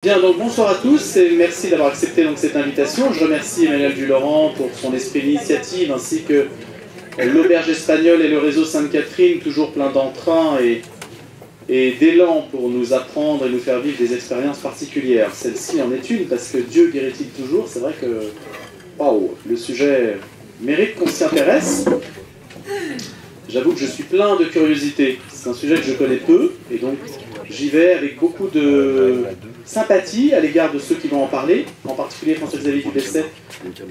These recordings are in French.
Bien, donc bonsoir à tous et merci d'avoir accepté donc, cette invitation. Je remercie Emmanuel Dulaurent pour son esprit d'initiative ainsi que l'Auberge Espagnole et le réseau Sainte-Catherine, toujours plein d'entrain et d'élan pour nous apprendre et nous faire vivre des expériences particulières. Celle-ci en est une parce que Dieu guérit-il toujours. C'est vrai que waouh, le sujet mérite qu'on s'y intéresse. J'avoue que je suis plein de curiosité. C'est un sujet que je connais peu et donc j'y vais avec beaucoup de sympathie à l'égard de ceux qui vont en parler, en particulier François-Xavier Dubesset,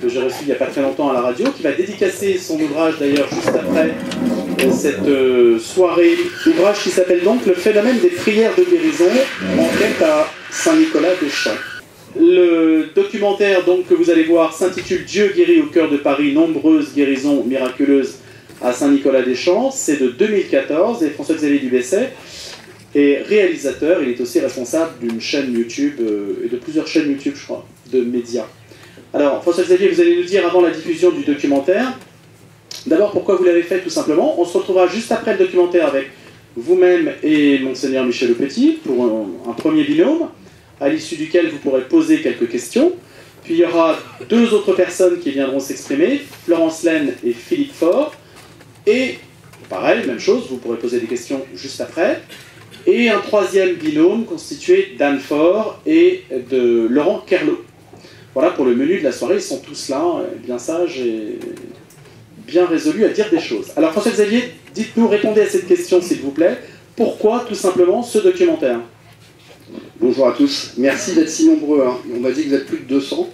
que j'ai reçu il n'y a pas très longtemps à la radio, qui va dédicacer son ouvrage d'ailleurs juste après cette soirée. Ouvrage qui s'appelle donc « Le phénomène des prières de guérison, enquête à Saint-Nicolas-des-Champs ». Le documentaire donc, que vous allez voir s'intitule « Dieu guérit au cœur de Paris, nombreuses guérisons miraculeuses à Saint-Nicolas-des-Champs ». C'est de 2014 et François-Xavier Dubesset est réalisateur. Il est aussi responsable d'une chaîne YouTube et de plusieurs chaînes YouTube, je crois, de médias. Alors, François-Xavier, vous allez nous dire avant la diffusion du documentaire, d'abord pourquoi vous l'avez fait tout simplement. On se retrouvera juste après le documentaire avec vous-même et Monseigneur Michel Le Petit pour un premier binôme, à l'issue duquel vous pourrez poser quelques questions. Puis il y aura deux autres personnes qui viendront s'exprimer, Florence Laine et Philippe Faure. Et pareil, même chose, vous pourrez poser des questions juste après. Et un troisième binôme constitué d'Anne Faure et de Laurent Kerlot. Voilà pour le menu de la soirée, ils sont tous là, bien sages et bien résolus à dire des choses. Alors François-Xavier, dites-nous, répondez à cette question s'il vous plaît. Pourquoi tout simplement ce documentaire? Bonjour à tous, merci d'être si nombreux. On m'a dit que vous êtes plus de 200.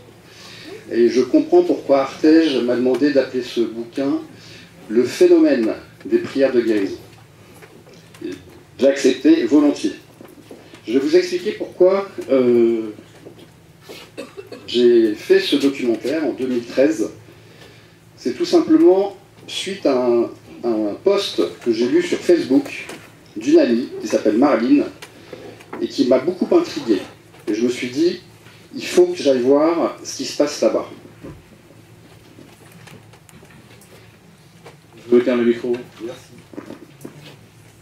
Et je comprends pourquoi Artege m'a demandé d'appeler ce bouquin « Le phénomène des prières de guérison ». J'ai accepté volontiers. Je vais vous expliquer pourquoi j'ai fait ce documentaire en 2013. C'est tout simplement suite à un post que j'ai lu sur Facebook d'une amie qui s'appelle Marline et qui m'a beaucoup intrigué. Et je me suis dit, il faut que j'aille voir ce qui se passe là-bas. Je veux le micro. Merci.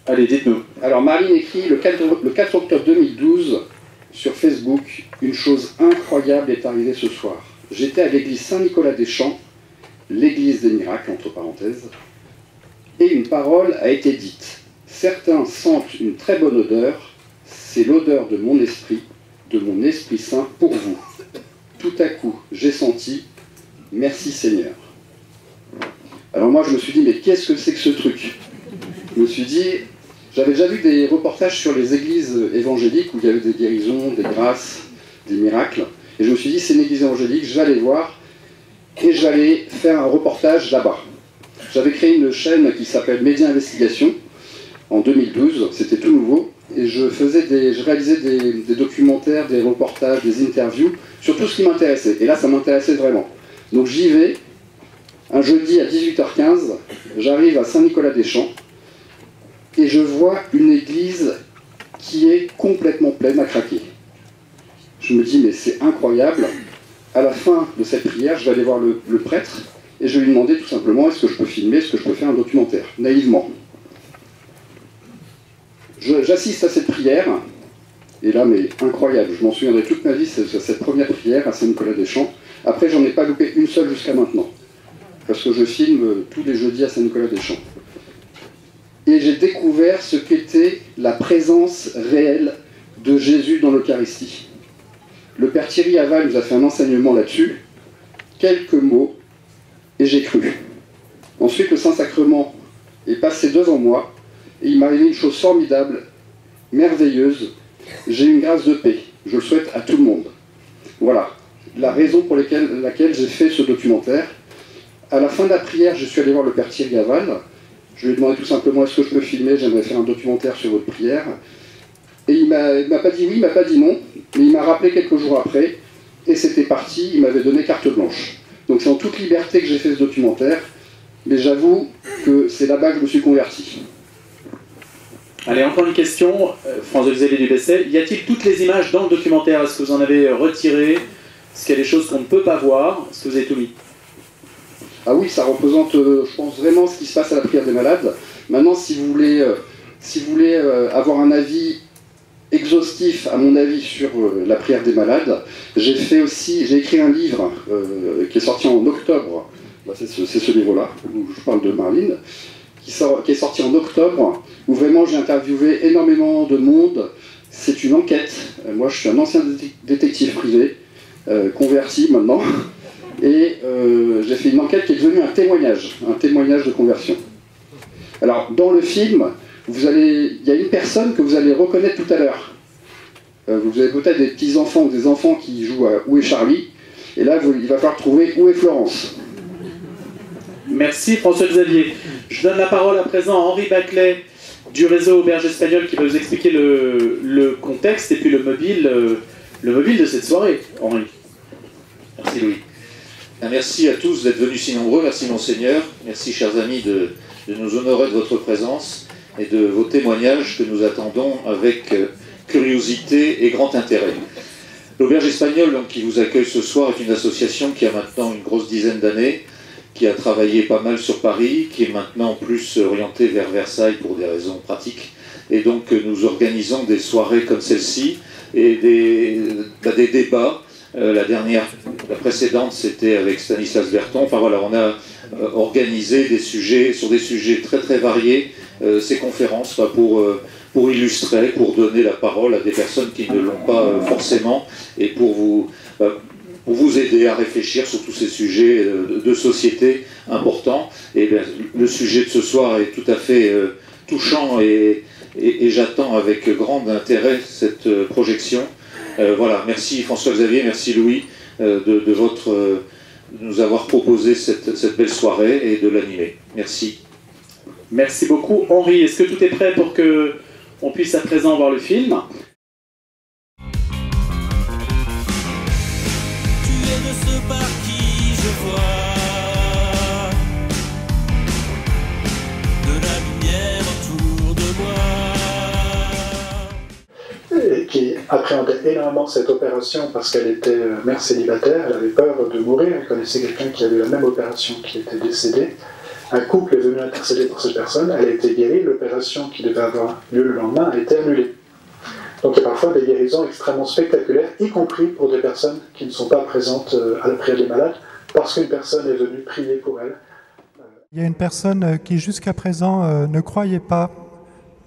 Allez, dites-nous. Alors Marline écrit le 4 octobre 2012 sur Facebook, une chose incroyable est arrivée ce soir. J'étais à l'église Saint-Nicolas-des-Champs, l'église des miracles, entre parenthèses, et une parole a été dite. Certains sentent une très bonne odeur, c'est l'odeur de mon Esprit Saint pour vous. Tout à coup, j'ai senti, merci Seigneur. Alors moi je me suis dit, mais qu'est-ce que c'est que ce truc? Je me suis dit, j'avais déjà vu des reportages sur les églises évangéliques où il y avait des guérisons, des grâces, des miracles. Et je me suis dit, c'est une église évangélique, je vais aller voir et je vais aller faire un reportage là-bas. J'avais créé une chaîne qui s'appelle Média Investigation en 2012, c'était tout nouveau. Et je réalisais des documentaires, des reportages, des interviews sur tout ce qui m'intéressait. Et là, ça m'intéressait vraiment. Donc j'y vais, un jeudi à 18h15, j'arrive à Saint-Nicolas-des-Champs, et je vois une église qui est complètement pleine à craquer. Je me dis, mais c'est incroyable. À la fin de cette prière, je vais aller voir le prêtre et je vais lui demander tout simplement, est-ce que je peux filmer, est-ce que je peux faire un documentaire, naïvement. J'assiste à cette prière, et là, mais incroyable, je m'en souviendrai toute ma vie, cette première prière à Saint-Nicolas-des-Champs. Après, j'en ai pas loupé une seule jusqu'à maintenant, parce que je filme tous les jeudis à Saint-Nicolas-des-Champs. Et j'ai découvert ce qu'était la présence réelle de Jésus dans l'Eucharistie. Le Père Thierry Aval nous a fait un enseignement là-dessus, quelques mots, et j'ai cru. Ensuite, le Saint-Sacrement est passé devant moi, et il m'est arrivé une chose formidable, merveilleuse. J'ai une grâce de paix. Je le souhaite à tout le monde. Voilà la raison pour laquelle j'ai fait ce documentaire. À la fin de la prière, je suis allé voir le Père Thierry Aval. Je lui ai demandé tout simplement, est-ce que je peux filmer, j'aimerais faire un documentaire sur votre prière. Et il m'a pas dit oui, il m'a pas dit non, mais il m'a rappelé quelques jours après, et c'était parti, il m'avait donné carte blanche. Donc c'est en toute liberté que j'ai fait ce documentaire, mais j'avoue que c'est là-bas que je me suis converti. Allez, encore une question, François-Xavier Dubesset. Y a-t-il toutes les images dans le documentaire? Est-ce que vous en avez retiré? Est-ce qu'il y a des choses qu'on ne peut pas voir? Est-ce que vous avez tout mis? Ah oui, ça représente, je pense, vraiment ce qui se passe à la prière des malades. Maintenant, si vous voulez avoir un avis exhaustif, à mon avis, sur la prière des malades. J'ai écrit un livre qui est sorti en octobre, c'est ce livre-là, où je parle de Marlene, qui est sorti en octobre, où vraiment j'ai interviewé énormément de monde. C'est une enquête. Moi, je suis un ancien détective privé, converti maintenant, et j'ai fait une enquête qui est devenue un témoignage de conversion. Alors, dans le film, il y a une personne que vous allez reconnaître tout à l'heure. Vous avez peut-être des petits-enfants ou des enfants qui jouent à Où est Charlie, et là, il va falloir trouver Où est Florence. Merci François-Xavier. Je donne la parole à présent à Henri Baclet du réseau Auberge Espagnole qui va vous expliquer le contexte et puis le mobile de cette soirée. Henri. Merci Louis. Merci à tous d'être venus si nombreux. Merci Monseigneur. Merci chers amis de nous honorer de votre présence et de vos témoignages que nous attendons avec curiosité et grand intérêt. L'Auberge Espagnole, donc, qui vous accueille ce soir, est une association qui a maintenant une grosse dizaine d'années, qui a travaillé pas mal sur Paris, qui est maintenant plus orientée vers Versailles pour des raisons pratiques. Et donc nous organisons des soirées comme celle-ci et des débats. La précédente, c'était avec Stanislas Berton. Enfin voilà, on a organisé sur des sujets très très variés ces conférences pour illustrer, pour donner la parole à des personnes qui ne l'ont pas forcément et pour vous aider à réfléchir sur tous ces sujets de société importants. Et bien, le sujet de ce soir est tout à fait touchant et j'attends avec grand intérêt cette projection. Voilà, merci François-Xavier, merci Louis de nous avoir proposé cette belle soirée et de l'animer. Merci. Merci beaucoup. Henri, est-ce que tout est prêt pour qu'on puisse à présent voir le film ? De ceux par qui je vois de la lumière autour de moi. Et qui appréhendait énormément cette opération parce qu'elle était mère célibataire, elle avait peur de mourir, elle connaissait quelqu'un qui avait la même opération qui était décédé. Un couple est venu intercéder pour cette personne, elle a été guérie, l'opération qui devait avoir lieu le lendemain a été annulée. Donc il y a parfois des guérisons extrêmement spectaculaires, y compris pour des personnes qui ne sont pas présentes à la prière des malades, parce qu'une personne est venue prier pour elle. Il y a une personne qui jusqu'à présent ne croyait pas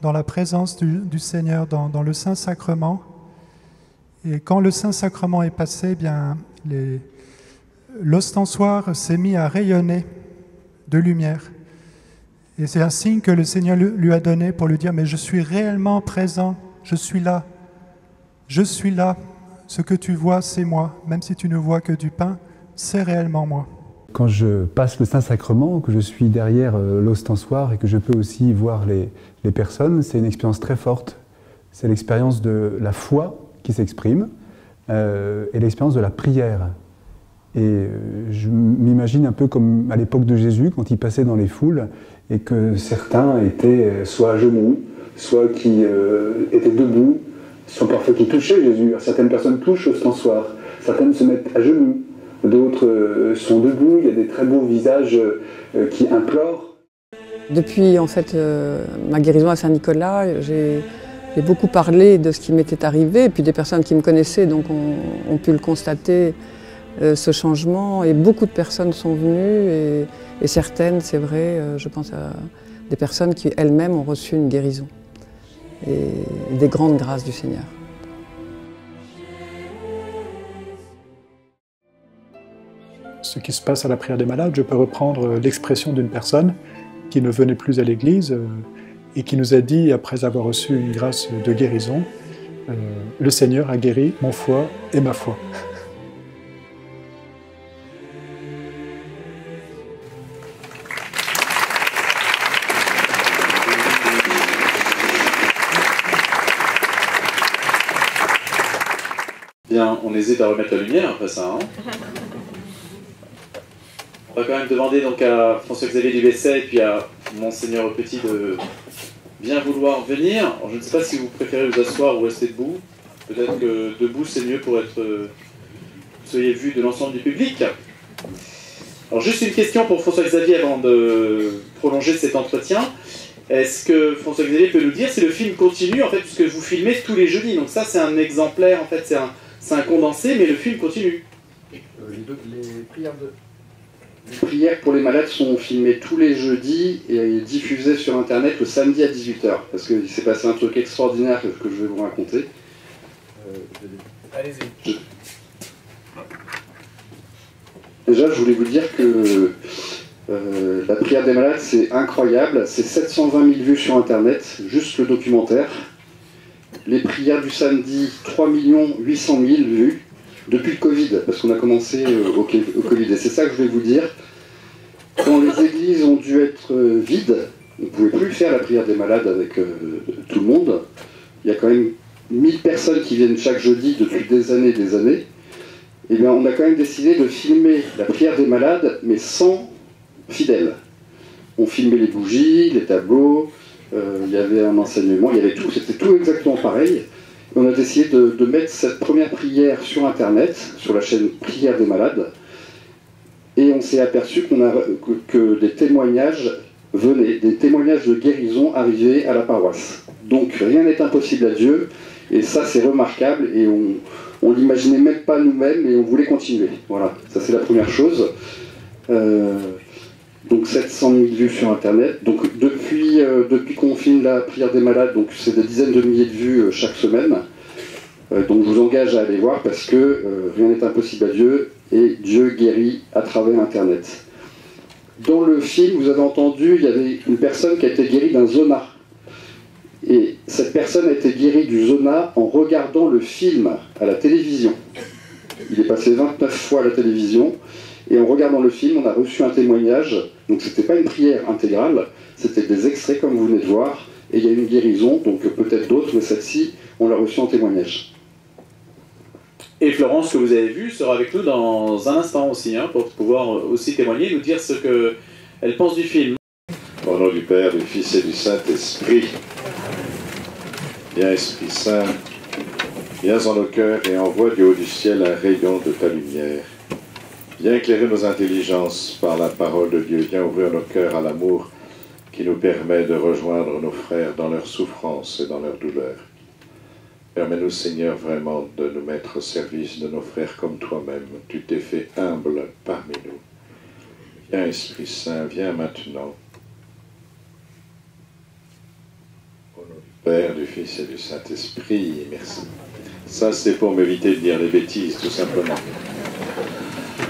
dans la présence du Seigneur dans le Saint-Sacrement. Et quand le Saint-Sacrement est passé, eh bien, l'ostensoir s'est mis à rayonner de lumière. Et c'est un signe que le Seigneur lui a donné pour lui dire « Mais je suis réellement présent. Je suis là, ce que tu vois, c'est moi. Même si tu ne vois que du pain, c'est réellement moi. » Quand je passe le Saint-Sacrement, que je suis derrière l'ostensoir et que je peux aussi voir les personnes, c'est une expérience très forte. C'est l'expérience de la foi qui s'exprime et l'expérience de la prière. Et je m'imagine un peu comme à l'époque de Jésus, quand il passait dans les foules et que certains étaient soit à genoux, soit qui étaient debout, soit parfois qui touchaient Jésus. Certaines personnes touchent l'ostensoir, certaines se mettent à genoux, d'autres sont debout, il y a des très beaux visages qui implorent. Depuis en fait ma guérison à Saint-Nicolas, j'ai beaucoup parlé de ce qui m'était arrivé, et puis des personnes qui me connaissaient donc ont pu le constater, ce changement, et beaucoup de personnes sont venues, et certaines, c'est vrai, je pense à des personnes qui elles-mêmes ont reçu une guérison et des grandes grâces du Seigneur. Ce qui se passe à la prière des malades, je peux reprendre l'expression d'une personne qui ne venait plus à l'église et qui nous a dit, après avoir reçu une grâce de guérison, « Le Seigneur a guéri mon foie et ma foi ». Bien, on hésite à remettre la lumière après ça. On va quand même demander donc à François-Xavier Dubesset et puis à Monseigneur Petit de bien vouloir venir. Alors, je ne sais pas si vous préférez vous asseoir ou rester debout. Peut-être que debout c'est mieux pour être soyez vu de l'ensemble du public. Alors juste une question pour François-Xavier avant de prolonger cet entretien. Est-ce que François-Xavier peut nous dire si le film continue, en fait, puisque vous filmez tous les jeudis? Donc ça, c'est un exemplaire, en fait, c'est un condensé, mais le film continue. Les prières pour les malades sont filmées tous les jeudis et diffusées sur Internet le samedi à 18h. Parce qu'il s'est passé un truc extraordinaire que je vais vous raconter. Allez-y. Déjà, je voulais vous dire que la prière des malades, c'est incroyable. C'est 720 000 vues sur Internet, juste le documentaire. Les prières du samedi, 3 800 000 vues. Depuis le Covid, parce qu'on a commencé au Covid. Et c'est ça que je voulais vous dire. Quand les églises ont dû être vides, on ne pouvait plus faire la prière des malades avec tout le monde. Il y a quand même 1000 personnes qui viennent chaque jeudi depuis des années. Et bien, on a quand même décidé de filmer la prière des malades, mais sans fidèles. On filmait les bougies, les tableaux, il y avait un enseignement, il y avait tout, c'était tout exactement pareil. On a décidé de mettre cette première prière sur Internet, sur la chaîne Prière des Malades, et on s'est aperçu que des témoignages venaient, des témoignages de guérison arrivaient à la paroisse. Donc rien n'est impossible à Dieu, et ça c'est remarquable, et on l'imaginait même pas nous-mêmes, et on voulait continuer. Voilà, ça c'est la première chose. Donc 700 000 vues sur Internet. Donc depuis qu'on filme la prière des malades, donc c'est des dizaines de milliers de vues chaque semaine. Donc je vous engage à aller voir parce que rien n'est impossible à Dieu et Dieu guérit à travers Internet. Dans le film, vous avez entendu, il y avait une personne qui a été guérie d'un zona. Et cette personne a été guérie du zona en regardant le film à la télévision. Il est passé 29 fois à la télévision. Et en regardant le film, on a reçu un témoignage. Donc c'était pas une prière intégrale, c'était des extraits comme vous venez de voir. Et il y a eu une guérison, donc peut-être d'autres, mais celle-ci, on l'a reçue en témoignage. Et Florence, que vous avez vue, sera avec nous dans un instant aussi, hein, pour pouvoir aussi témoigner, nous dire ce qu'elle pense du film. Au nom du Père, du Fils et du Saint-Esprit, viens Esprit Saint, viens en nos cœurs et envoie du haut du ciel un rayon de ta lumière. Viens éclairer nos intelligences par la parole de Dieu. Viens ouvrir nos cœurs à l'amour qui nous permet de rejoindre nos frères dans leurs souffrances et dans leurs douleurs. Permets-nous, Seigneur, vraiment de nous mettre au service de nos frères comme toi-même. Tu t'es fait humble parmi nous. Viens, Esprit Saint, viens maintenant. Au nom du Père, du Fils et du Saint-Esprit, merci. Ça, c'est pour m'éviter de dire des bêtises, tout simplement.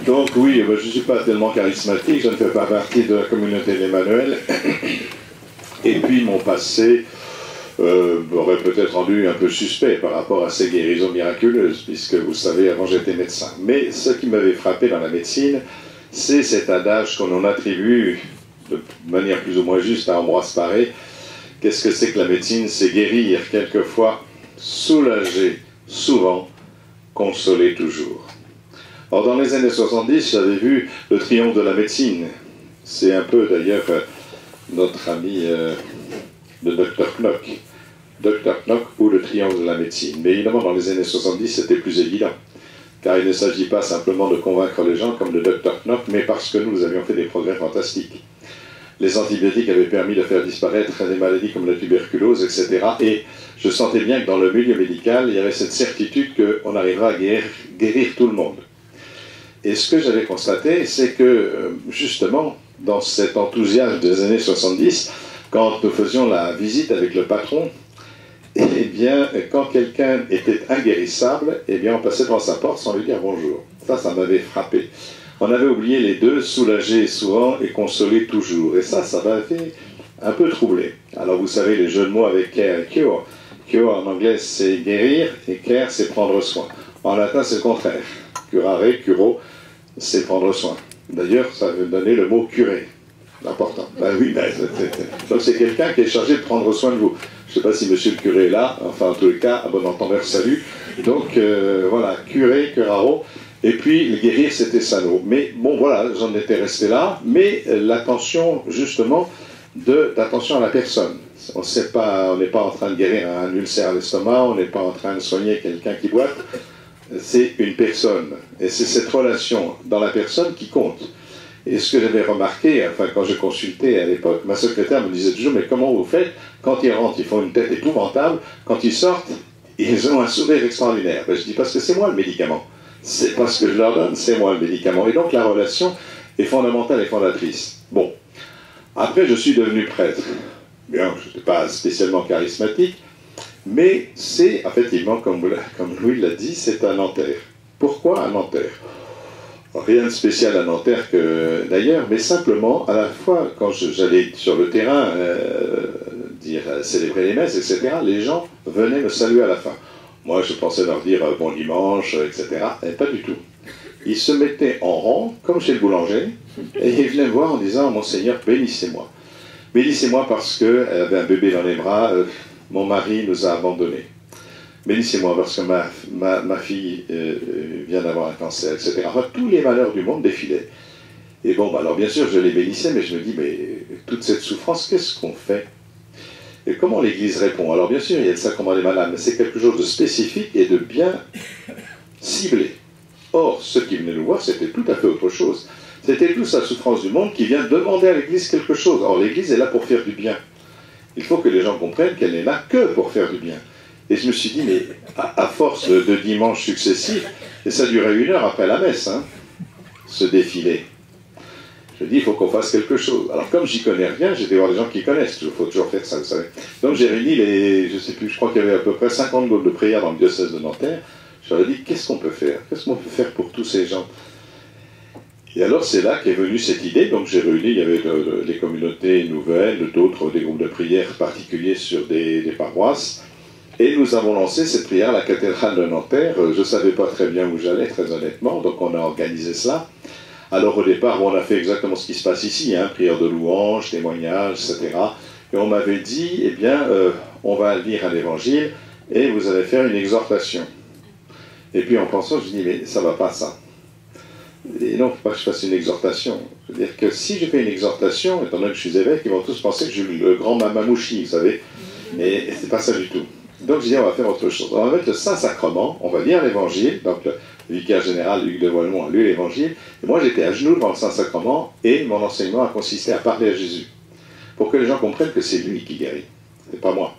Donc oui, je ne suis pas tellement charismatique, je ne fais pas partie de la communauté d'Emmanuel. Et puis mon passé m'aurait peut-être rendu un peu suspect par rapport à ces guérisons miraculeuses, puisque vous savez, avant j'étais médecin. Mais ce qui m'avait frappé dans la médecine, c'est cet adage qu'on en attribue de manière plus ou moins juste à Ambroise Paré. Qu'est-ce que c'est que la médecine? C'est guérir quelquefois, soulager souvent, consoler toujours. Or, dans les années 70, j'avais vu le triomphe de la médecine. C'est un peu, d'ailleurs, notre ami de Dr. Knock. Dr. Knock ou le triomphe de la médecine. Mais évidemment, dans les années 70, c'était plus évident. Car il ne s'agit pas simplement de convaincre les gens comme le Dr. Knock, mais parce que nous avions fait des progrès fantastiques. Les antibiotiques avaient permis de faire disparaître des maladies comme la tuberculose, etc. Et je sentais bien que dans le milieu médical, il y avait cette certitude qu'on arrivera à guérir tout le monde. Et ce que j'avais constaté, c'est que, justement, dans cet enthousiasme des années 70, quand nous faisions la visite avec le patron, eh bien, quand quelqu'un était inguérissable, eh bien, on passait devant sa porte sans lui dire bonjour. Ça m'avait frappé. On avait oublié les deux, soulager souvent et consoler toujours. Et ça m'avait un peu troublé. Alors, vous savez, les jeux de mots avec care et cure. Cure, en anglais, c'est guérir, et care, c'est prendre soin. En latin, c'est le contraire. Curare, curo, c'est prendre soin. D'ailleurs, ça veut donner le mot curé. Important. Ben oui, donc c'est quelqu'un qui est chargé de prendre soin de vous. Je ne sais pas si monsieur le curé est là, enfin en tous les cas, à bon entendeur, salut. Donc voilà, curé, curaro, et puis le guérir c'était sano. Mais bon voilà, j'en étais resté là, mais l'attention justement, d'attention à la personne. On n'est pas en train de guérir un ulcère à l'estomac, on n'est pas en train de soigner quelqu'un qui boite, c'est une personne. Et c'est cette relation dans la personne qui compte. Et ce que j'avais remarqué, enfin, quand je consultais à l'époque, ma secrétaire me disait toujours, mais comment vous faites? Quand ils rentrent, ils font une tête épouvantable. Quand ils sortent, ils ont un sourire extraordinaire. Ben, je dis, parce que c'est moi le médicament. C'est pas ce que je leur donne, c'est moi le médicament. Et donc la relation est fondamentale et fondatrice. Bon. Après, je suis devenu prêtre. Bien, je n'étais pas spécialement charismatique, mais c'est, effectivement, comme Louis l'a dit, c'est un Nanterre. Pourquoi un Nanterre? Rien de spécial à Nanterre que d'ailleurs, mais simplement, à la fois, quand j'allais sur le terrain célébrer les messes, etc., les gens venaient me saluer à la fin. Moi, je pensais leur dire bon dimanche, etc., et pas du tout. Ils se mettaient en rang, comme chez le boulanger, et ils venaient me voir en disant, Monseigneur, bénissez-moi. Bénissez-moi parce qu'elle avait un bébé dans les bras, mon mari nous a abandonnés. Bénissez-moi parce que ma fille vient d'avoir un cancer, etc. Enfin, tous les malheurs du monde défilaient. Et bon, bah, alors bien sûr, je les bénissais, mais je me dis, mais toute cette souffrance, qu'est-ce qu'on fait? Et comment l'Église répond? Alors bien sûr, il y a le sacrement des malades, mais c'est quelque chose de spécifique et de bien ciblé. Or, ceux qui venaient nous voir, c'était tout à fait autre chose. C'était toute la souffrance du monde qui vient demander à l'Église quelque chose. Or, l'Église est là pour faire du bien. Il faut que les gens comprennent qu'elle n'est là que pour faire du bien. Et je me suis dit, mais à force de dimanches successifs, et ça durait 1 heure après la messe, hein, ce défilé. Je dis, il faut qu'on fasse quelque chose. Alors, comme j'y connais rien, j'ai été voir des gens qui connaissent. Il faut toujours faire ça, vous savez. Donc, j'ai réuni je sais plus, je crois qu'il y avait à peu près 50 groupes de prière dans le diocèse de Nanterre. Je leur ai dit, qu'est-ce qu'on peut faire? Qu'est-ce qu'on peut faire pour tous ces gens? Et alors, c'est là qu'est venue cette idée. Donc, j'ai réuni, il y avait les communautés nouvelles, d'autres, des groupes de prière particuliers sur des paroisses. Et nous avons lancé cette prière à la cathédrale de Nanterre. Je ne savais pas très bien où j'allais, très honnêtement, donc on a organisé cela. Alors au départ, on a fait exactement ce qui se passe ici, hein, prière de louange, témoignage, etc. Et on m'avait dit, eh bien, on va lire un évangile et vous allez faire une exhortation. Et puis en pensant, je dis, mais ça ne va pas ça. Et non, il ne faut pas que je fasse une exhortation. Je veux dire que si je fais une exhortation, étant donné que je suis évêque, ils vont tous penser que je suis le grand mamamouchi, vous savez. Et c'est pas ça du tout. Donc je dis, on va faire autre chose. On va mettre le Saint-Sacrement, on va lire l'Évangile, donc le vicaire général Hugues de Voilemont a lu l'Évangile, et moi j'étais à genoux devant le Saint-Sacrement, et mon enseignement a consisté à parler à Jésus, pour que les gens comprennent que c'est lui qui guérit, c'est pas moi.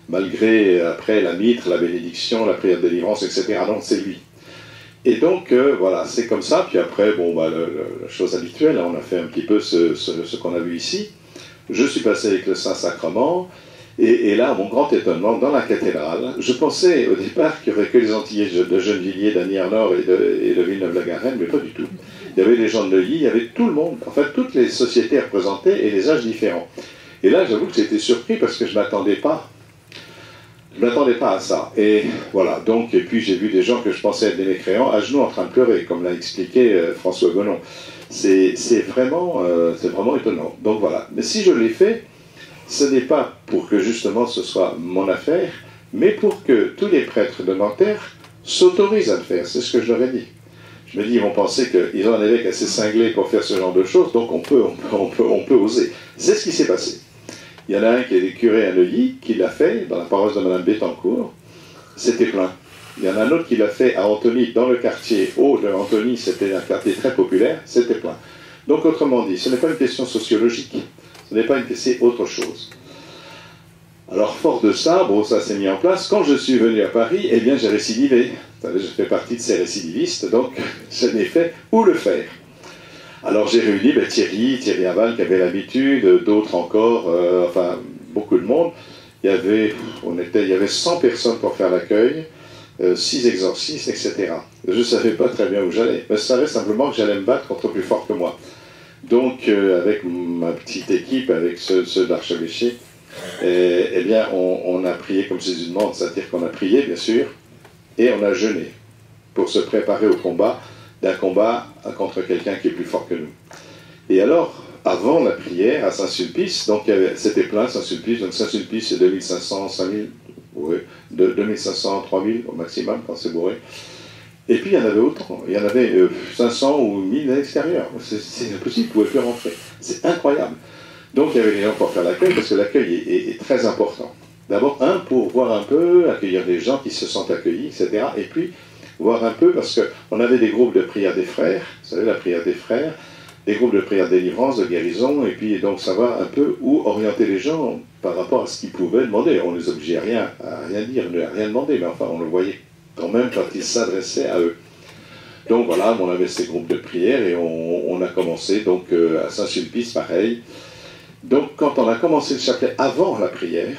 Malgré, après, la mitre, la bénédiction, la prière de délivrance, etc., non, c'est lui. Et donc, voilà, c'est comme ça, puis après, bon, bah, la chose habituelle, on a fait un petit peu ce qu'on a vu ici. Je suis passé avec le Saint-Sacrement, et là, mon grand étonnement, dans la cathédrale, je pensais au départ qu'il n'y aurait que les Antillais de Gennevilliers, d'Asnières-Nord et de Villeneuve-la-Garenne, mais pas du tout. Il y avait des gens de Neuilly, il y avait tout le monde, en fait, toutes les sociétés représentées et les âges différents. Et là, j'avoue que j'étais surpris parce que je ne m'attendais pas. Je ne m'attendais pas à ça. Et voilà, donc, et puis j'ai vu des gens que je pensais être des mécréants à genoux en train de pleurer, comme l'a expliqué François Gonon. C'est vraiment étonnant. Donc voilà. Mais si je l'ai fait, ce n'est pas pour que justement ce soit mon affaire, mais pour que tous les prêtres de Nanterre s'autorisent à le faire. C'est ce que je leur ai dit. Je me dis, ils vont penser qu'ils ont un évêque assez cinglé pour faire ce genre de choses, donc on peut oser. C'est ce qui s'est passé. Il y en a un qui est curé à Neuilly, qui l'a fait dans la paroisse de Madame Bettencourt. C'était plein. Il y en a un autre qui l'a fait à Antony, dans le quartier haut de Antony, c'était un quartier très populaire, c'était plein. Donc autrement dit, ce n'est pas une question sociologique. Ce n'est pas une question, c'est autre chose. Alors, fort de ça, bon, ça s'est mis en place. Quand je suis venu à Paris, eh bien, j'ai récidivé. Vous savez, je fais partie de ces récidivistes, donc je n'ai fait où le faire. Alors, j'ai réuni Thierry Aval, qui avait l'habitude, d'autres encore, enfin, beaucoup de monde. Il y avait 100 personnes pour faire l'accueil, 6 exorcistes, etc. Je ne savais pas très bien où j'allais, mais je savais simplement que j'allais me battre contre plus fort que moi. Donc, avec ma petite équipe, avec ceux de l'archevêché, eh bien, on a prié comme Jésus demande, c'est-à-dire qu'on a prié, bien sûr, et on a jeûné pour se préparer au combat, d'un combat contre quelqu'un qui est plus fort que nous. Et alors, avant la prière à Saint-Sulpice, donc c'était plein Saint-Sulpice, donc Saint-Sulpice c'est 2500, 5000, oui, 2500, 3000 au maximum quand c'est bourré. Et puis il y en avait autant, il y en avait 500 ou 1000 à l'extérieur, c'est impossible, vous ne pouvez plus rentrer, c'est incroyable. Donc il y avait des gens pour faire l'accueil, parce que l'accueil est très important. D'abord, pour voir un peu, accueillir des gens qui se sentent accueillis, etc. Et puis, voir un peu, parce qu'on avait des groupes de prière des frères, vous savez, la prière des frères des groupes de prière de délivrance, de guérison, et puis donc savoir un peu où orienter les gens par rapport à ce qu'ils pouvaient demander. On ne les obligeait à rien dire, à rien demander, mais enfin on le voyait quand même quand ils s'adressaient à eux. Donc voilà, on avait ces groupes de prière et on a commencé donc à Saint-Sulpice, pareil. Donc quand on a commencé le chapelet avant la prière,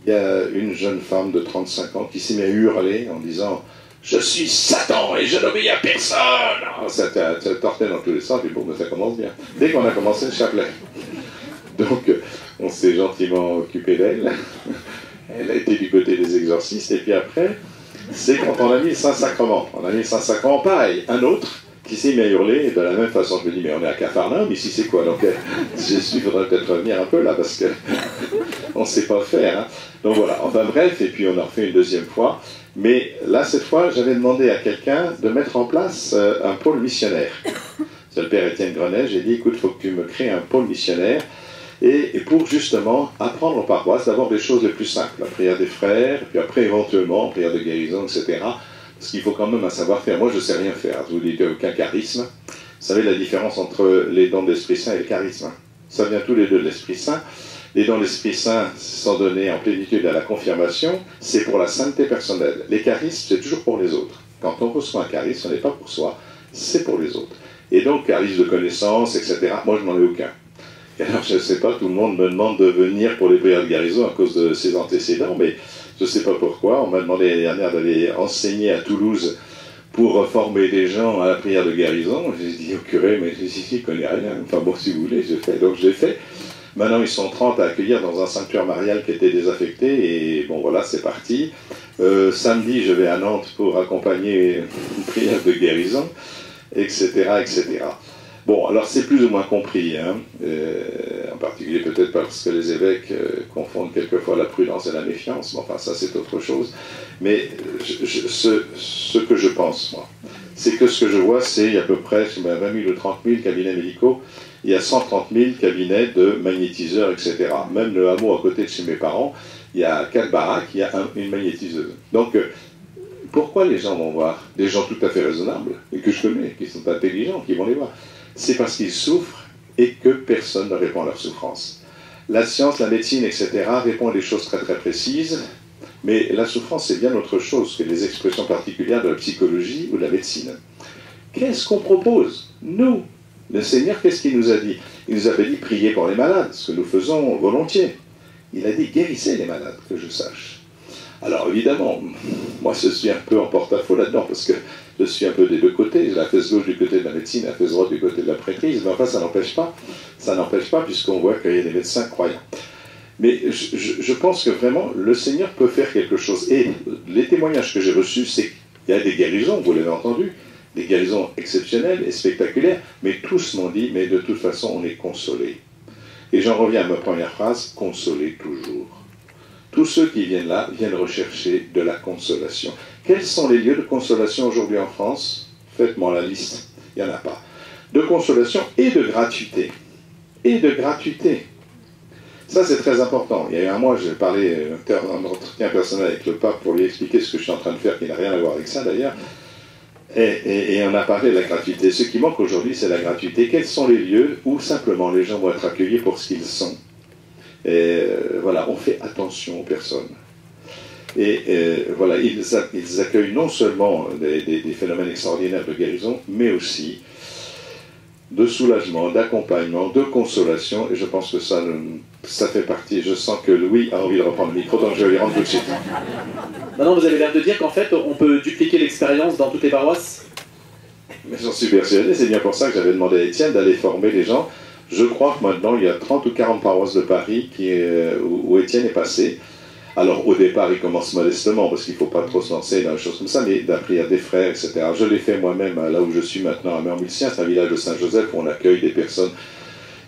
il y a une jeune femme de 35 ans qui s'est mise à hurler en disant « Je suis Satan et je n'obéis à personne !» Ça tortait dans tous les sens, et bon, ça commence bien. Dès qu'on a commencé le chapelet. Donc, on s'est gentiment occupé d'elle. Elle a été du côté des exorcistes, et puis après, c'est quand on a mis le Saint-Sacrement. On a mis le Saint-Sacrement, pareil, un autre qui s'est mis à hurler, et de la même façon, je me dis, mais on est à Capharnaüm, ici c'est quoi? Donc, Jésus, il faudrait peut-être revenir un peu là, parce que on ne sait pas faire. Hein. Donc voilà, enfin bref, et puis on a refait une deuxième fois. Mais là, cette fois, j'avais demandé à quelqu'un de mettre en place un pôle missionnaire. C'est le père Étienne Grenet, j'ai dit, écoute, il faut que tu me crées un pôle missionnaire, et pour justement apprendre aux paroisses d'avoir des choses les plus simples, la prière des frères, puis après éventuellement, prière de guérison, etc. Parce qu'il faut quand même un savoir-faire. Moi, je ne sais rien faire, je vous dis aucun charisme. Vous savez la différence entre les dons de l'Esprit Saint et le charisme. Ça vient tous les deux de l'Esprit Saint. Les dons de l'Esprit Saint sont donnés en plénitude à la confirmation, c'est pour la sainteté personnelle. Les charismes, c'est toujours pour les autres. Quand on reçoit un charisme, ce n'est pas pour soi, c'est pour les autres. Et donc, charisme de connaissance, etc., moi, je n'en ai aucun. Et alors, je ne sais pas, tout le monde me demande de venir pour les prières de guérison à cause de ses antécédents, mais je ne sais pas pourquoi. On m'a demandé l'année dernière d'aller enseigner à Toulouse pour former des gens à la prière de guérison. J'ai dit au curé, mais ici, je ne connais rien. Enfin bon, si vous voulez, je fais. Donc, je l'ai fait. Maintenant, ils sont 30 à accueillir dans un sanctuaire marial qui était désaffecté, et bon, voilà, c'est parti. Samedi, je vais à Nantes pour accompagner une prière de guérison, etc., etc. Bon, alors c'est plus ou moins compris, hein, en particulier peut-être parce que les évêques confondent quelquefois la prudence et la méfiance, mais enfin, ça, c'est autre chose. Mais ce que je pense, moi, c'est que ce que je vois, c'est il y a à peu près 20 000 ou 30 000 cabinets médicaux. Il y a 130 000 cabinets de magnétiseurs, etc. Même le hameau à côté de chez mes parents, il y a 4 baraques, il y a une magnétiseuse. Donc, pourquoi les gens vont voir des gens tout à fait raisonnables, et que je connais, qui sont intelligents, qui vont les voir? C'est parce qu'ils souffrent et que personne ne répond à leur souffrance. La science, la médecine, etc. répond à des choses très très précises, mais la souffrance, c'est bien autre chose que les expressions particulières de la psychologie ou de la médecine. Qu'est-ce qu'on propose, nous? Le Seigneur, qu'est-ce qu'il nous a dit? Il nous avait dit prier pour les malades, ce que nous faisons volontiers. Il a dit guérissez les malades, que je sache. Alors évidemment, moi je suis un peu en porte-à-faux là-dedans, parce que je suis un peu des deux côtés. J'ai la fesse gauche du côté de la médecine, la fesse droite du côté de la prêtrise, mais enfin ça n'empêche pas, puisqu'on voit qu'il y a des médecins croyants. Mais je pense que vraiment, le Seigneur peut faire quelque chose. Et les témoignages que j'ai reçus, c'est qu'il y a des guérisons, vous l'avez entendu, des guérisons exceptionnelles et spectaculaires, mais tous m'ont dit, mais de toute façon, on est consolés. Et j'en reviens à ma première phrase, consolés toujours. Tous ceux qui viennent là viennent rechercher de la consolation. Quels sont les lieux de consolation aujourd'hui en France? Faites-moi la liste, il n'y en a pas. De consolation et de gratuité. Et de gratuité. Ça, c'est très important. Il y a un mois, j'ai parlé en entretien personnel avec le pape pour lui expliquer ce que je suis en train de faire, qui n'a rien à voir avec ça d'ailleurs. Et on a parlé de la gratuité. Ce qui manque aujourd'hui, c'est la gratuité. Quels sont les lieux où simplement les gens vont être accueillis pour ce qu'ils sont? Et voilà, on fait attention aux personnes. Et voilà, ils accueillent non seulement des phénomènes extraordinaires de guérison, mais aussi de soulagement, d'accompagnement, de consolation. Et je pense que ça fait partie. Je sens que Louis a envie de reprendre le micro, donc je vais lui rendre tout de suite. Maintenant, vous avez l'air de dire qu'en fait, on peut dupliquer l'expérience dans toutes les paroisses? Mais j'en suis persuadé, c'est bien pour ça que j'avais demandé à Étienne d'aller former les gens. Je crois que maintenant, il y a 30 ou 40 paroisses de Paris où Étienne est passé. Alors, au départ, il commence modestement, parce qu'il ne faut pas trop se lancer dans des choses comme ça, mais de la prière des frères, etc. Je l'ai fait moi-même, là où je suis maintenant, à Meurmulcien, c'est un village de Saint-Joseph, où on accueille des personnes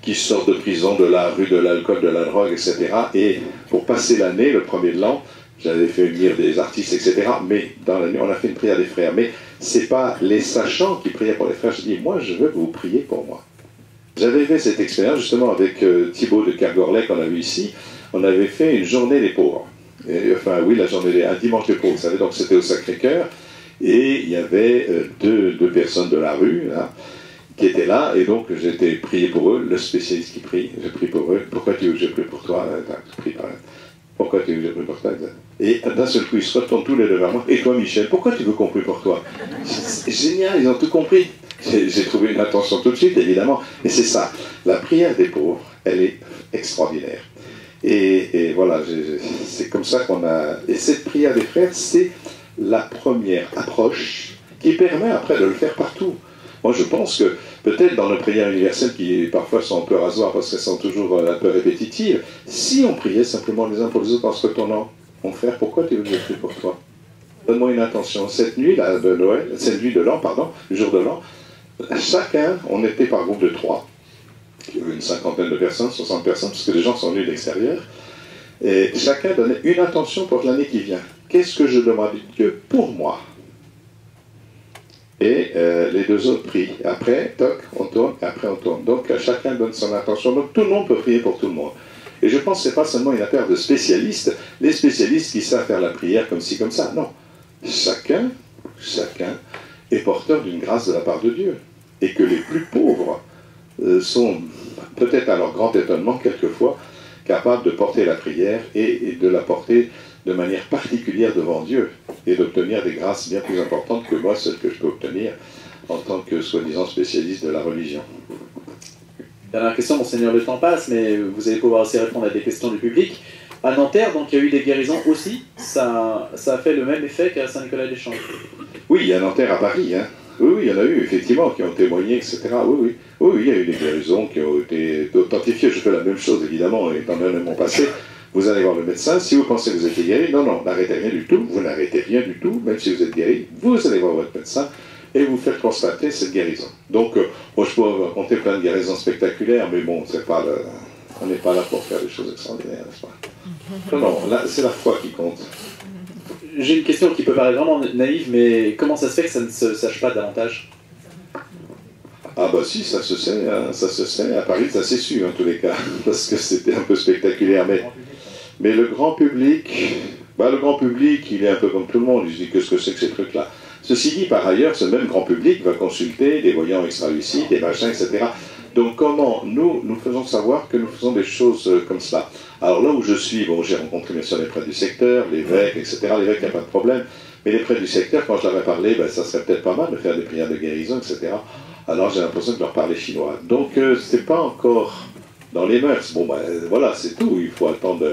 qui sortent de prison, de la rue, de l'alcool, de la drogue, etc. Et pour passer l'année, le premier de l'an, j'avais fait venir des artistes, etc. Mais dans l'année, on a fait une prière des frères. Mais ce n'est pas les sachants qui priaient pour les frères. Je dis, moi, je veux que vous priez pour moi. J'avais fait cette expérience justement avec Thibaut de Kergorlec, qu'on a vu ici. On avait fait une journée des pauvres. Enfin, oui, un dimanche des pauvres, vous savez, donc c'était au Sacré-Cœur. Et il y avait deux personnes de la rue, là, qui étaient là, et donc j'ai été prié pour eux, le spécialiste qui prie, je prie pour eux. Pourquoi tu veux que je prie pour toi? Je prie par là. Pourquoi tu veux que je prie pour toi? Et d'un seul coup, ils se retournent tous les deux vers moi. Et toi, Michel, pourquoi tu veux qu'on prie pour toi? C'est génial, ils ont tout compris. J'ai trouvé une attention tout de suite, évidemment. Mais c'est ça, la prière des pauvres, elle est extraordinaire. Et voilà, c'est comme ça qu'on a... Et cette prière des frères, c'est la première approche qui permet après de le faire partout. Moi, je pense que peut-être dans nos prières universelles, qui parfois sont un peu rasoirs parce qu'elles sont toujours un peu répétitives, si on priait simplement les uns pour les autres en se retournant, mon frère, pourquoi tu veux que je prie pour toi? Donne-moi une intention. Cette nuit là, de Noël, cette nuit de l'an, pardon, le jour de l'an, chacun, on était par groupe de 3. Il y avait une cinquantaine de personnes, 60 personnes, parce que les gens sont venus de l'extérieur. Et chacun donnait une intention pour l'année qui vient. Qu'est-ce que je demande à Dieu pour moi? Et les deux autres prient. Après, toc, on tourne, et après on tourne. Donc chacun donne son intention. Donc tout le monde peut prier pour tout le monde. Et je pense que ce n'est pas seulement une affaire de spécialistes, les spécialistes qui savent faire la prière comme ci, comme ça. Non. Chacun est porteur d'une grâce de la part de Dieu. Et que les plus pauvres sont, peut-être à leur grand étonnement, quelquefois, capables de porter la prière et de la porter de manière particulière devant Dieu et d'obtenir des grâces bien plus importantes que moi, celles que je peux obtenir en tant que soi-disant spécialiste de la religion. Dernière question, monseigneur, le temps passe, mais vous allez pouvoir aussi répondre à des questions du public. À Nanterre, donc, il y a eu des guérisons aussi. Ça a fait le même effet qu'à Saint-Nicolas-des-Champs. Oui, à Nanterre, à Paris, hein. Oui, il y en a eu, effectivement, qui ont témoigné, etc. Oui, il y a eu des guérisons qui ont été authentifiées. Je fais la même chose, évidemment, étant donné mon passé. Vous allez voir le médecin, si vous pensez que vous êtes guéri, non, n'arrêtez rien du tout, vous n'arrêtez rien du tout, même si vous êtes guéri, vous allez voir votre médecin et vous faites constater cette guérison. Donc, moi je pourrais vous raconter plein de guérisons spectaculaires, mais bon, on n'est pas là pour faire des choses extraordinaires, n'est-ce pas? Non, là, c'est la foi qui compte. J'ai une question qui peut paraître vraiment naïve, mais comment ça se fait que ça ne se sache pas davantage? Ah bah si, ça se sait, hein, ça se sait. À Paris, ça s'est su en tous les cas, parce que c'était un peu spectaculaire. Mais le grand public, il est un peu comme tout le monde, il se dit qu'est-ce que c'est que ces trucs-là. Ceci dit, par ailleurs, ce même grand public va consulter des voyants extra-lucides, des machins, etc. Donc comment nous faisons savoir que nous faisons des choses comme cela? Alors là où je suis, bon, j'ai rencontré bien sûr les prêtres du secteur, l'évêque, etc. L'évêque, il n'y a pas de problème. Mais les prêtres du secteur, quand je leur ai parlé, ben, ça serait peut-être pas mal de faire des prières de guérison, etc. Alors j'ai l'impression de leur parler chinois. Donc c'est pas encore dans les mœurs. Bon ben voilà, c'est tout. Il faut attendre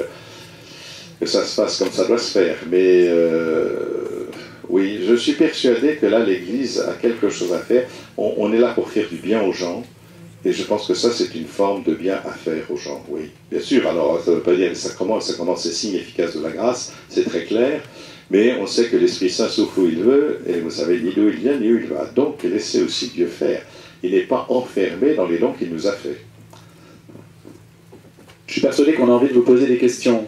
que ça se fasse comme ça doit se faire. Mais oui, je suis persuadé que là l'Église a quelque chose à faire. On est là pour faire du bien aux gens. Et je pense que ça, c'est une forme de bien à faire aux gens, oui. Bien sûr, alors ça ne veut pas dire les sacrements c'est signe efficace de la grâce, c'est très clair. Mais on sait que l'Esprit Saint souffle où il veut, et vous savez ni d'où il vient, ni où il va. Donc, laissez aussi Dieu faire. Il n'est pas enfermé dans les dons qu'il nous a faits. Je suis persuadé qu'on a envie de vous poser des questions,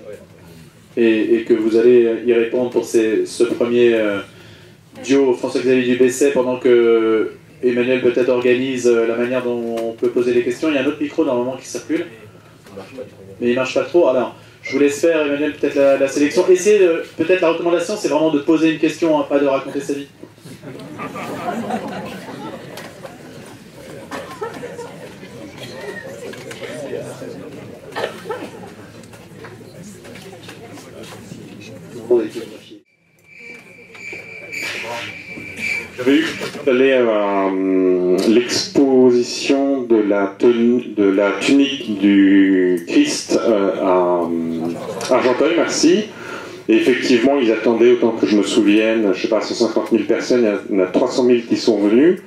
et que vous allez y répondre pour ce premier duo François-Xavier du Besset, pendant que Emmanuel peut-être organise la manière dont on peut poser des questions. Il y a un autre micro normalement qui circule, mais il ne marche pas trop. Alors, je vous laisse faire, Emmanuel, peut-être la sélection. Essayez peut-être la recommandation, c'est vraiment de poser une question, hein, pas de raconter sa vie. J'avais eu d'aller à l'exposition de la tunique du Christ à Argenteuil, merci. Et effectivement, ils attendaient, autant que je me souvienne, je ne sais pas, 150 000 personnes, il y en a 300 000 qui sont venus.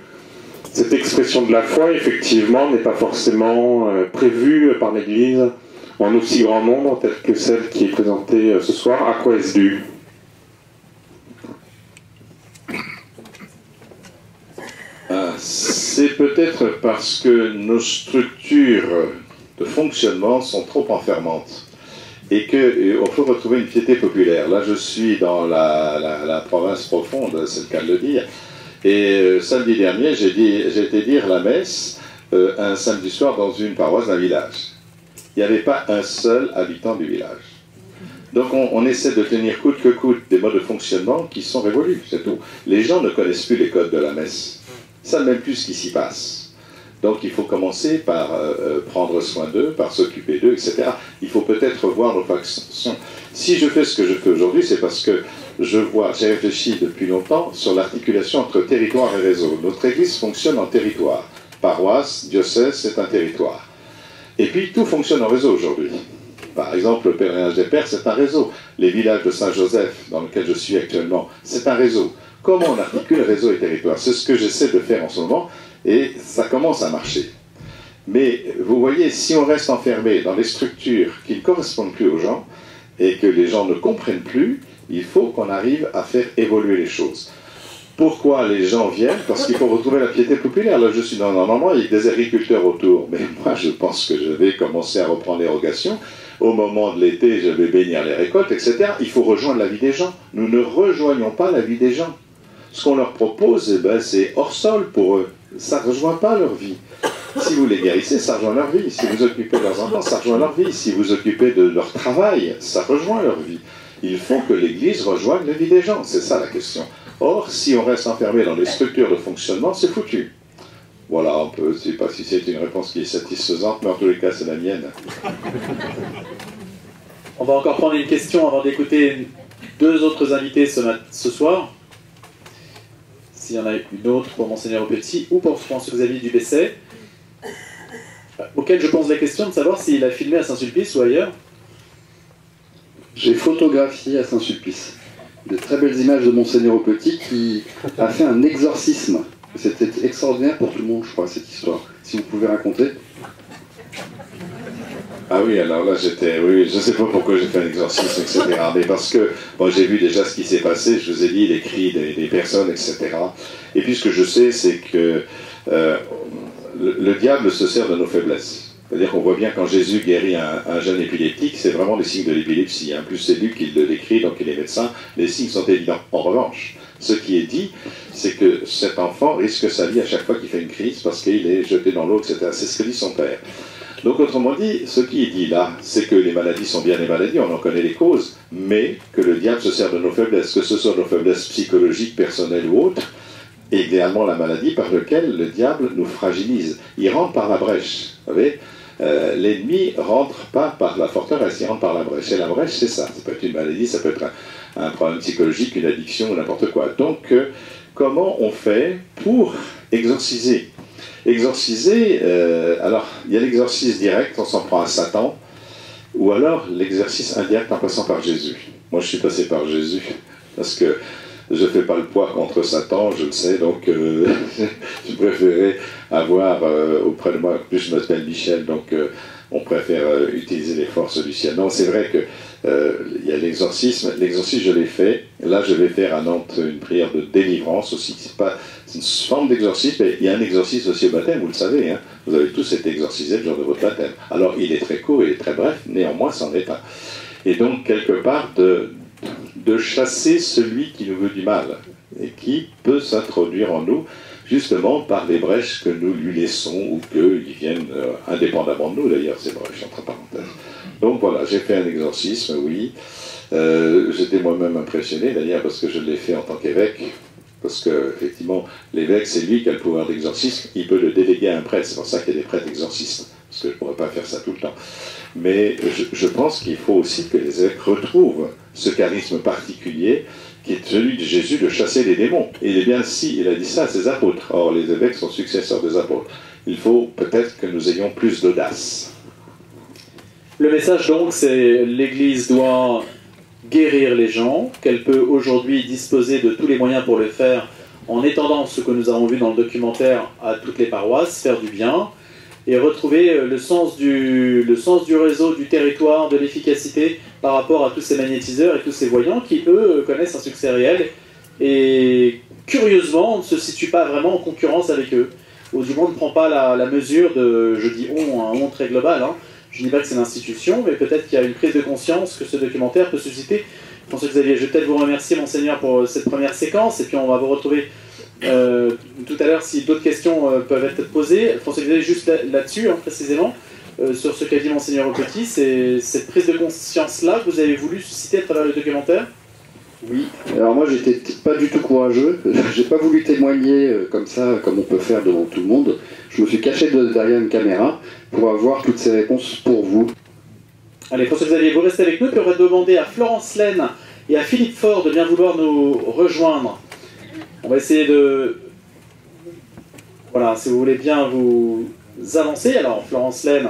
Cette expression de la foi, effectivement, n'est pas forcément prévue par l'Église en aussi grand nombre, telle que celle qui est présentée ce soir. À quoi est-ce dû ? C'est peut-être parce que nos structures de fonctionnement sont trop enfermantes et qu'on faut retrouver une piété populaire. Là, je suis dans la province profonde, c'est le cas de le dire, et samedi dernier, j'ai été dire la messe un samedi soir dans une paroisse d'un village. Il n'y avait pas un seul habitant du village. Donc on essaie de tenir coûte que coûte des modes de fonctionnement qui sont révolus, c'est tout. Les gens ne connaissent plus les codes de la messe. Ils ne savent même plus ce qui s'y passe. Donc il faut commencer par prendre soin d'eux, par s'occuper d'eux, etc. Il faut peut-être revoir nos fonctions. Si je fais ce que je fais aujourd'hui, c'est parce que j'ai réfléchi depuis longtemps sur l'articulation entre territoire et réseau. Notre Église fonctionne en territoire. Paroisse, diocèse, c'est un territoire. Et puis tout fonctionne en réseau aujourd'hui. Par exemple, le pèlerinage des Pères, c'est un réseau. Les villages de Saint-Joseph, dans lesquels je suis actuellement, c'est un réseau. Comment on articule réseau et territoire? C'est ce que j'essaie de faire en ce moment, et ça commence à marcher. Mais vous voyez, si on reste enfermé dans des structures qui ne correspondent plus aux gens, et que les gens ne comprennent plus, il faut qu'on arrive à faire évoluer les choses. Pourquoi les gens viennent? Parce qu'il faut retrouver la piété populaire. Là, je suis dans un endroit avec des agriculteurs autour, mais moi, je pense que je vais commencer à reprendre l'érogation. Au moment de l'été, je vais bénir les récoltes, etc. Il faut rejoindre la vie des gens. Nous ne rejoignons pas la vie des gens. Ce qu'on leur propose, eh ben, c'est hors sol pour eux. Ça ne rejoint pas leur vie. Si vous les guérissez, ça rejoint leur vie. Si vous occupez de leurs enfants, ça rejoint leur vie. Si vous occupez de leur travail, ça rejoint leur vie. Il faut que l'Église rejoigne la vie des gens. C'est ça la question. Or, si on reste enfermé dans les structures de fonctionnement, c'est foutu. Voilà, on peut, je ne sais pas si c'est une réponse qui est satisfaisante, mais en tous les cas, c'est la mienne. On va encore prendre une question avant d'écouter deux autres invités ce soir. S'il y en a une autre pour Monseigneur Petit ou pour François-Xavier Dubesset, auquel je pose la question de savoir s'il a filmé à Saint-Sulpice ou ailleurs. J'ai photographié à Saint-Sulpice de très belles images de Monseigneur Petit qui a fait un exorcisme. C'était extraordinaire pour tout le monde, je crois, cette histoire. Si vous pouvez raconter. Ah oui, alors là, oui, je ne sais pas pourquoi j'ai fait un exorcisme, etc. Mais parce que, bon, j'ai vu déjà ce qui s'est passé, je vous ai dit les cris des personnes, etc. Et puis ce que je sais, c'est que le diable se sert de nos faiblesses. C'est-à-dire qu'on voit bien quand Jésus guérit un jeune épileptique, c'est vraiment des signes de l'épilepsie. En plus, c'est lui qui le décrit, donc il est médecin, les signes sont évidents. En revanche, ce qui est dit, c'est que cet enfant risque sa vie à chaque fois qu'il fait une crise parce qu'il est jeté dans l'eau, etc. C'est ce que dit son père. Donc, autrement dit, ce qui est dit là, c'est que les maladies sont bien des maladies, on en connaît les causes, mais que le diable se sert de nos faiblesses, que ce soit nos faiblesses psychologiques, personnelles ou autres, et idéalement la maladie par laquelle le diable nous fragilise. Il rentre par la brèche, vous savez. L'ennemi rentre pas par la forteresse, il rentre par la brèche. Et la brèche, c'est ça. Ça peut être une maladie, ça peut être un problème psychologique, une addiction ou n'importe quoi. Donc, comment on fait pour exorciser? Exorciser, alors, il y a l'exorcisme direct, on s'en prend à Satan, ou alors l'exercice indirect en passant par Jésus. Moi, je suis passé par Jésus, parce que je ne fais pas le poids contre Satan, je le sais, donc je préférais avoir auprès de moi, en plus je m'appelle Michel, donc on préfère utiliser les forces du ciel. Non, c'est vrai que il y a l'exorcisme je l'ai fait, là je vais faire à Nantes une prière de délivrance aussi, c'est une forme d'exorcisme, mais il y a un exorcisme aussi au baptême, vous le savez, hein, vous avez tous été exorcisés le jour de votre baptême. Alors il est très court, il est très bref, néanmoins c'en est un. Et donc quelque part de chasser celui qui nous veut du mal et qui peut s'introduire en nous justement par les brèches que nous lui laissons ou qu'ils viennent indépendamment de nous d'ailleurs, ces brèches entre parenthèses. Donc voilà, j'ai fait un exorcisme, oui. J'étais moi-même impressionné d'ailleurs parce que je l'ai fait en tant qu'évêque, parce que effectivement l'évêque c'est lui qui a le pouvoir d'exorcisme, il peut le déléguer à un prêtre, c'est pour ça qu'il y a des prêtres exorcistes, parce que je ne pourrais pas faire ça tout le temps. Mais je pense qu'il faut aussi que les évêques retrouvent ce charisme particulier qui est celui de Jésus de chasser les démons. Et il est bien si, il a dit ça à ses apôtres. Or, les évêques sont successeurs des apôtres. Il faut peut-être que nous ayons plus d'audace. Le message donc, c'est l'Église doit guérir les gens, qu'elle peut aujourd'hui disposer de tous les moyens pour le faire en étendant ce que nous avons vu dans le documentaire à toutes les paroisses, faire du bien, et retrouver le sens du réseau, du territoire, de l'efficacité par rapport à tous ces magnétiseurs et tous ces voyants qui, eux, connaissent un succès réel et, curieusement, on ne se situe pas vraiment en concurrence avec eux. Ou du moins, ne prend pas la mesure de, je dis on, un on très global, hein. Je ne dis pas que c'est l'institution, mais peut-être qu'il y a une prise de conscience que ce documentaire peut susciter. François-Xavier, je vais peut-être vous remercier, Monseigneur, pour cette première séquence, et puis on va vous retrouver tout à l'heure si d'autres questions peuvent être posées. François-Xavier, juste là-dessus, hein, précisément, sur ce qu'a dit Monseigneur Petit, c'est cette prise de conscience-là que vous avez voulu susciter à travers le documentaire? Oui, alors moi j'étais pas du tout courageux, j'ai pas voulu témoigner comme ça, comme on peut faire devant tout le monde. Je me suis caché derrière une caméra pour avoir toutes ces réponses pour vous. Allez, François Xavier, vous restez avec nous, puis on va demander à Florence Laine et à Philippe Faure de bien vouloir nous rejoindre. On va essayer de... Voilà, si vous voulez bien vous avancer. Alors, Florence Laine,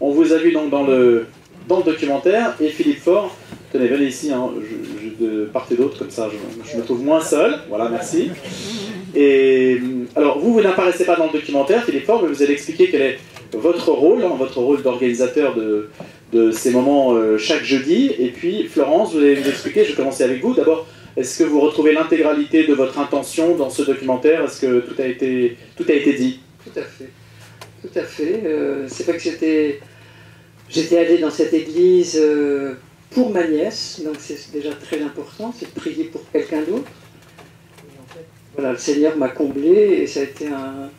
on vous a vu donc dans le documentaire, et Philippe Faure, tenez, venez ici, hein, de part et d'autre, comme ça je me trouve moins seul. Voilà, merci. Et alors, vous n'apparaissez pas dans le documentaire, Philippe Faure, mais vous allez expliquer quel est votre rôle d'organisateur de ces moments chaque jeudi. Et puis, Florence, vous allez nous expliquer, je vais commencer avec vous. D'abord, est-ce que vous retrouvez l'intégralité de votre intention dans ce documentaire? Est-ce que tout a été dit? Tout à fait. Tout à fait. C'est vrai que j'étais allée dans cette église pour ma nièce, donc c'est déjà très important, c'est de prier pour quelqu'un d'autre. En fait, voilà, le Seigneur m'a comblé et ça a été un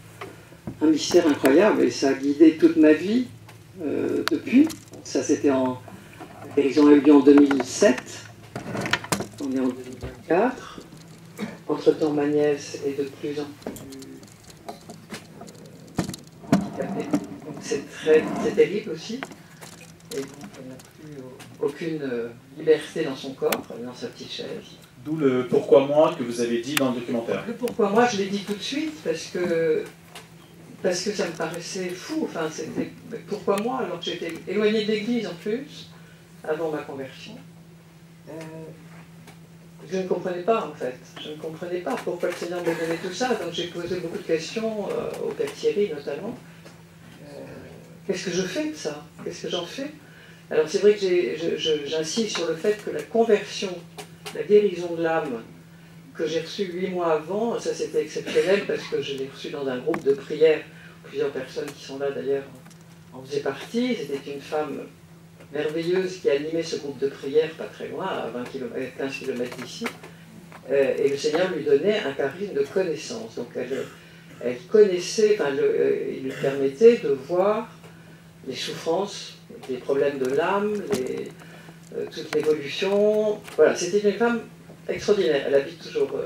mystère incroyable et ça a guidé toute ma vie depuis. Ça, c'était la guérison a eu lieu en 2007. On est en 2024. Entre-temps, ma nièce est de plus en plus handicapée. Donc c'est terrible aussi. Et donc, elle n'a plus aucune liberté dans son corps, elle est dans sa petite chaise. D'où le pourquoi moi que vous avez dit dans le documentaire. Le pourquoi moi, je l'ai dit tout de suite, parce que ça me paraissait fou. Enfin, c'était pourquoi moi, alors que j'étais éloignée de l'église en plus, avant ma conversion. Je ne comprenais pas, en fait. Je ne comprenais pas pourquoi le Seigneur me donnait tout ça. Donc j'ai posé beaucoup de questions, au Père Thierry notamment. Qu'est-ce que je fais de ça? Qu'est-ce que j'en fais? Alors c'est vrai que j'insiste sur le fait que la conversion, la guérison de l'âme que j'ai reçue 8 mois avant, ça c'était exceptionnel parce que je l'ai reçue dans un groupe de prière. Plusieurs personnes qui sont là d'ailleurs en faisaient partie. C'était une femme merveilleuse qui animait ce groupe de prière pas très loin, à 15 km d'ici. Et le Seigneur lui donnait un charisme de connaissance. Donc elle connaissait, il lui permettait de voir les souffrances, les problèmes de l'âme, toute l'évolution. Voilà, c'était une femme extraordinaire. Elle habite toujours,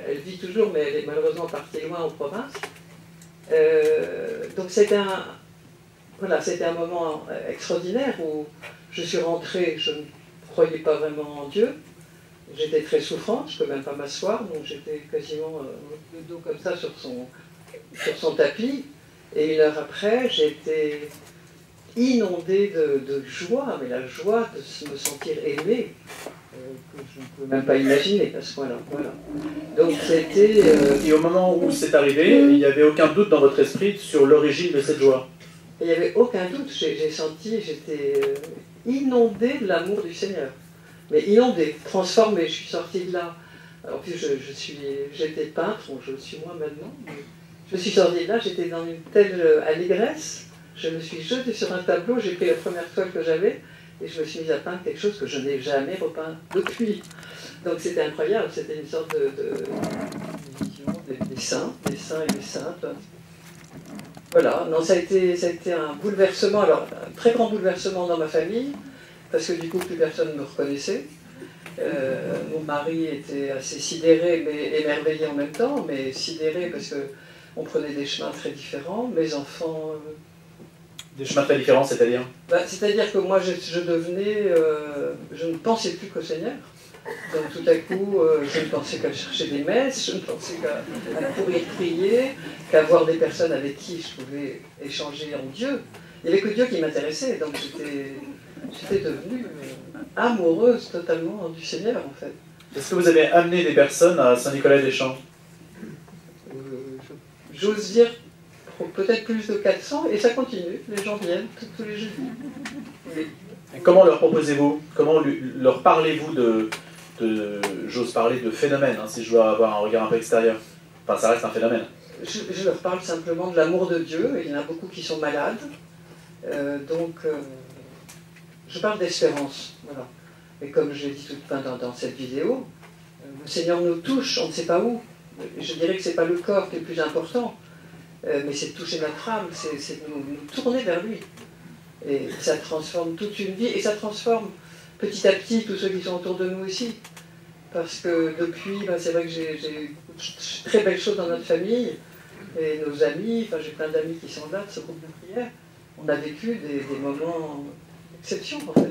elle vit toujours, mais elle est malheureusement partie loin en province. Donc c'était un moment extraordinaire où je suis rentrée, je ne croyais pas vraiment en Dieu. J'étais très souffrante, je ne peux même pas m'asseoir, donc j'étais quasiment le dos comme ça sur son tapis. Et 1 heure après, j'étais inondée de joie, mais la joie de me sentir aimée, que je ne peux même pas imaginer, parce que voilà. Donc c'était... Et au moment où c'est arrivé, il n'y avait aucun doute dans votre esprit sur l'origine de cette joie? Il n'y avait aucun doute, j'ai senti, j'étais inondée de l'amour du Seigneur. Mais inondée, transformée, je suis sortie de là. En plus, j'étais peintre, donc je le suis moi maintenant. Mais je suis sortie de là, j'étais dans une telle allégresse. Je me suis jetée sur un tableau, j'ai pris la première toile que j'avais et je me suis mise à peindre quelque chose que je n'ai jamais repeint depuis. Donc c'était incroyable, c'était une sorte de vision des saints et des saintes. Voilà, non, ça a été un bouleversement, alors un très grand bouleversement dans ma famille, parce que du coup plus personne ne me reconnaissait. Mon mari était assez sidéré mais émerveillé en même temps, mais sidéré parce qu'on prenait des chemins très différents. Mes enfants... Des chemins très différents, c'est-à-dire? C'est-à-dire que moi, je devenais... je ne pensais plus qu'au Seigneur. Donc tout à coup, je ne pensais qu'à chercher des messes, je ne pensais qu'à courir prier, qu'à voir des personnes avec qui je pouvais échanger en Dieu. Il n'y avait que Dieu qui m'intéressait, donc j'étais devenue amoureuse totalement du Seigneur, en fait. Est-ce que vous avez amené des personnes à Saint-Nicolas-des-Champs? J'ose dire peut-être plus de 400, et ça continue, les gens viennent tous les jeudis. Oui. Et comment leur proposez-vous? Comment leur parlez-vous j'ose parler de phénomène, hein, si je dois avoir un regard un peu extérieur. Enfin, ça reste un phénomène. Je leur parle simplement de l'amour de Dieu, et il y en a beaucoup qui sont malades. Je parle d'espérance, voilà. Et comme je l'ai dit dans cette vidéo, le Seigneur nous touche, on ne sait pas où. Je dirais que ce n'est pas le corps qui est le plus important, mais c'est de toucher notre âme, c'est de nous tourner vers lui. Et ça transforme toute une vie, et ça transforme petit à petit tous ceux qui sont autour de nous aussi. parce que depuis, c'est vrai que j'ai très belles choses dans notre famille, et nos amis, j'ai plein d'amis qui sont là de ce groupe de prière, on a vécu des moments d'exception en fait.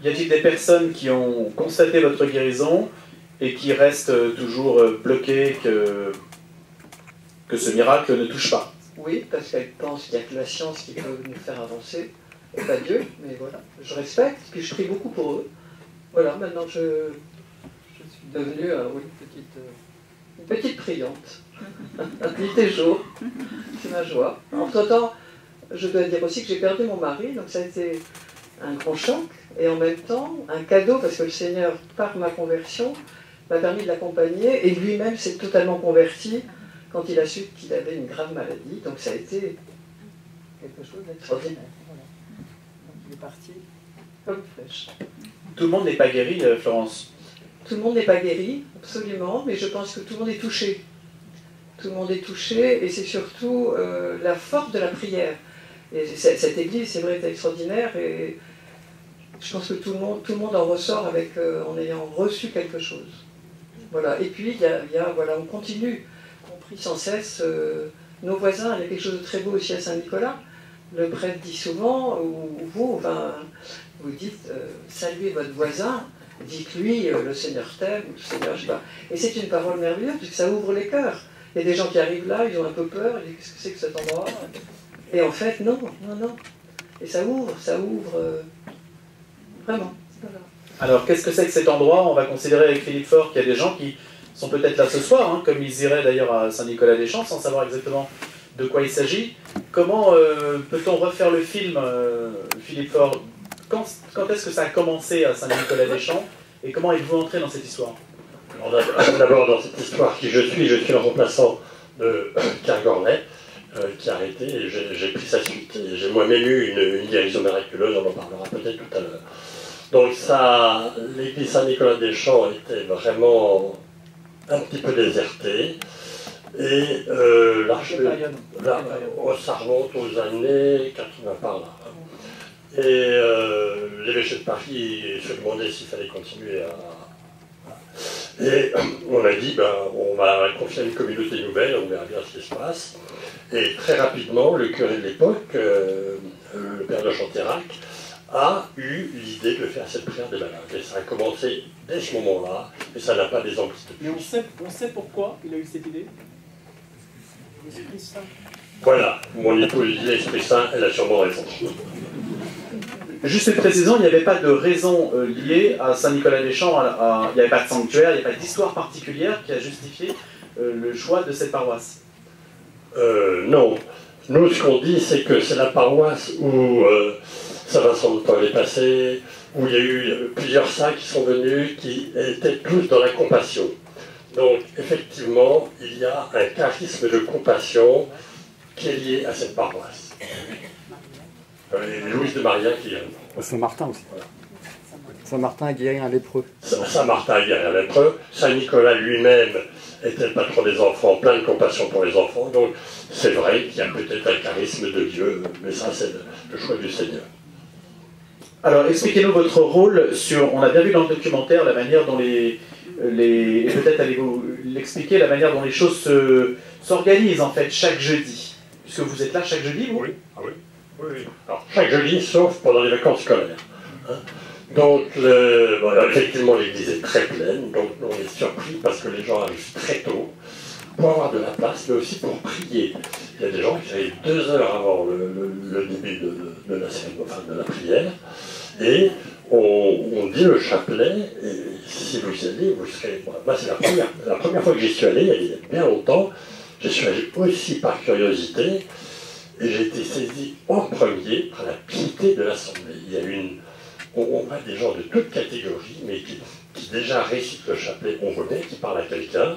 Y a-t-il des personnes qui ont constaté votre guérison et qui restent toujours bloquées que ce miracle ne touche pas? Oui, parce qu'elles pensent qu'il n'y a que la science qui peut nous faire avancer, et pas Dieu, mais voilà, je respecte, puis je prie beaucoup pour eux. Voilà, maintenant je suis devenue une petite priante, nuit et jour, c'est ma joie. Entre-temps, je dois dire aussi que j'ai perdu mon mari, donc ça a été un grand choc, et en même temps, un cadeau, parce que le Seigneur, par ma conversion, m'a permis de l'accompagner, et lui-même s'est totalement converti quand il a su qu'il avait une grave maladie, donc ça a été quelque chose d'extraordinaire. Voilà. Donc il est parti comme une flèche. Tout le monde n'est pas guéri, Florence? Tout le monde n'est pas guéri, absolument, mais je pense que tout le monde est touché. Tout le monde est touché, et c'est surtout la force de la prière. Et cette église, c'est vrai, est extraordinaire, et je pense que tout le monde en ressort en ayant reçu quelque chose. Voilà. Et puis, voilà, on continue. On prie sans cesse nos voisins. Il y a quelque chose de très beau aussi à Saint-Nicolas. Le prêtre dit souvent, ou vous dites, saluez votre voisin, dites-lui, le Seigneur t'aime, le Seigneur, je sais pas. Et c'est une parole merveilleuse, puisque ça ouvre les cœurs. Il y a des gens qui arrivent là, ils ont un peu peur, ils disent, qu'est-ce que c'est que cet endroit? Et en fait, non. Et ça ouvre, vraiment. Voilà. Alors, qu'est-ce que c'est que cet endroit? On va considérer avec Philippe Faure qu'il y a des gens qui sont peut-être là ce soir, comme ils iraient d'ailleurs à Saint-Nicolas-des-Champs, sans savoir exactement de quoi il s'agit. Comment peut-on refaire le film, Philippe Faure? Quand est-ce que ça a commencé à Saint-Nicolas-des-Champs et comment êtes-vous entré dans cette histoire? D'abord, dans cette histoire, qui je suis le remplaçant de Pierre Gornet, qui a arrêté, et j'ai pris sa suite. J'ai moi-même eu une guérison miraculeuse, on en parlera peut-être tout à l'heure. Donc l'église Saint-Nicolas-des-Champs était vraiment un petit peu désertée, et ça remonte aux années 80 par là. Et l'évêché de Paris se demandait s'il fallait continuer à... Et on a dit, on va confier à une communauté nouvelle, on verra bien ce qui se passe. Et très rapidement, le curé de l'époque, le père de Chanterac, a eu l'idée de faire cette prière des malades. Et ça a commencé dès ce moment-là, et ça n'a pas désemblé depuis. Mais on sait pourquoi il a eu cette idée? L'Esprit Saint. Voilà, mon épouse dit l'Esprit Saint, elle a sûrement raison. Juste une précision, il n'y avait pas de raison liée à Saint-Nicolas-des-Champs, il n'y avait pas de sanctuaire, il n'y avait pas d'histoire particulière qui a justifié le choix de cette paroisse. Non. Nous, ce qu'on dit, c'est que c'est la paroisse où Saint-Vincent de Paul est passé, où il y a eu plusieurs saints qui sont venus, qui étaient tous dans la compassion. Donc, effectivement, il y a un charisme de compassion qui est lié à cette paroisse. Et Louise de Maria qui vient. Saint-Martin aussi. Voilà. Saint-Martin a guéri un lépreux. Saint-Martin a guéri un lépreux. Saint-Nicolas lui-même était le patron des enfants, plein de compassion pour les enfants. Donc, c'est vrai qu'il y a peut-être un charisme de Dieu, mais ça, c'est le choix du Seigneur. Alors, expliquez-nous votre rôle sur... On a bien vu dans le documentaire la manière dont peut-être allez-vous l'expliquer, la manière dont les choses s'organisent, en fait, chaque jeudi. Puisque vous êtes là chaque jeudi, vous? Oui. Ah oui. Oui. Alors, chaque jeudi, sauf pendant les vacances scolaires. Hein. Donc, effectivement, l'église est très pleine, donc on est surpris parce que les gens arrivent très tôt pour avoir de la place, mais aussi pour prier. Il y a des gens qui arrivent 2 heures avant le début de la cérémonie, enfin de la prière, et on dit le chapelet, et si vous y allez, vous serez... Moi, c'est la première fois que j'y suis allé, il y a bien longtemps, je suis allé aussi par curiosité, et j'ai été saisi en premier par la piété de l'Assemblée. Il y a on voit des gens de toutes catégories, mais qui déjà récitent le chapelet, on voit bien qu'ils parlent à quelqu'un.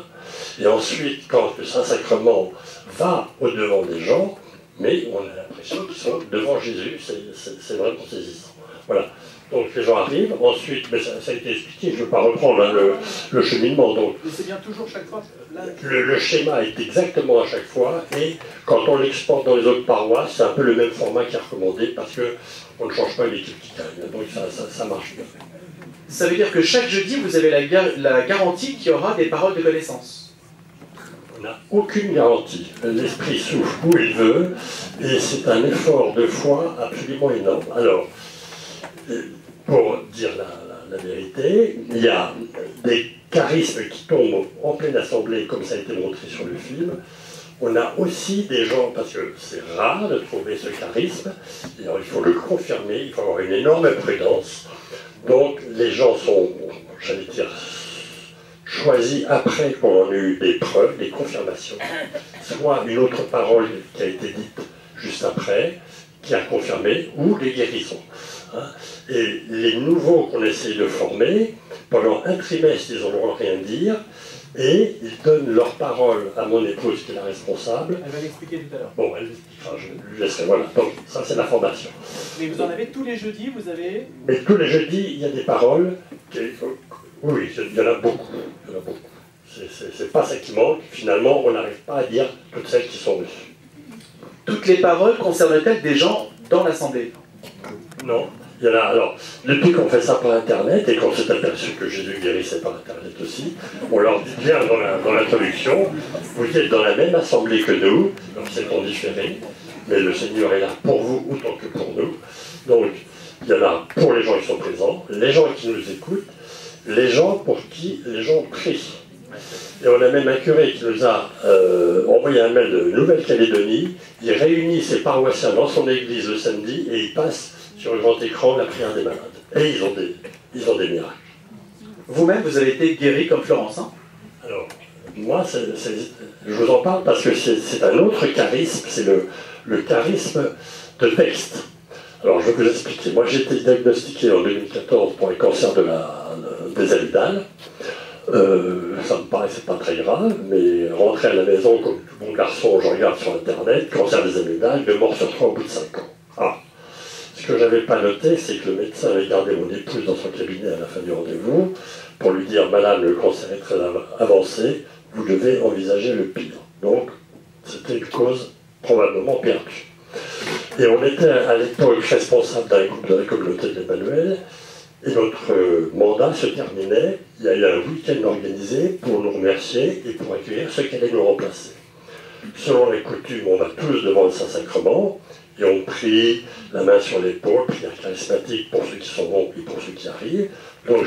Et ensuite, quand le Saint-Sacrement va au-devant des gens, mais on a l'impression qu'ils sont devant Jésus, c'est vraiment saisissant. Voilà. Donc les gens arrivent, ensuite, mais ça a été expliqué, je ne veux pas reprendre le cheminement. Donc, mais c'est bien toujours chaque fois. Le schéma est exactement à chaque fois, et quand on l'exporte dans les autres paroisses, c'est un peu le même format qui est recommandé, parce qu'on ne change pas l'équipe qui gagne. Donc ça marche bien. Ça veut dire que chaque jeudi, vous avez la garantie qu'il y aura des paroles de connaissance. On n'a aucune garantie. L'esprit souffle où il veut, et c'est un effort de foi absolument énorme. Alors, pour dire la vérité, il y a des charismes qui tombent en pleine assemblée, comme ça a été montré sur le film. On a aussi des gens, parce que c'est rare de trouver ce charisme, et alors il faut le confirmer, il faut avoir une énorme prudence. Donc les gens sont, j'allais dire, choisis après qu'on ait eu des preuves, des confirmations, soit une autre parole qui a été dite juste après, qui a confirmé, ou des guérisons. Et les nouveaux qu'on essaie de former, pendant un trimestre, ils n'auront rien dire, et ils donnent leur parole à mon épouse qui est la responsable. Elle va l'expliquer tout à l'heure. Bon, elle l'expliquera, je lui laisserai, voilà. Donc, ça c'est la formation. Mais vous en avez tous les jeudis, vous avez... Mais tous les jeudis, il y a des paroles. Oui, il y en a beaucoup. Il y en a beaucoup. C'est pas ça qui manque. Finalement, on n'arrive pas à dire toutes celles qui sont reçues. Toutes les paroles concernent-elles des gens dans l'Assemblée? Non. Il y en a, alors, depuis qu'on fait ça par Internet et qu'on s'est aperçu que Jésus guérissait par Internet aussi, on leur dit bien dans l'introduction, vous êtes dans la même assemblée que nous, donc c'est en différé, mais le Seigneur est là pour vous autant que pour nous. Donc, il y en a pour les gens qui sont présents, les gens qui nous écoutent, les gens pour qui les gens prient. Et on a même un curé qui nous a envoyé un mail de Nouvelle-Calédonie, il réunit ses paroissiens dans son église le samedi et il passe sur le grand écran la prière des malades. Et ils ont des miracles. Vous-même, vous avez été guéri comme Florence, hein? Alors, moi, je vous en parle parce que c'est un autre charisme, c'est le charisme de texte. Alors, je vais vous expliquer. Moi, j'ai été diagnostiqué en 2014 pour un cancer des amygdales. Ça me paraissait pas très grave, mais rentrer à la maison comme tout bon garçon, je regarde sur Internet, cancer des amygdales, de mort sur 3 au bout de 5 ans. Ah. Ce que je n'avais pas noté, c'est que le médecin avait gardé mon épouse dans son cabinet à la fin du rendez-vous pour lui dire « Madame, le cancer est très avancé, vous devez envisager le pire ». Donc, c'était une cause probablement perdue. Et on était à l'époque responsable d'un groupe de la communauté de l'Emmanuel, et notre mandat se terminait. Il y a eu un week-end organisé pour nous remercier et pour accueillir ceux qui allaient nous remplacer. Selon les coutumes, on va tous devant le Saint-Sacrement, et on prie la main sur l'épaule, prière charismatique pour ceux qui sont bons et pour ceux qui arrivent. Donc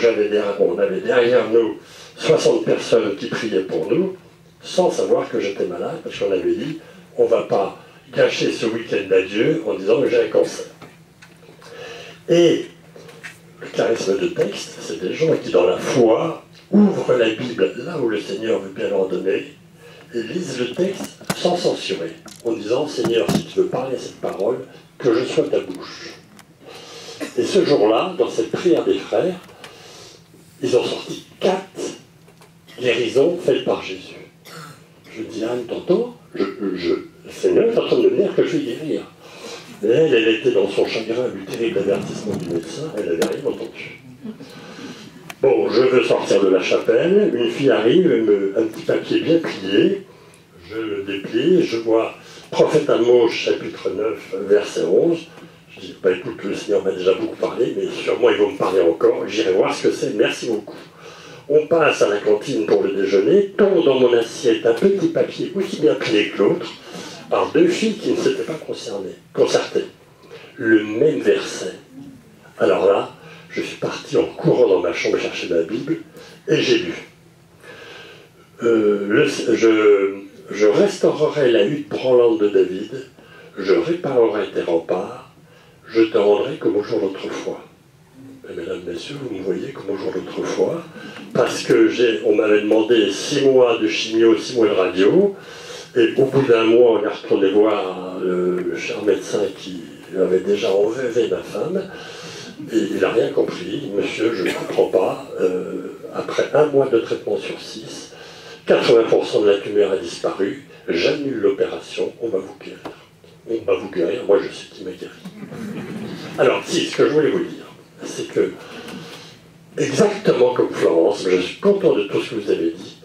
on avait derrière nous 60 personnes qui priaient pour nous, sans savoir que j'étais malade, parce qu'on avait dit, on ne va pas gâcher ce week-end d'adieu en disant que j'ai un cancer. Et le charisme de texte, c'est des gens qui, dans la foi, ouvrent la Bible là où le Seigneur veut bien leur donner, et lisent le texte sans censurer, en disant « Seigneur, si tu veux parler cette parole, que je sois ta bouche ». Et ce jour-là, dans cette prière des frères, ils ont sorti 4 guérisons faites par Jésus. Je dis « Anne, t'entends ? Le Seigneur est en train de me dire que je vais guérir ». Mais elle était dans son chagrin du terrible avertissement du médecin, elle n'avait rien entendu. Bon, je veux sortir de la chapelle, une fille arrive, un petit papier bien plié, je le déplie, je vois Prophète Amos, chapitre 9, verset 11. Je dis, bah écoute, le Seigneur m'a déjà beaucoup parlé, mais sûrement il va me parler encore, j'irai voir ce que c'est, merci beaucoup. On passe à la cantine pour le déjeuner, tombe dans mon assiette un petit papier aussi bien plié que l'autre, par 2 filles qui ne s'étaient pas concertées. Le même verset. Alors là, je suis parti en courant dans ma chambre chercher ma Bible, et j'ai lu. Je restaurerai la hutte branlante de David, je réparerai tes remparts, je te rendrai comme au jour d'autrefois. Et mesdames, messieurs, vous me voyez comme au jour d'autrefois, parce que on m'avait demandé 6 mois de chimio, 6 mois de radio, et au bout d'un mois, on est retourné voir le cher médecin qui avait déjà enlevé ma femme, et il n'a rien compris. Monsieur, je ne comprends pas, après 1 mois de traitement sur 6, 80% de la tumeur a disparu, j'annule l'opération, on va vous guérir. On va vous guérir, moi je sais qui m'a guéri. Alors, si, ce que je voulais vous dire, c'est que, exactement comme Florence, je suis content de tout ce que vous avez dit,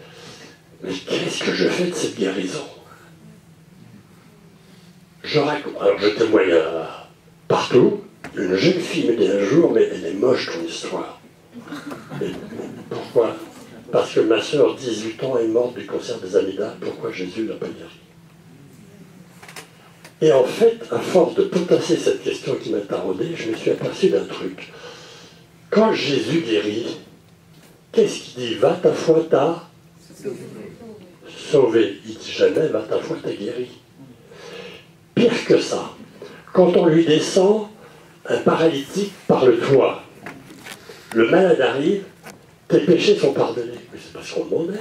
mais qu'est-ce que je fais de cette guérison? Alors je témoigne partout, une jeune fille me dit un jour, mais elle est moche ton histoire. Et pourquoi? Parce que ma sœur, 18 ans, est morte du cancer des amygdales. Pourquoi Jésus ne l'a pas guéri? Et en fait, à force de potasser cette question qui m'a taraudé, je me suis aperçu d'un truc. Quand Jésus guérit, qu'est-ce qu'il dit? Va, ta foi t'a sauvé. Il dit jamais, va, ta foi t'a guéri. Pire que ça, quand on lui descend un paralytique par le toit, le malade arrive, tes péchés sont pardonnés. Mais c'est parce qu'on demandait.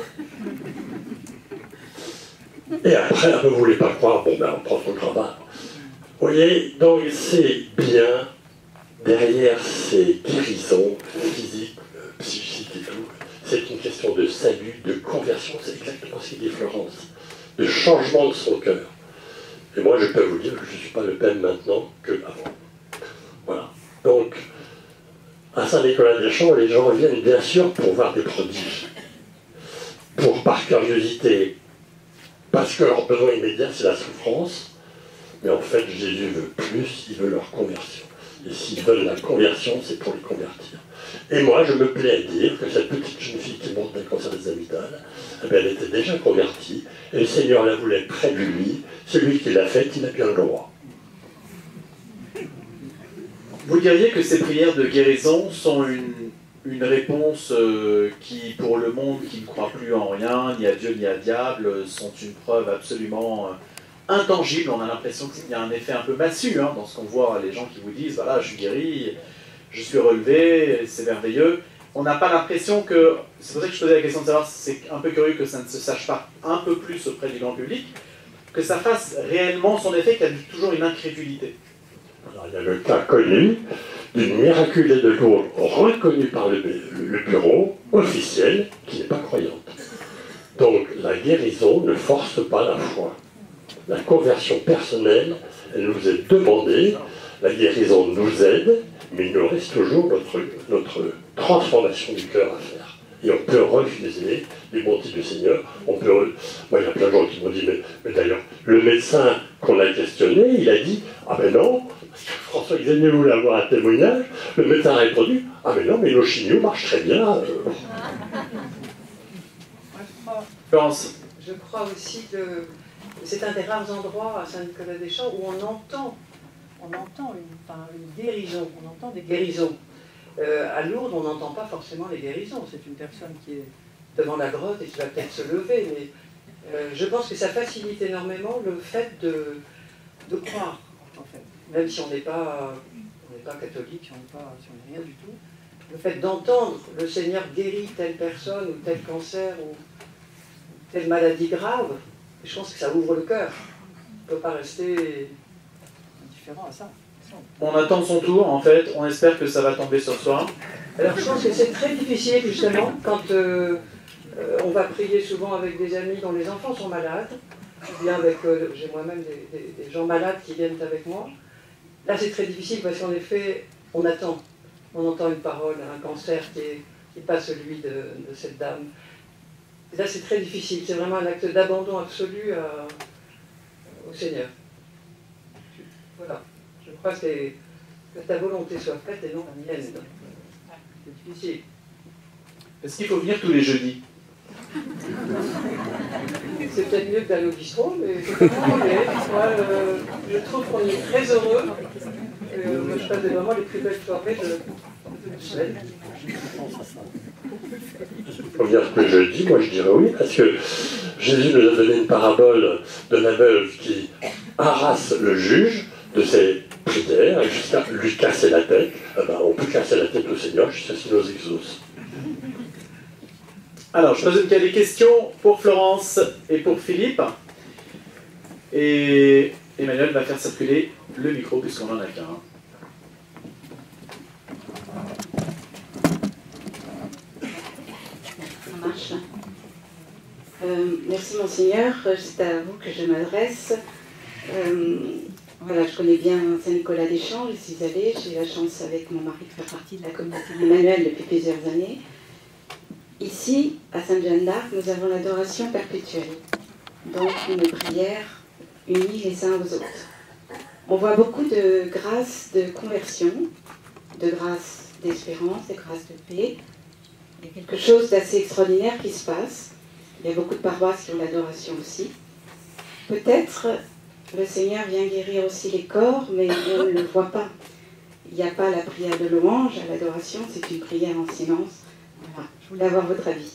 Et après, vous ne voulez pas croire, bon ben on prend son travail. Vous voyez, donc c'est bien, derrière ces guérisons physiques, psychiques et tout, c'est une question de salut, de conversion, c'est exactement ce qu'il dit Florence, de changement de son cœur. Et moi je peux vous dire que je ne suis pas le même maintenant qu'avant. Voilà. Donc, à Saint-Nicolas-des-Champs, les gens viennent bien sûr pour voir des prodiges, pour par curiosité, parce que leur besoin immédiat, c'est la souffrance. Mais en fait, Jésus veut plus, il veut leur conversion. Et s'ils veulent la conversion, c'est pour les convertir. Et moi, je me plais à dire que cette petite jeune fille qui monte d'un cancer des amygdales, eh bien, elle était déjà convertie, et le Seigneur la voulait près de lui. Celui qui l'a faite, il a bien le droit. Vous diriez que ces prières de guérison sont une réponse qui, pour le monde qui ne croit plus en rien, ni à Dieu ni à diable, sont une preuve absolument intangible. On a l'impression qu'il y a un effet un peu massu dans ce qu'on voit, les gens qui vous disent, voilà, je suis guéri, je suis relevé, c'est merveilleux. On n'a pas l'impression que, c'est pour ça que je posais la question de savoir, c'est un peu curieux que ça ne se sache pas un peu plus auprès du grand public, que ça fasse réellement son effet, qu'il y a toujours une incrédulité. Alors, il y a le cas connu d'une miraculée de Lourdes reconnue par le bureau officiel qui n'est pas croyante. Donc la guérison ne force pas la foi. La conversion personnelle, elle nous est demandée, la guérison nous aide, mais il nous reste toujours notre transformation du cœur à faire. Et on peut refuser les bontés du Seigneur. Moi, il y a plein de gens qui m'ont dit, mais d'ailleurs, le médecin qu'on a questionné, il a dit, ah ben non, François Xavier voulait avoir un témoignage, le médecin a répondu, ah mais non, mais nos chimios marchent très bien. Je crois aussi que c'est un des rares endroits à Saint-Nicolas-des-Champs où on entend une guérison, on entend des guérisons. À Lourdes, on n'entend pas forcément les guérisons. C'est une personne qui est devant la grotte et qui va peut-être se lever, mais je pense que ça facilite énormément le fait de croire, en fait. Même si on n'est pas catholique, si on n'est rien du tout, le fait d'entendre le Seigneur guérit telle personne ou tel cancer ou telle maladie grave, je pense que ça ouvre le cœur. On ne peut pas rester indifférent à ça. On attend son tour, en fait, on espère que ça va tomber sur soi. Alors je pense que c'est très difficile, justement, quand on va prier souvent avec des amis dont les enfants sont malades, ou bien avec, j'ai moi-même des gens malades qui viennent avec moi. Là c'est très difficile parce qu'en effet, on attend. On entend une parole, un cancer qui n'est pas celui de cette dame. Et là c'est très difficile, c'est vraiment un acte d'abandon absolu au Seigneur. Voilà. Je crois que ta volonté soit faite et non la mienne. C'est difficile. Est-ce qu'il faut venir tous les jeudis? C'est peut-être mieux que d'aller au bistrot, mais moi, je trouve qu'on est très heureux. Moi, je passe vraiment les plus belles soirées de la semaine. Pour dire ce que je dis, moi je dirais oui, parce que Jésus nous a donné une parabole de la veuve qui harasse le juge de ses prières jusqu'à lui casser la tête. On peut casser la tête au Seigneur jusqu'à ce qu'il nous exauce. Alors, je présume qu'il y a des questions pour Florence et pour Philippe. Et Emmanuel va faire circuler le micro puisqu'on en a qu'un. Ça marche. Merci Monseigneur, c'est à vous que je m'adresse. Voilà, je connais bien Saint-Nicolas-des-Champs, je suis allée, j'ai eu la chance avec mon mari de faire partie de la communauté Emmanuel depuis plusieurs années. Ici, à Sainte-Jeanne d'Arc, nous avons l'adoration perpétuelle, donc une prière unie les uns aux autres. On voit beaucoup de grâces de conversion, de grâces d'espérance, de grâce de paix. Il y a quelque chose d'assez extraordinaire qui se passe. Il y a beaucoup de paroisses qui ont l'adoration aussi. Peut-être le Seigneur vient guérir aussi les corps, mais on ne le voit pas. Il n'y a pas la prière de louange à l'adoration, c'est une prière en silence. Voilà, je voulais avoir votre avis.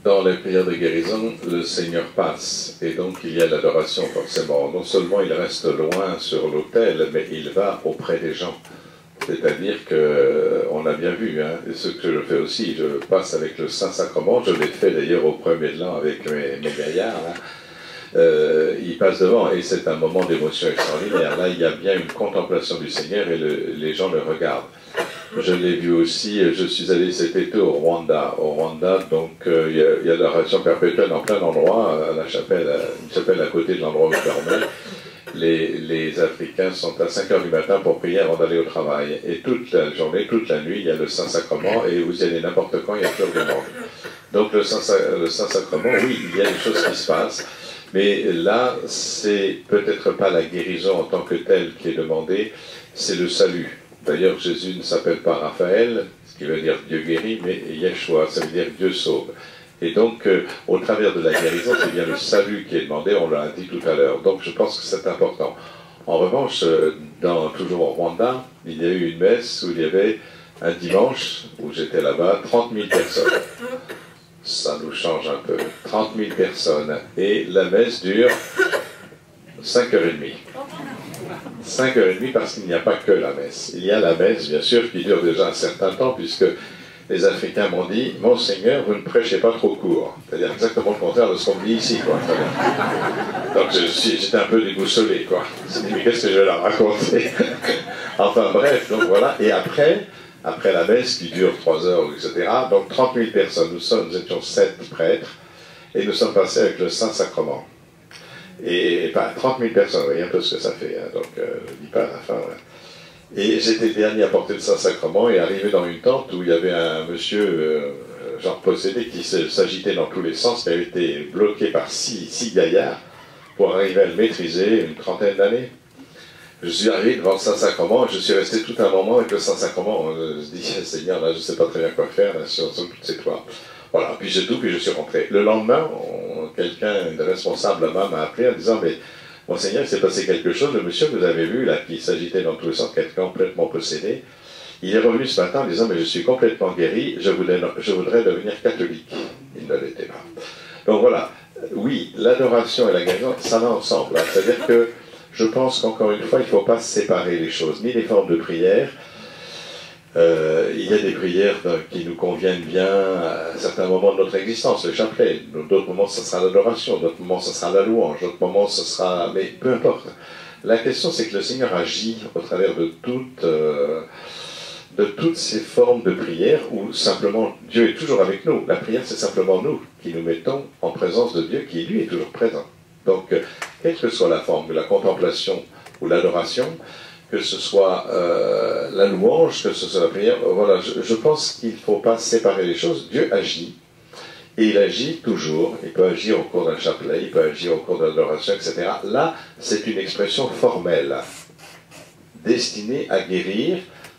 Dans les prières de guérison, le Seigneur passe, et donc il y a l'adoration forcément. Non seulement il reste loin sur l'autel, mais il va auprès des gens. C'est-à-dire qu'on a bien vu, hein, et ce que je fais aussi, je passe avec le Saint-Sacrement, je l'ai fait d'ailleurs au premier de l'an avec mes gaillards, là. Il passe devant, et c'est un moment d'émotion extraordinaire. Là, il y a bien une contemplation du Seigneur, et les gens le regardent. Je l'ai vu aussi, je suis allé cet été au Rwanda. Au Rwanda, donc, il y a l'adoration perpétuelle en plein endroit, à la chapelle, une chapelle à côté de l'endroit où je dormais. Les Africains sont à 5 h du matin pour prier avant d'aller au travail. Et toute la journée, toute la nuit, il y a le Saint-Sacrement, et vous y allez n'importe quand, il y a toujours du monde. Donc le Saint-Sacrement, oui, il y a des choses qui se passent, mais là, c'est peut-être pas la guérison en tant que telle qui est demandée, c'est le salut. D'ailleurs, Jésus ne s'appelle pas Raphaël, ce qui veut dire Dieu guérit, mais Yeshua, ça veut dire Dieu sauve. Et donc, au travers de la guérison, c'est bien le salut qui est demandé, on l'a dit tout à l'heure. Donc, je pense que c'est important. En revanche, toujours au Rwanda, il y a eu une messe où il y avait un dimanche, où j'étais là-bas, 30 000 personnes. Ça nous change un peu. 30 000 personnes. Et la messe dure 5h30. 5h30 parce qu'il n'y a pas que la messe. Il y a la messe, bien sûr, qui dure déjà un certain temps, puisque les Africains m'ont dit « Monseigneur, vous ne prêchez pas trop court ». C'est-à-dire exactement le contraire de ce qu'on me dit ici, quoi. Donc j'étais un peu déboussolé, quoi. Je me suis dit « Mais qu'est-ce que je vais leur raconter ?» Enfin bref, donc voilà. Et après la messe, qui dure 3 heures, etc., donc 30 000 personnes, nous étions 7 prêtres, et nous sommes passés avec le Saint-Sacrement. Et pas 30 000 personnes, vous voyez un peu ce que ça fait, hein, donc je ne dis pas à la fin. Ouais. Et j'étais le dernier à porter le Saint-Sacrement et arrivé dans une tente où il y avait un monsieur, genre possédé, qui s'agitait dans tous les sens, qui avait été bloqué par 6 gaillards pour arriver à le maîtriser, une trentaine d'années. Je suis arrivé devant le Saint-Sacrement et je suis resté tout un moment avec le Saint-Sacrement. Je me dis, Seigneur, là je ne sais pas très bien quoi faire là, sur toutes ces toits. Voilà, puis j'ai tout, puis je suis rentré. Le lendemain, quelqu'un de responsable là-bas m'a appelé en disant, mais Monseigneur, il s'est passé quelque chose, le monsieur que vous avez vu, là, qui s'agitait dans tous les sens, quelqu'un complètement possédé, il est revenu ce matin en disant, mais je suis complètement guéri, je voudrais devenir catholique. Il ne l'était pas. Donc voilà, oui, l'adoration et la guérison, ça va ensemble. Hein. C'est-à-dire que je pense qu'encore une fois, il ne faut pas séparer les choses, ni les formes de prière. Il y a des prières qui nous conviennent bien à certains moments de notre existence, le chapelet. D'autres moments, ce sera l'adoration, d'autres moments, ce sera la louange, d'autres moments, ce sera... Mais peu importe. La question, c'est que le Seigneur agit au travers de toutes ces formes de prière où simplement Dieu est toujours avec nous. La prière, c'est simplement nous qui nous mettons en présence de Dieu qui, lui, est toujours présent. Donc, quelle que soit la forme de la contemplation ou l'adoration, que ce soit la louange, que ce soit la prière, voilà, je pense qu'il ne faut pas séparer les choses. Dieu agit, et il agit toujours. Il peut agir au cours d'un chapelet, il peut agir au cours de l'adoration, etc. Là, c'est une expression formelle, destinée à guérir,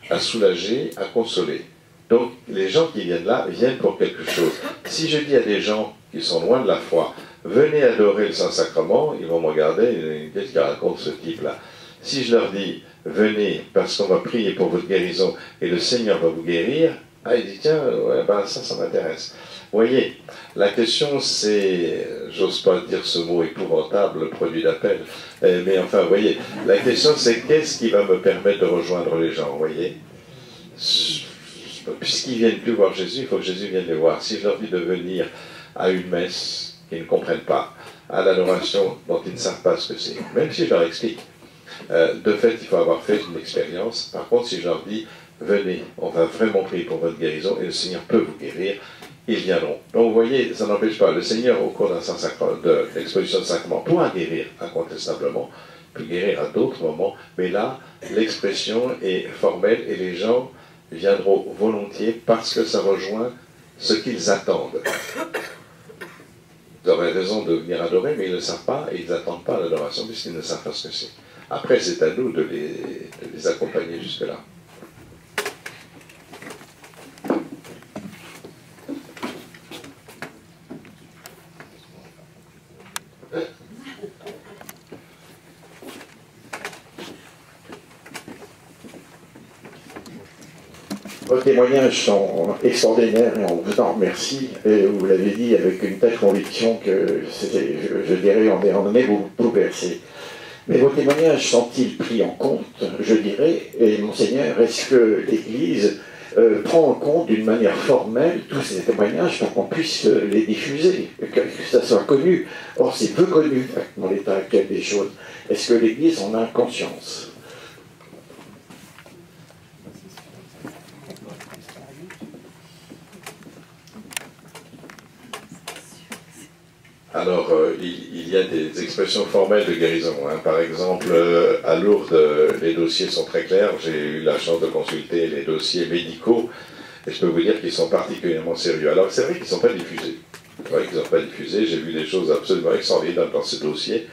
à soulager, à consoler. Donc, les gens qui viennent là, viennent pour quelque chose. Si je dis à des gens qui sont loin de la foi, venez adorer le Saint-Sacrement, ils vont me regarder, qu'est-ce qu'il raconte ce type-là? Si je leur dis, venez parce qu'on va prier pour votre guérison et le Seigneur va vous guérir, ah, il dit, tiens, ouais, ben, ça m'intéresse. Vous voyez, la question c'est, j'ose pas dire ce mot épouvantable, le produit d'appel, mais enfin, vous voyez, la question c'est qu'est-ce qui va me permettre de rejoindre les gens, vous voyez? Puisqu'ils viennent plus voir Jésus, il faut que Jésus vienne les voir. Si je leur dis de venir à une messe qu'ils ne comprennent pas, à l'adoration dont ils ne savent pas ce que c'est, même si je leur explique, de fait, il faut avoir fait une expérience. Par contre, si je leur dis, venez, on va vraiment prier pour votre guérison et le Seigneur peut vous guérir, ils viendront. Donc, vous voyez, ça n'empêche pas. Le Seigneur, au cours de l'exposition de sacrement, pourra guérir incontestablement, peut guérir à d'autres moments, mais là, l'expression est formelle et les gens viendront volontiers parce que ça rejoint ce qu'ils attendent. Vous aurez raison de venir adorer, mais ils ne savent pas et ils n'attendent pas l'adoration puisqu'ils ne savent pas ce que c'est. Après, c'est à nous de les accompagner jusque-là. Vos témoignages sont extraordinaires et on vous en remercie. Et vous l'avez dit avec une telle conviction que c'était, je dirais, on en est bouleversé. Mais vos témoignages sont-ils pris en compte, je dirais, et Monseigneur, est-ce que l'Église prend en compte d'une manière formelle tous ces témoignages pour qu'on puisse les diffuser, que ça soit connu? Or, c'est peu connu dans l'état actuel des choses. Est-ce que l'Église en a conscience? Alors, il y a des expressions formelles de guérison. Hein. Par exemple, à Lourdes, les dossiers sont très clairs. J'ai eu la chance de consulter les dossiers médicaux et je peux vous dire qu'ils sont particulièrement sérieux. Alors, c'est vrai qu'ils ne sont pas diffusés. C'est vrai qu'ils ne sont pas diffusés. J'ai vu des choses absolument extraordinaires dans ces dossiers,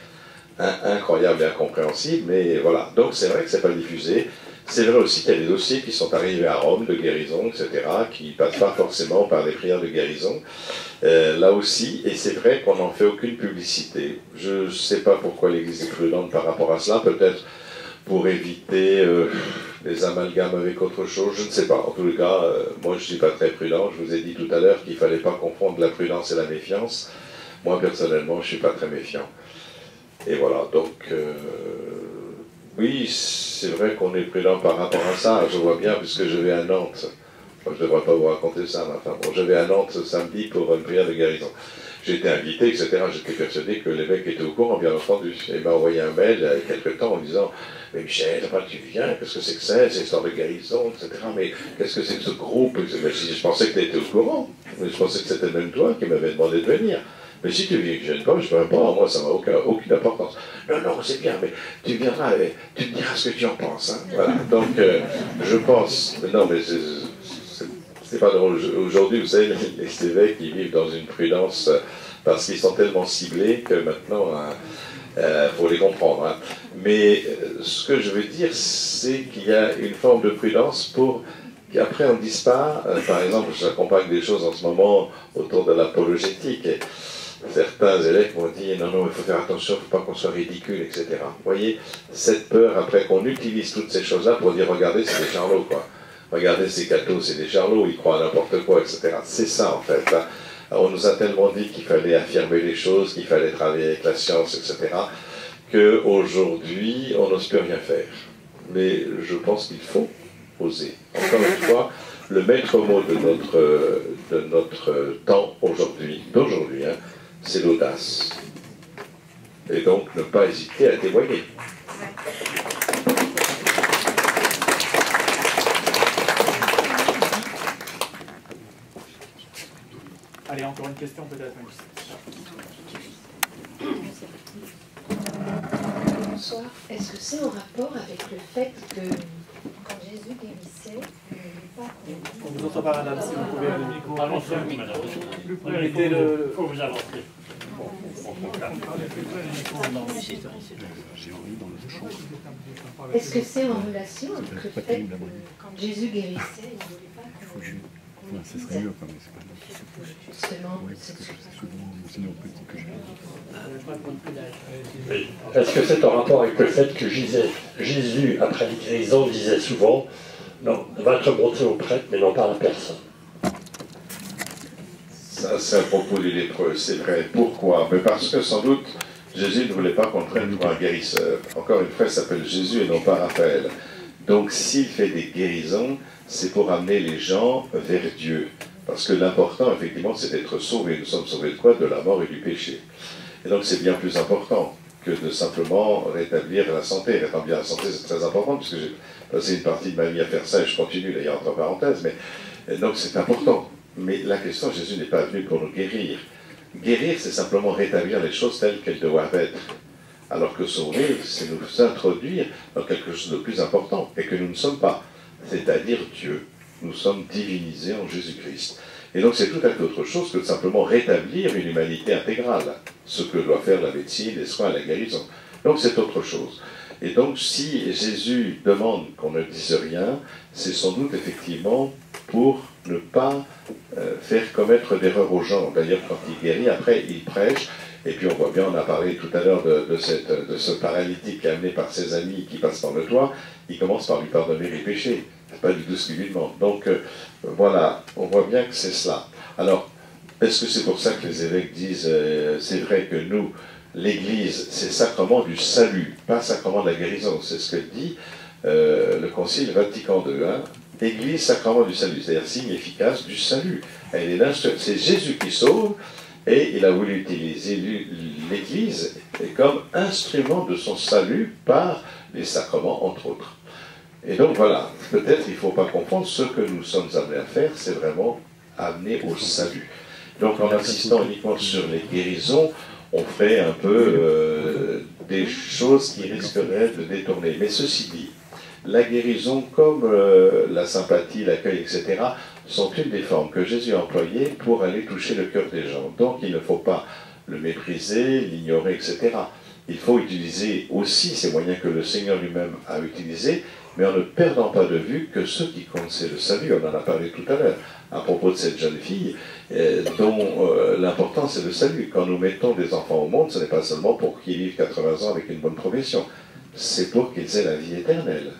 incroyables et incompréhensibles, mais voilà. Donc, c'est vrai que ce n'est pas diffusé. C'est vrai aussi qu'il y a des dossiers qui sont arrivés à Rome de guérison, etc., qui ne passent pas forcément par des prières de guérison. Là aussi, et c'est vrai qu'on n'en fait aucune publicité. Je ne sais pas pourquoi l'Église est prudente par rapport à cela, peut-être pour éviter des amalgames avec autre chose, je ne sais pas. En tout cas, moi je ne suis pas très prudent. Je vous ai dit tout à l'heure qu'il ne fallait pas confondre la prudence et la méfiance. Moi personnellement, je ne suis pas très méfiant. Et voilà, donc... oui, c'est vrai qu'on est prudent par rapport à ça. Je vois bien, puisque je vais à Nantes. Moi, je ne devrais pas vous raconter ça, mais enfin, bon, je vais à Nantes ce samedi pour une prière de guérison. J'ai été invité, etc. J'étais persuadé que l'évêque était au courant, bien entendu. Il m'a envoyé un mail il y a quelque temps en disant « Mais Michel, tu viens, qu'est-ce que c'est que c'est, cette histoire de guérison, etc. Mais qu'est-ce que c'est que ce groupe ?» Je pensais que tu étais au courant. Mais je pensais que c'était même toi qui m'avais demandé de venir. Mais si tu viens que je ne vienne pas, je ne viens pas, moi ça n'a aucune importance. Non, non, c'est bien, mais tu viendras et tu me diras ce que tu en penses. Hein. Voilà. Donc, je pense... Non, mais c'est pas drôle. Aujourd'hui, vous savez, les évêques, ils vivent dans une prudence parce qu'ils sont tellement ciblés que maintenant, faut les comprendre. Hein. Mais ce que je veux dire, c'est qu'il y a une forme de prudence pour qu'après on ne dise pas, par exemple, j'accompagne des choses en ce moment autour de l'apologétique. Certains élèves m'ont dit non, non, il faut faire attention, il ne faut pas qu'on soit ridicule, etc. Vous voyez, cette peur après qu'on utilise toutes ces choses-là pour dire regardez, c'est des charlots, quoi. Regardez, ces cathos, c'est des charlots, ils croient à n'importe quoi, etc. C'est ça, en fait. Hein. On nous a tellement dit qu'il fallait affirmer les choses, qu'il fallait travailler avec la science, etc., qu'aujourd'hui, on n'ose plus rien faire. Mais je pense qu'il faut oser. Encore une fois, le maître mot de notre temps aujourd'hui, d'aujourd'hui, hein, c'est l'audace. Et donc, ne pas hésiter à témoigner. Allez, encore une question peut-être. Bonsoir. Est-ce que c'est en rapport avec le fait que quand Jésus guérissait, on vous entend pas, madame, si vous pouvez le micro. Allons-y, madame. Mettez le... Il faut vous avancer. Est-ce que c'est en relation avec le fait que quand Jésus guérissait, il ne voulait pas que... ce serait mieux quand même, c'est pas justement, oui. Est-ce que c'est en rapport avec le fait que Jésus, après les guérisons, disait souvent non, va te montrer au prêtre, mais non pas à la personne. Ça, c'est à propos des lépreux, c'est vrai. Pourquoi? Mais parce que sans doute, Jésus ne voulait pas qu'on prenne pour un guérisseur. Encore une fois, il s'appelle Jésus et non pas Raphaël. Donc, s'il fait des guérisons, c'est pour amener les gens vers Dieu. Parce que l'important, effectivement, c'est d'être sauvé. Nous sommes sauvés de quoi? De la mort et du péché. Et donc, c'est bien plus important que de simplement rétablir la santé. Rétablir la santé, c'est très important, puisque j'ai passé une partie de ma vie à faire ça, et je continue d'ailleurs entre parenthèses. Mais donc, c'est important. Mais la question, Jésus n'est pas venu pour nous guérir. Guérir, c'est simplement rétablir les choses telles qu'elles doivent être. Alors que sauver, c'est nous introduire dans quelque chose de plus important, et que nous ne sommes pas. C'est-à-dire Dieu. nous sommes divinisés en Jésus-Christ. Et donc c'est tout à fait autre chose que de simplement rétablir une humanité intégrale, ce que doit faire la médecine, les soins, la guérison. Donc c'est autre chose. Et donc si Jésus demande qu'on ne dise rien, c'est sans doute effectivement pour ne pas faire commettre d'erreurs aux gens. D'ailleurs, quand il guérit, après il prêche, et puis on voit bien, on a parlé tout à l'heure de ce paralytique qui est amené par ses amis qui passe par le toit, il commence par lui pardonner les péchés. C'est pas du tout ce qu'il lui demande. Donc voilà, on voit bien que c'est cela. Alors, est-ce que c'est pour ça que les évêques disent, c'est vrai que nous, l'Église, c'est sacrement du salut, pas sacrement de la guérison. C'est ce que dit le Concile Vatican II. Hein. Église, sacrement du salut, c'est-à-dire signe efficace du salut. C'est Jésus qui sauve, et il a voulu utiliser l'Église comme instrument de son salut par les sacrements, entre autres. Et donc voilà, peut-être il ne faut pas confondre, ce que nous sommes amenés à faire, c'est vraiment amener au salut. Donc en insistant uniquement sur les guérisons, on ferait un peu des choses qui risqueraient de détourner. Mais ceci dit, la guérison, comme la sympathie, l'accueil, etc., sont une des formes que Jésus a employées pour aller toucher le cœur des gens. Donc il ne faut pas le mépriser, l'ignorer, etc. Il faut utiliser aussi ces moyens que le Seigneur lui-même a utilisés, mais en ne perdant pas de vue que ce qui compte, c'est le salut. On en a parlé tout à l'heure, à propos de cette jeune fille, dont l'important c'est le salut. Quand nous mettons des enfants au monde, ce n'est pas seulement pour qu'ils vivent 80 ans avec une bonne profession, c'est pour qu'ils aient la vie éternelle.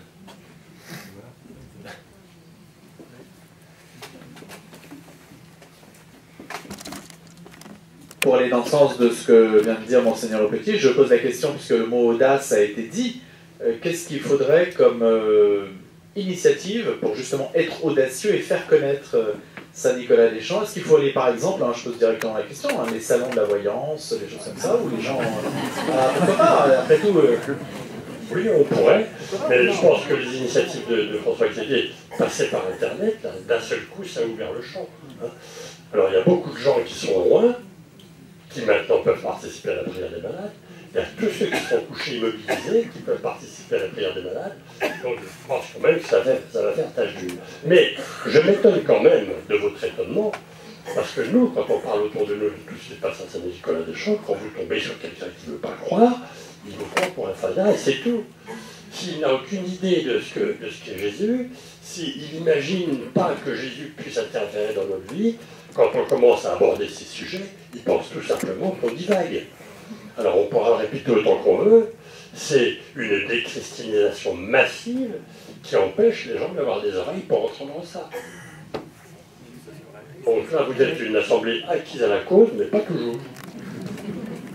Pour aller dans le sens de ce que vient de dire Monseigneur Petit, je pose la question, puisque le mot audace a été dit, qu'est-ce qu'il faudrait comme initiative pour justement être audacieux et faire connaître Saint-Nicolas-des-Champs? Est-ce qu'il faut aller par exemple, hein, je pose directement la question, hein, les salons de la voyance, des choses comme ça, où les gens... pourquoi pas, après tout... Oui, on pourrait, mais je pense que les initiatives de François Xavier passaient par Internet, d'un seul coup ça a ouvert le champ. Hein. Alors il y a beaucoup de gens qui sont loin, qui maintenant peuvent participer à la prière des malades. Il y a tous ceux qui sont couchés immobilisés qui peuvent participer à la prière des malades. Donc je pense quand même que ça va faire tâche d'huile. Mais je m'étonne quand même de votre étonnement, parce que nous, quand on parle autour de nous de tous ces passages à Saint-Nicolas-des-Champs, quand vous tombez sur quelqu'un qui ne veut pas croire, il vous prend pour un faïen et c'est tout. S'il n'a aucune idée de ce qu'est Jésus, s'il n'imagine pas que Jésus puisse intervenir dans notre vie, quand on commence à aborder ces sujets, il pense tout simplement qu'on divague. Alors on pourra le répéter autant qu'on veut, c'est une déchristianisation massive qui empêche les gens d'avoir des oreilles pour entendre ça. Donc là, vous êtes une assemblée acquise à la cause, mais pas toujours.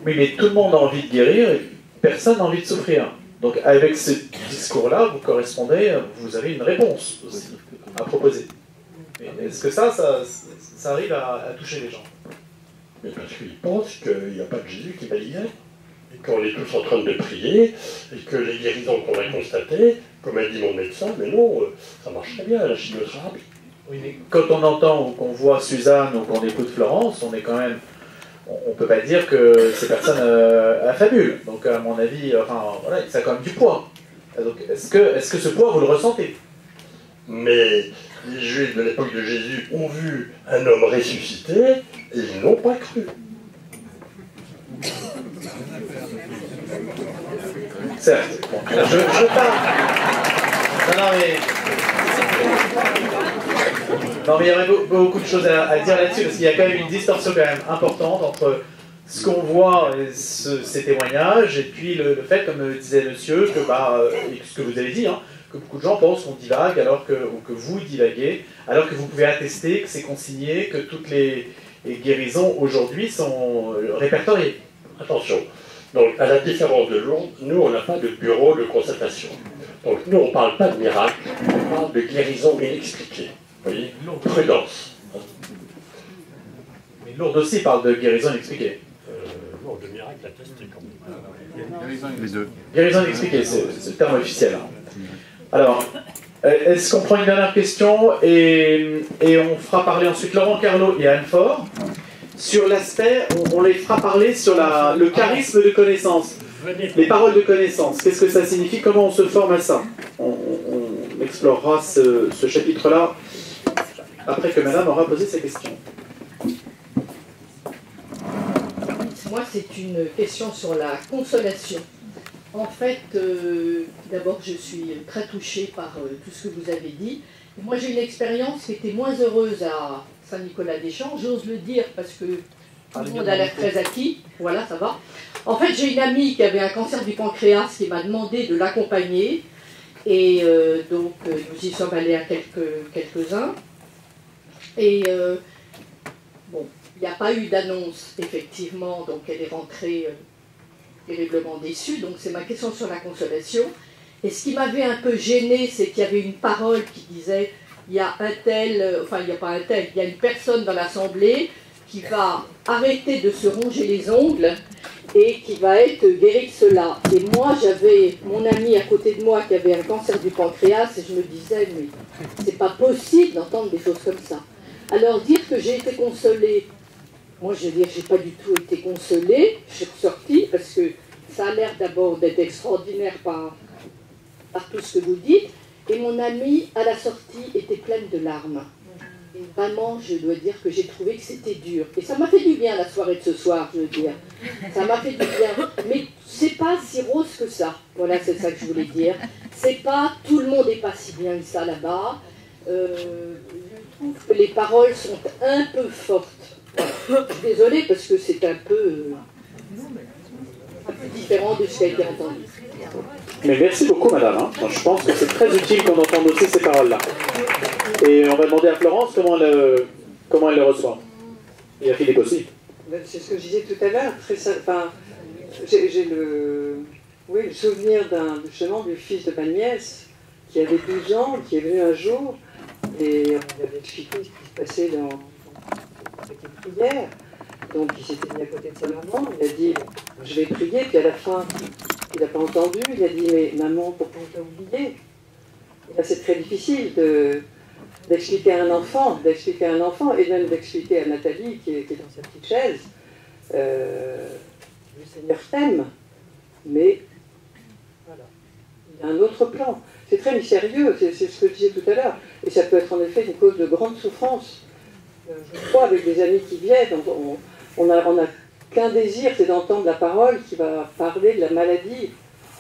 Oui, mais tout le monde a envie de guérir et personne n'a envie de souffrir. Donc avec ce discours-là, vous correspondez, vous avez une réponse aussi à proposer. Est-ce que ça arrive à toucher les gens? Mais parce qu'ils pensent qu'il n'y a pas de Jésus qui va y aller, et qu'on est tous en train de prier, et que les guérisons qu'on a constatées, comme a dit mon médecin, mais non, ça marche très bien, la chimiothérapie. Oui, mais quand on entend ou qu'on voit Suzanne ou qu'on écoute Florence, on est quand même... On ne peut pas dire que ces personnes affabulent. Donc à mon avis, enfin, voilà, ça a quand même du poids. Donc est-ce que ce poids, vous le ressentez? Mais les Juifs de l'époque de Jésus ont vu un homme ressuscité et ils n'ont pas cru. Certes. Bon, je parle. Non mais il y aurait beaucoup de choses à dire là-dessus, parce qu'il y a quand même une distorsion quand même importante entre ce qu'on voit, ces témoignages, et puis le fait, comme disait monsieur, que, et ce que vous avez dit, hein, que beaucoup de gens pensent qu'on divague, ou que vous divaguez, alors que vous pouvez attester que c'est consigné, que toutes les guérisons aujourd'hui sont répertoriées. Attention, donc à la différence de Lourdes, nous on n'a pas de bureau de constatation. Donc nous on ne parle pas de miracle, on parle de guérison inexpliquée. Vous voyez, prudence. Mais Lourdes aussi parle de guérison inexpliquée. Lourdes de miracle attesté quand même. Les deux. Guérison inexpliquée, c'est le terme officiel. Hein. Alors, est-ce qu'on prend une dernière question et on fera parler ensuite Laurent Carlo et Anne Faure sur l'aspect, on les fera parler sur le charisme de connaissance, les paroles de connaissance. Qu'est-ce que ça signifie? Comment on se forme à ça? On explorera ce chapitre-là après que madame aura posé sa question. Moi, c'est une question sur la consolation. En fait, d'abord, je suis très touchée par tout ce que vous avez dit. Et moi, j'ai une expérience qui était moins heureuse à Saint-Nicolas-des-Champs. J'ose le dire parce que tout le monde a l'air très acquis. Voilà, ça va. En fait, j'ai une amie qui avait un cancer du pancréas qui m'a demandé de l'accompagner. Et donc, nous y sommes allés à quelques-uns. Et bon, il n'y a pas eu d'annonce, effectivement, donc elle est rentrée terriblement déçue. Donc, c'est ma question sur la consolation. Et ce qui m'avait un peu gênée, c'est qu'il y avait une parole qui disait il y a un tel, enfin, il n'y a pas un tel, il y a une personne dans l'Assemblée qui va arrêter de se ronger les ongles et qui va être guérie de cela. Et moi, j'avais mon ami à côté de moi qui avait un cancer du pancréas et je me disais, mais c'est pas possible d'entendre des choses comme ça. Alors, dire que j'ai été consolée, moi, je veux dire, j'ai pas du tout été consolée, je suis ressortie parce que ça a l'air d'abord d'être extraordinaire par tout ce que vous dites. Et mon amie, à la sortie, était pleine de larmes. Et vraiment, je dois dire que j'ai trouvé que c'était dur. Et ça m'a fait du bien, la soirée de ce soir, je veux dire. Ça m'a fait du bien. Mais c'est pas si rose que ça. Voilà, c'est ça que je voulais dire. C'est pas, tout le monde n'est pas si bien que ça là-bas. Je trouve que les paroles sont un peu fortes. Je suis désolée parce que c'est un peu différent de ce qui a été entendu. Mais merci beaucoup, madame. Hein. Je pense que c'est très utile qu'on entende aussi ces paroles-là. Et on va demander à Florence comment elle les reçoit. Et à Philippe aussi. C'est ce que je disais tout à l'heure. Enfin, j'ai le souvenir justement du fils de ma nièce qui avait 12 ans, qui est venu un jour et on lui avait expliqué ce qui se passait dans cette prière. Donc il s'était mis à côté de sa maman, il a dit je vais prier, puis à la fin il n'a pas entendu, il a dit mais maman pourquoi on t'a oublié? Et là c'est très difficile d'expliquer à un enfant, et même d'expliquer à Nathalie qui est dans sa petite chaise, le Seigneur t'aime, mais voilà, il y a un autre plan. C'est très mystérieux, c'est ce que je disais tout à l'heure, et ça peut être en effet une cause de grande souffrance. Je crois avec des amis qui viennent, on n'a qu'un désir, c'est d'entendre la parole qui va parler de la maladie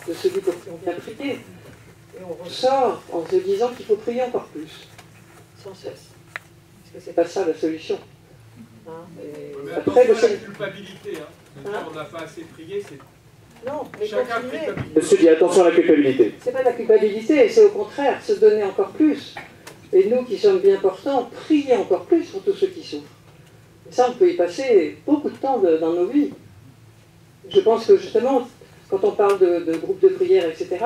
de celui pour qui on vient prier. Et on ressort en se disant qu'il faut prier encore plus, sans cesse. Parce que c'est pas ça la solution. Hein, mais après, attention à la culpabilité. Hein. On n'a pas assez prié, c'est... Non, mais chacun culpabilité. Monsieur dit attention à la culpabilité. C'est pas de la culpabilité, c'est au contraire se donner encore plus. Et nous qui sommes bien portants, prier encore plus pour tous ceux qui souffrent. Et ça, on peut y passer beaucoup de temps dans nos vies. Je pense que justement, quand on parle de groupes de prière, etc.,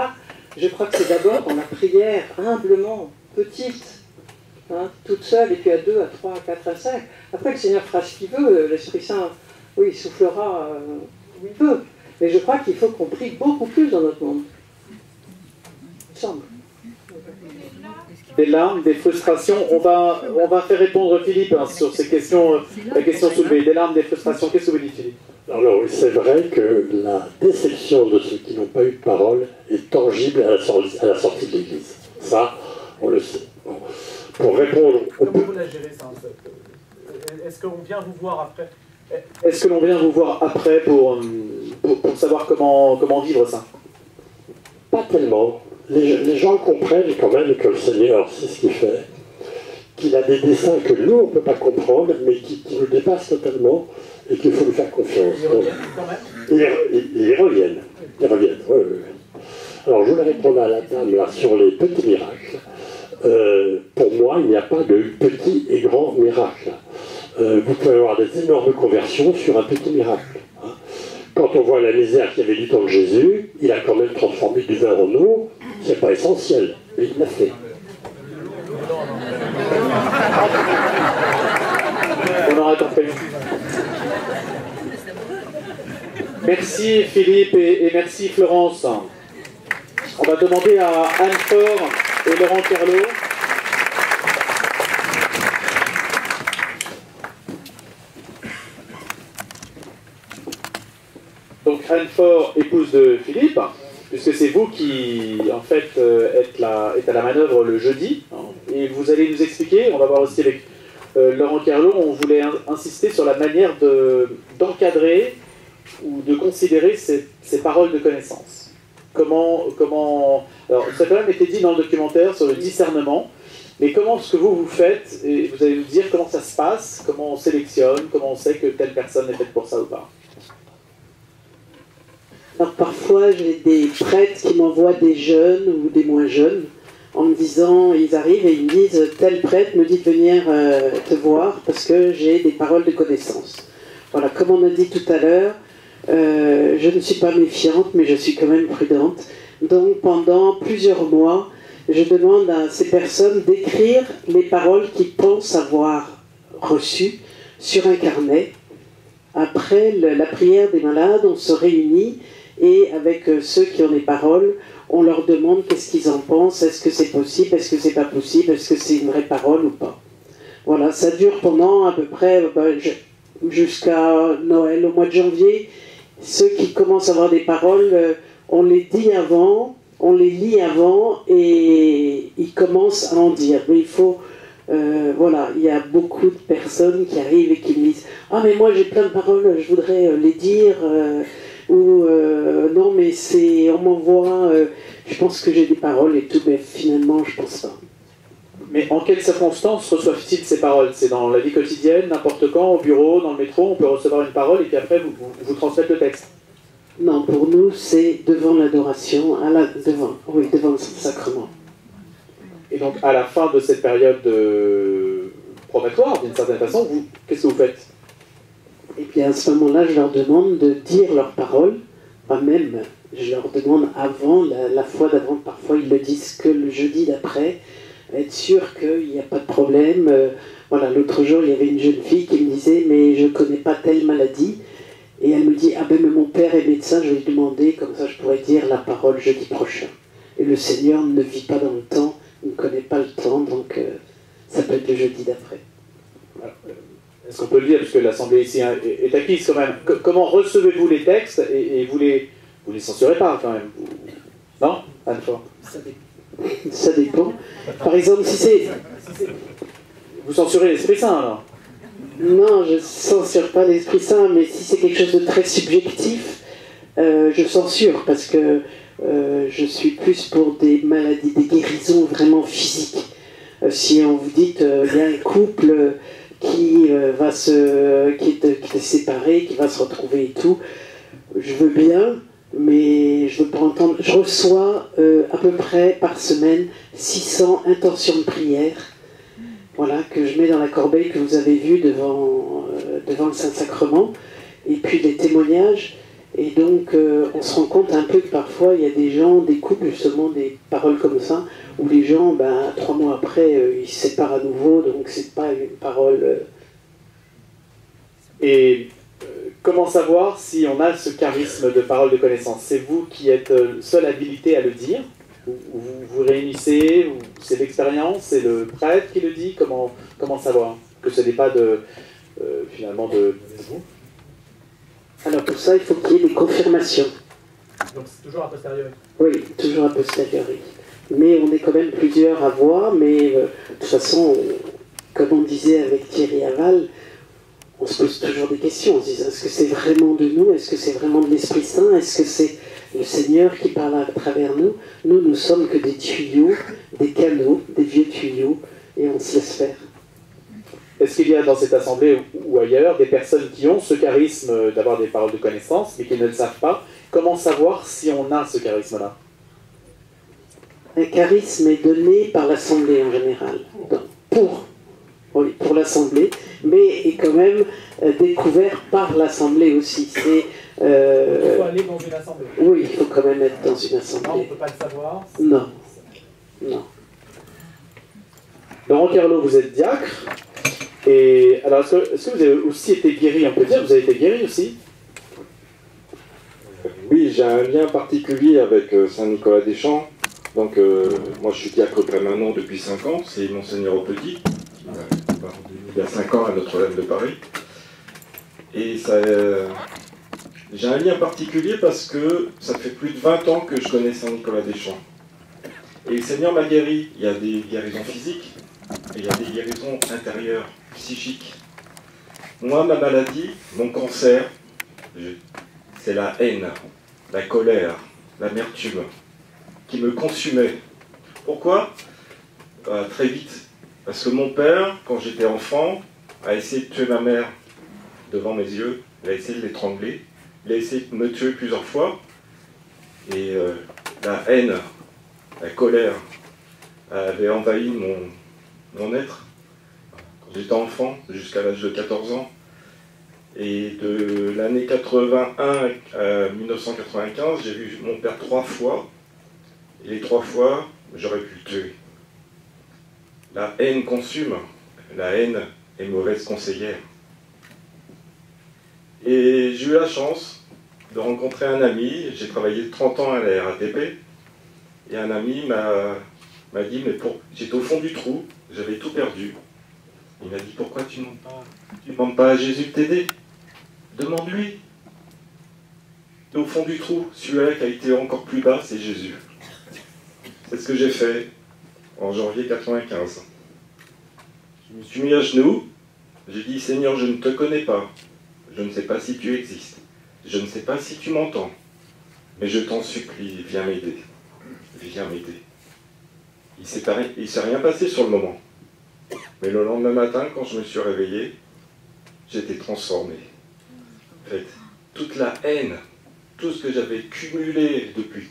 je crois que c'est d'abord dans la prière, humblement, petite, hein, toute seule, et puis à 2, à 3, à 4, à 5. Après, le Seigneur fera ce qu'il veut, l'Esprit Saint, oui, il soufflera où il veut. Mais je crois qu'il faut qu'on prie beaucoup plus dans notre monde. Il me semble. Des larmes, des frustrations. On va faire répondre Philippe hein, sur ces questions, la question soulevée. Des larmes, des frustrations. Qu'est-ce que vous dites, Philippe? Alors, c'est vrai que la déception de ceux qui n'ont pas eu de parole est tangible à la sortie de l'Église. Ça, on le sait. Bon. Pour répondre... Comment vous la gérez, ça, en fait? Est-ce qu'on vient vous voir après? Est-ce que l'on vient vous voir après pour savoir comment vivre ça? Pas tellement. Les gens comprennent quand même que le Seigneur sait ce qu'il fait, qu'il a des desseins que nous, on ne peut pas comprendre, mais qui nous dépassent totalement, et qu'il faut lui faire confiance. Ils reviennent. Ils reviennent, oui, oui. Alors, je voulais répondre à la dame là, sur les petits miracles. Pour moi, il n'y a pas de petits et grands miracles. Vous pouvez avoir des énormes conversions sur un petit miracle. Hein. Quand on voit la misère qu'il y avait du temps de Jésus, il a quand même transformé du vin en eau. C'est pas essentiel, mais il l'a fait. On arrête après. Merci Philippe et merci Florence. On va demander à Anne Faure et Laurent Kerlot. Donc Anne Faure, épouse de Philippe, puisque c'est vous qui, en fait, êtes à la manœuvre le jeudi, hein, Et vous allez nous expliquer, on va voir aussi avec Laurent Carlo, on voulait insister sur la manière d'encadrer ou de considérer ces paroles de connaissance. Alors, ça a quand même été dit dans le documentaire sur le discernement, mais comment est-ce que vous faites, et vous allez nous dire comment ça se passe, comment on sélectionne, comment on sait que telle personne est faite pour ça ou pas. Alors parfois j'ai des prêtres qui m'envoient des jeunes ou des moins jeunes en me disant, ils arrivent et ils me disent tel prêtre me dit de venir te voir parce que j'ai des paroles de connaissance. Voilà, comme on a dit tout à l'heure, je ne suis pas méfiante mais je suis quand même prudente. Donc pendant plusieurs mois, je demande à ces personnes d'écrire les paroles qu'ils pensent avoir reçues sur un carnet. Après la prière des malades, on se réunit et avec ceux qui ont des paroles, on leur demande qu'est-ce qu'ils en pensent, est-ce que c'est possible, est-ce que c'est pas possible, est-ce que c'est une vraie parole ou pas. Voilà, ça dure pendant à peu près jusqu'à Noël, au mois de janvier. Ceux qui commencent à avoir des paroles, on les dit avant, on les lit avant et ils commencent à en dire. Mais il faut, voilà, il y a beaucoup de personnes qui arrivent et qui me disent « Ah mais moi j'ai plein de paroles, je voudrais les dire » ou non mais on m'envoie, je pense que j'ai des paroles et tout, mais finalement je pense pas. Mais en quelles circonstances reçoivent-ils ces paroles? C'est dans la vie quotidienne, n'importe quand, au bureau, dans le métro, on peut recevoir une parole et puis après vous transmettez le texte? Non, pour nous c'est devant l'adoration, devant le sacrement. Et donc à la fin de cette période probatoire, d'une certaine façon, qu'est-ce que vous faites? Et bien à ce moment-là, je leur demande de dire leurs paroles, pas même, je leur demande avant, la fois d'avant, parfois ils le disent que le jeudi d'après, être sûr qu'il n'y a pas de problème. Voilà, l'autre jour, il y avait une jeune fille qui me disait « mais je ne connais pas telle maladie ». Et elle me dit « ah ben mais mon père est médecin, je vais lui demander, comme ça je pourrais dire la parole jeudi prochain ». Et le Seigneur ne vit pas dans le temps, il ne connaît pas le temps, donc ça peut être le jeudi d'après. Est-ce qu'on peut le dire, puisque l'Assemblée ici est acquise quand même. Comment recevez-vous les textes et vous les censurez pas quand même? Non, Anne-Fort? Ça dépend. Par exemple, si c'est... Vous censurez l'Esprit Saint alors? Non, je ne censure pas l'Esprit Saint, mais si c'est quelque chose de très subjectif, je censure, parce que je suis plus pour des maladies, des guérisons vraiment physiques. Si on vous dit il y a un couple qui est séparé, qui va se retrouver et tout, je veux bien, mais je veux pas entendre. Je reçois à peu près par semaine 600 intentions de prière, voilà, que je mets dans la corbeille que vous avez vue devant le Saint-Sacrement, et puis des témoignages. Et donc on se rend compte un peu que parfois il y a des gens, des couples justement, des paroles comme ça, où les gens, 3 mois après, ils se séparent à nouveau, donc c'est pas une parole... Et comment savoir si on a ce charisme de parole de connaissance? C'est vous qui êtes seul habilité à le dire? Vous vous réunissez? C'est l'expérience? C'est le prêtre qui le dit? Comment savoir que ce n'est pas finalement de vous? Alors pour ça, il faut qu'il y ait des confirmations. Donc c'est toujours a posteriori? Oui, toujours a posteriori. Mais on est quand même plusieurs à voir, mais de toute façon, comme on disait avec Thierry Aval, on se pose toujours des questions. On se dit, est-ce que c'est vraiment de nous? Est-ce que c'est vraiment de l'Esprit Saint? Est-ce que c'est le Seigneur qui parle à travers nous? Nous ne sommes que des tuyaux, des canaux, des vieux tuyaux, et on se laisse faire. Est-ce qu'il y a dans cette assemblée ou ailleurs des personnes qui ont ce charisme d'avoir des paroles de connaissance, mais qui ne le savent pas? Comment savoir si on a ce charisme-là? Un charisme est donné par l'Assemblée en général, pour l'Assemblée, mais est quand même découvert par l'Assemblée aussi. Il faut aller dans une assemblée. Oui, il faut quand même être dans une assemblée. Non, on ne peut pas le savoir. Non. Non. Laurent Carlo, vous êtes diacre. Et alors, est-ce que vous avez aussi été guéri? On peut dire, vous avez été guéri aussi? Oui, j'ai un lien particulier avec Saint-Nicolas-des-Champs. Donc, moi, je suis diacre permanent depuis 5 ans. C'est Monseigneur Aupetit, qui m'a ordonné il y a 5 ans à Notre-Dame de Paris. Et ça, j'ai un lien particulier parce que ça fait plus de 20 ans que je connais Saint-Nicolas-des-Champs. Et le Seigneur m'a guéri. Il y a des guérisons physiques, et il y a des guérisons intérieures, psychiques. Moi, ma maladie, mon cancer, c'est la haine, la colère, l'amertume qui me consumait. Pourquoi? Très vite. Parce que mon père, quand j'étais enfant, a essayé de tuer ma mère devant mes yeux. Il a essayé de l'étrangler. Il a essayé de me tuer plusieurs fois. Et la haine, la colère avait envahi mon être quand j'étais enfant, jusqu'à l'âge de 14 ans. Et de l'année 81 à 1995, j'ai vu mon père 3 fois. Et les 3 fois, j'aurais pu le tuer. La haine consume. La haine est mauvaise conseillère. Et j'ai eu la chance de rencontrer un ami. J'ai travaillé 30 ans à la RATP. Et un ami m'a dit, mais j'étais au fond du trou, j'avais tout perdu. Il m'a dit, pourquoi tu ne demandes pas à Jésus de t'aider? Demande-lui. Et au fond du trou, celui-là qui a été encore plus bas, c'est Jésus. C'est ce que j'ai fait en janvier 95. Je me suis mis à genoux, j'ai dit, Seigneur, je ne te connais pas. Je ne sais pas si tu existes. Je ne sais pas si tu m'entends. Mais je t'en supplie, viens m'aider. Viens m'aider. Il ne s'est rien passé sur le moment. Mais le lendemain matin, quand je me suis réveillé, j'étais transformé. En fait, toute la haine, tout ce que j'avais cumulé depuis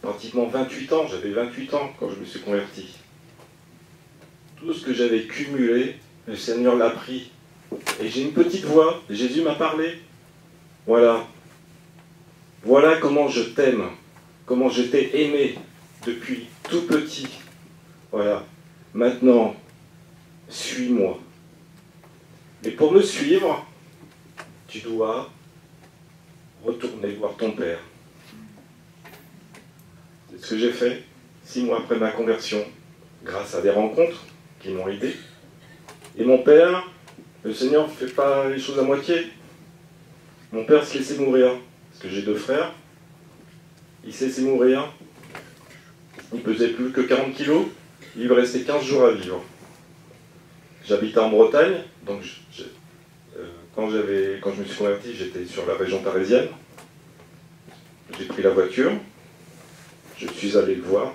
pratiquement 28 ans, j'avais 28 ans quand je me suis converti. Tout ce que j'avais cumulé, le Seigneur l'a pris. Et j'ai une petite voix, Jésus m'a parlé. Voilà. Voilà comment je t'aime, comment je t'ai aimé depuis tout petit. Voilà. Maintenant, suis-moi. Et pour me suivre, tu dois retourner voir ton père. C'est ce que j'ai fait 6 mois après ma conversion, grâce à des rencontres qui m'ont aidé. Et mon père, le Seigneur ne fait pas les choses à moitié. Mon père se laissait mourir, parce que j'ai 2 frères. Il se laissait mourir. Il pesait plus que 40 kilos. Il lui restait 15 jours à vivre. J'habitais en Bretagne, donc quand je me suis converti, j'étais sur la région parisienne. J'ai pris la voiture, je suis allé le voir.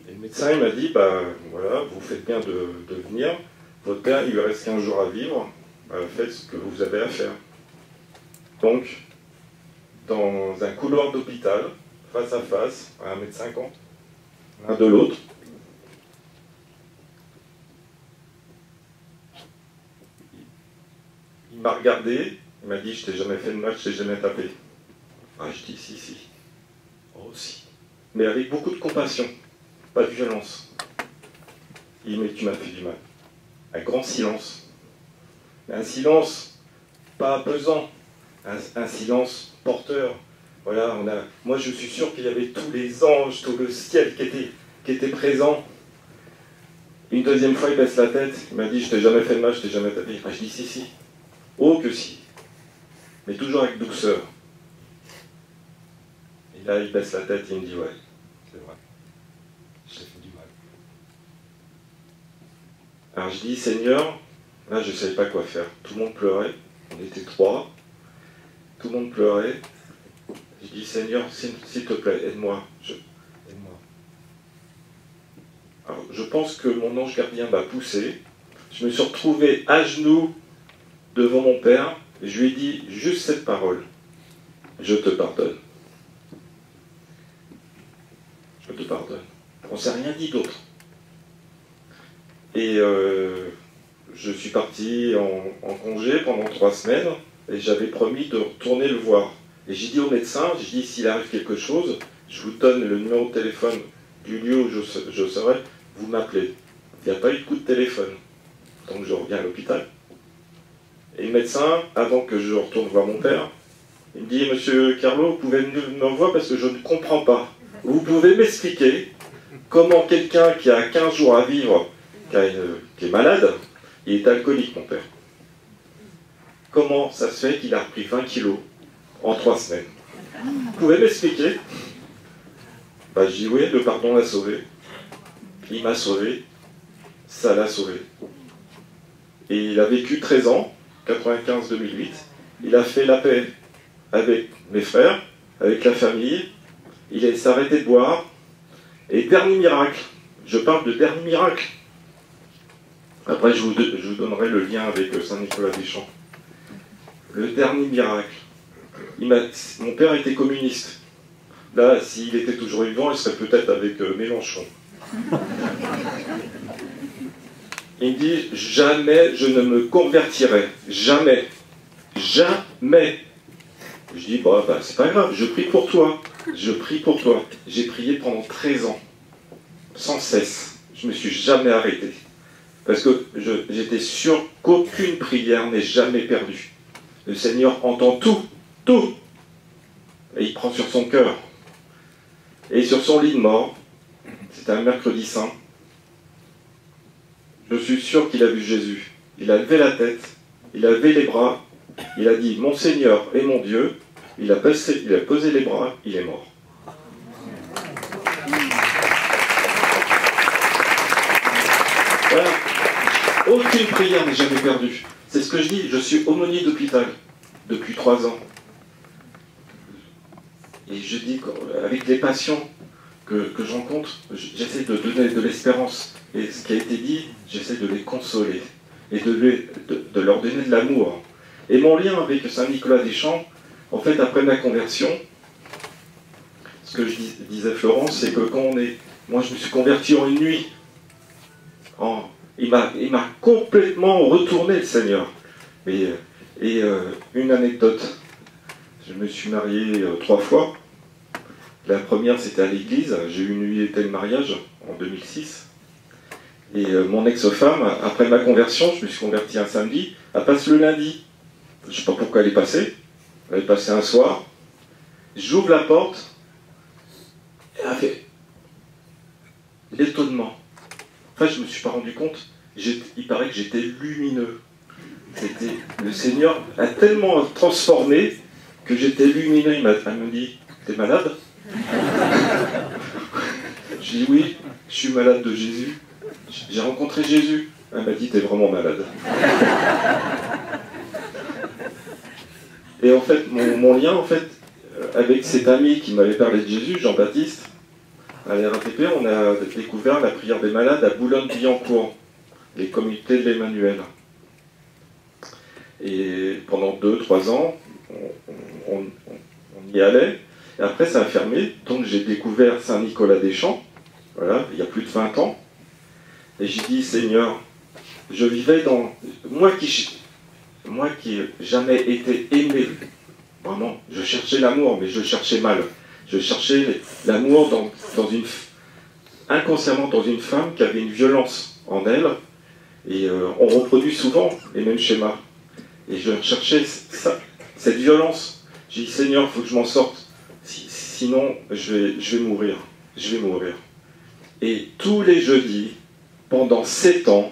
Et le médecin il m'a dit, bah voilà, vous faites bien de venir. Votre père, il lui reste 15 jours à vivre. Faites ce que vous avez à faire. Donc, dans un couloir d'hôpital, face à face, à 1,50 m, l'un de l'autre, il m'a regardé, il m'a dit, je t'ai jamais fait de mal, je t'ai jamais tapé. Ah, je dis, si. Oh, si. Mais avec beaucoup de compassion, pas de violence. Il dit, mais tu m'as fait du mal. Un grand silence. Un silence pas pesant, un silence porteur. Voilà, moi je suis sûr qu'il y avait tous les anges, tout le ciel qui était présent. Une deuxième fois, il baisse la tête, il m'a dit, je t'ai jamais fait de mal, je t'ai jamais tapé. Ah, je dis, si. Oh que si. Mais toujours avec douceur. Et là, il baisse la tête, il me dit, ouais, c'est vrai. Je t'ai fait du mal. Alors je dis, Seigneur, là je ne savais pas quoi faire. Tout le monde pleurait, on était 3. Tout le monde pleurait. Je dis, Seigneur, s'il te plaît, aide-moi. Aide-moi. Alors, je pense que mon ange gardien m'a poussé. Je me suis retrouvé à genoux devant mon père. Et je lui ai dit juste cette parole. Je te pardonne. Je te pardonne. On ne s'est rien dit d'autre. Et je suis parti en congé pendant 3 semaines. Et j'avais promis de retourner le voir. Et j'ai dit au médecin, j'ai dit, s'il arrive quelque chose, je vous donne le numéro de téléphone du lieu où je serai, vous m'appelez. Il n'y a pas eu de coup de téléphone. Donc je reviens à l'hôpital. Et le médecin, avant que je retourne voir mon père, il me dit, Monsieur Carlo, vous pouvez me revoir parce que je ne comprends pas. Vous pouvez m'expliquer comment quelqu'un qui a 15 jours à vivre, qui est malade, il est alcoolique, mon père. Comment ça se fait qu'il a repris 20 kilos en 3 semaines? Vous pouvez m'expliquer? Je dis oui, le pardon l'a sauvé. Il m'a sauvé. ça l'a sauvé. Et il a vécu 13 ans, 95-2008. Il a fait la paix avec mes frères, avec la famille. Il s'est arrêté de boire. Et dernier miracle, je parle de dernier miracle. Après, je vous donnerai le lien avec Saint-Nicolas-des-Champs. Le dernier miracle. Mon père était communiste. Là, s'il était toujours vivant, il serait peut-être avec Mélenchon. Il me dit, jamais je ne me convertirai. Jamais. Jamais. Je dis, bah, c'est pas grave, je prie pour toi. Je prie pour toi. J'ai prié pendant 13 ans. Sans cesse. Je me suis jamais arrêté. Parce que j'étais sûr qu'aucune prière n'est jamais perdue. Le Seigneur entend tout. Tout. Et il prend sur son cœur. Et sur son lit de mort, c'était un mercredi saint, je suis sûr qu'il a vu Jésus. Il a levé la tête, il a levé les bras, il a dit « Mon Seigneur et mon Dieu », il a posé les bras, il est mort. Voilà. Aucune prière n'est jamais perdue. C'est ce que je dis, je suis aumônier d'hôpital depuis 3 ans. Et je dis qu'avec les patients que je rencontre, j'essaie de donner de l'espérance. Et ce qui a été dit, j'essaie de les consoler et de leur donner de l'amour. Et mon lien avec Saint-Nicolas-des-Champs, en fait, après ma conversion, ce que je disais Florence, c'est que moi je me suis converti en une nuit. Il m'a complètement retourné, le Seigneur. Et une anecdote, je me suis marié 3 fois. La première, c'était à l'église. J'ai eu une nuitée de mariage en 2006. Et mon ex-femme, après ma conversion, je me suis converti un samedi, elle passe le lundi. Je ne sais pas pourquoi elle est passée. Elle est passée un soir. J'ouvre la porte. Et elle fait l'étonnement. Enfin, je ne me suis pas rendu compte. Il paraît que j'étais lumineux. Le Seigneur a tellement transformé que j'étais lumineux. Elle me dit, t'es malade? Je dis oui, je suis malade de Jésus. J'ai rencontré Jésus. Elle m'a dit, t'es vraiment malade. Et en fait, mon lien, en fait, avec cet ami qui m'avait parlé de Jésus, Jean-Baptiste, à l'RATP, on a découvert la prière des malades à Boulogne-Billancourt, les comités de l'Emmanuel. Et pendant 2-3 ans, on y allait. Et après, ça a fermé. Donc, j'ai découvert Saint-Nicolas-des-Champs, voilà, il y a plus de 20 ans. Et j'ai dit, Seigneur, je vivais dans... Moi qui n'ai jamais été aimé, vraiment, je cherchais l'amour, mais je cherchais mal. Je cherchais l'amour inconsciemment dans une femme qui avait une violence en elle. Et on reproduit souvent les mêmes schémas. Et je cherchais cette violence. J'ai dit, Seigneur, il faut que je m'en sorte. Sinon, je vais mourir. Je vais mourir. Et tous les jeudis, pendant 7 ans,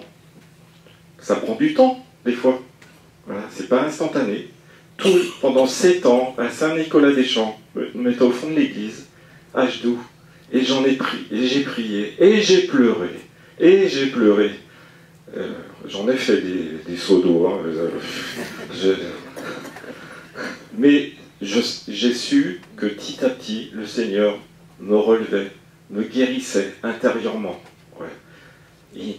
ça prend du temps, des fois. Voilà, c'est pas instantané. Pendant 7 ans, à Saint-Nicolas-des-Champs, je me mettais au fond de l'église, à genoux, et j'ai prié, et j'ai pleuré, et j'ai pleuré. J'en ai fait des seaux d'eau, hein, mais j'ai su que petit à petit, le Seigneur me relevait, me guérissait intérieurement. Ouais. Il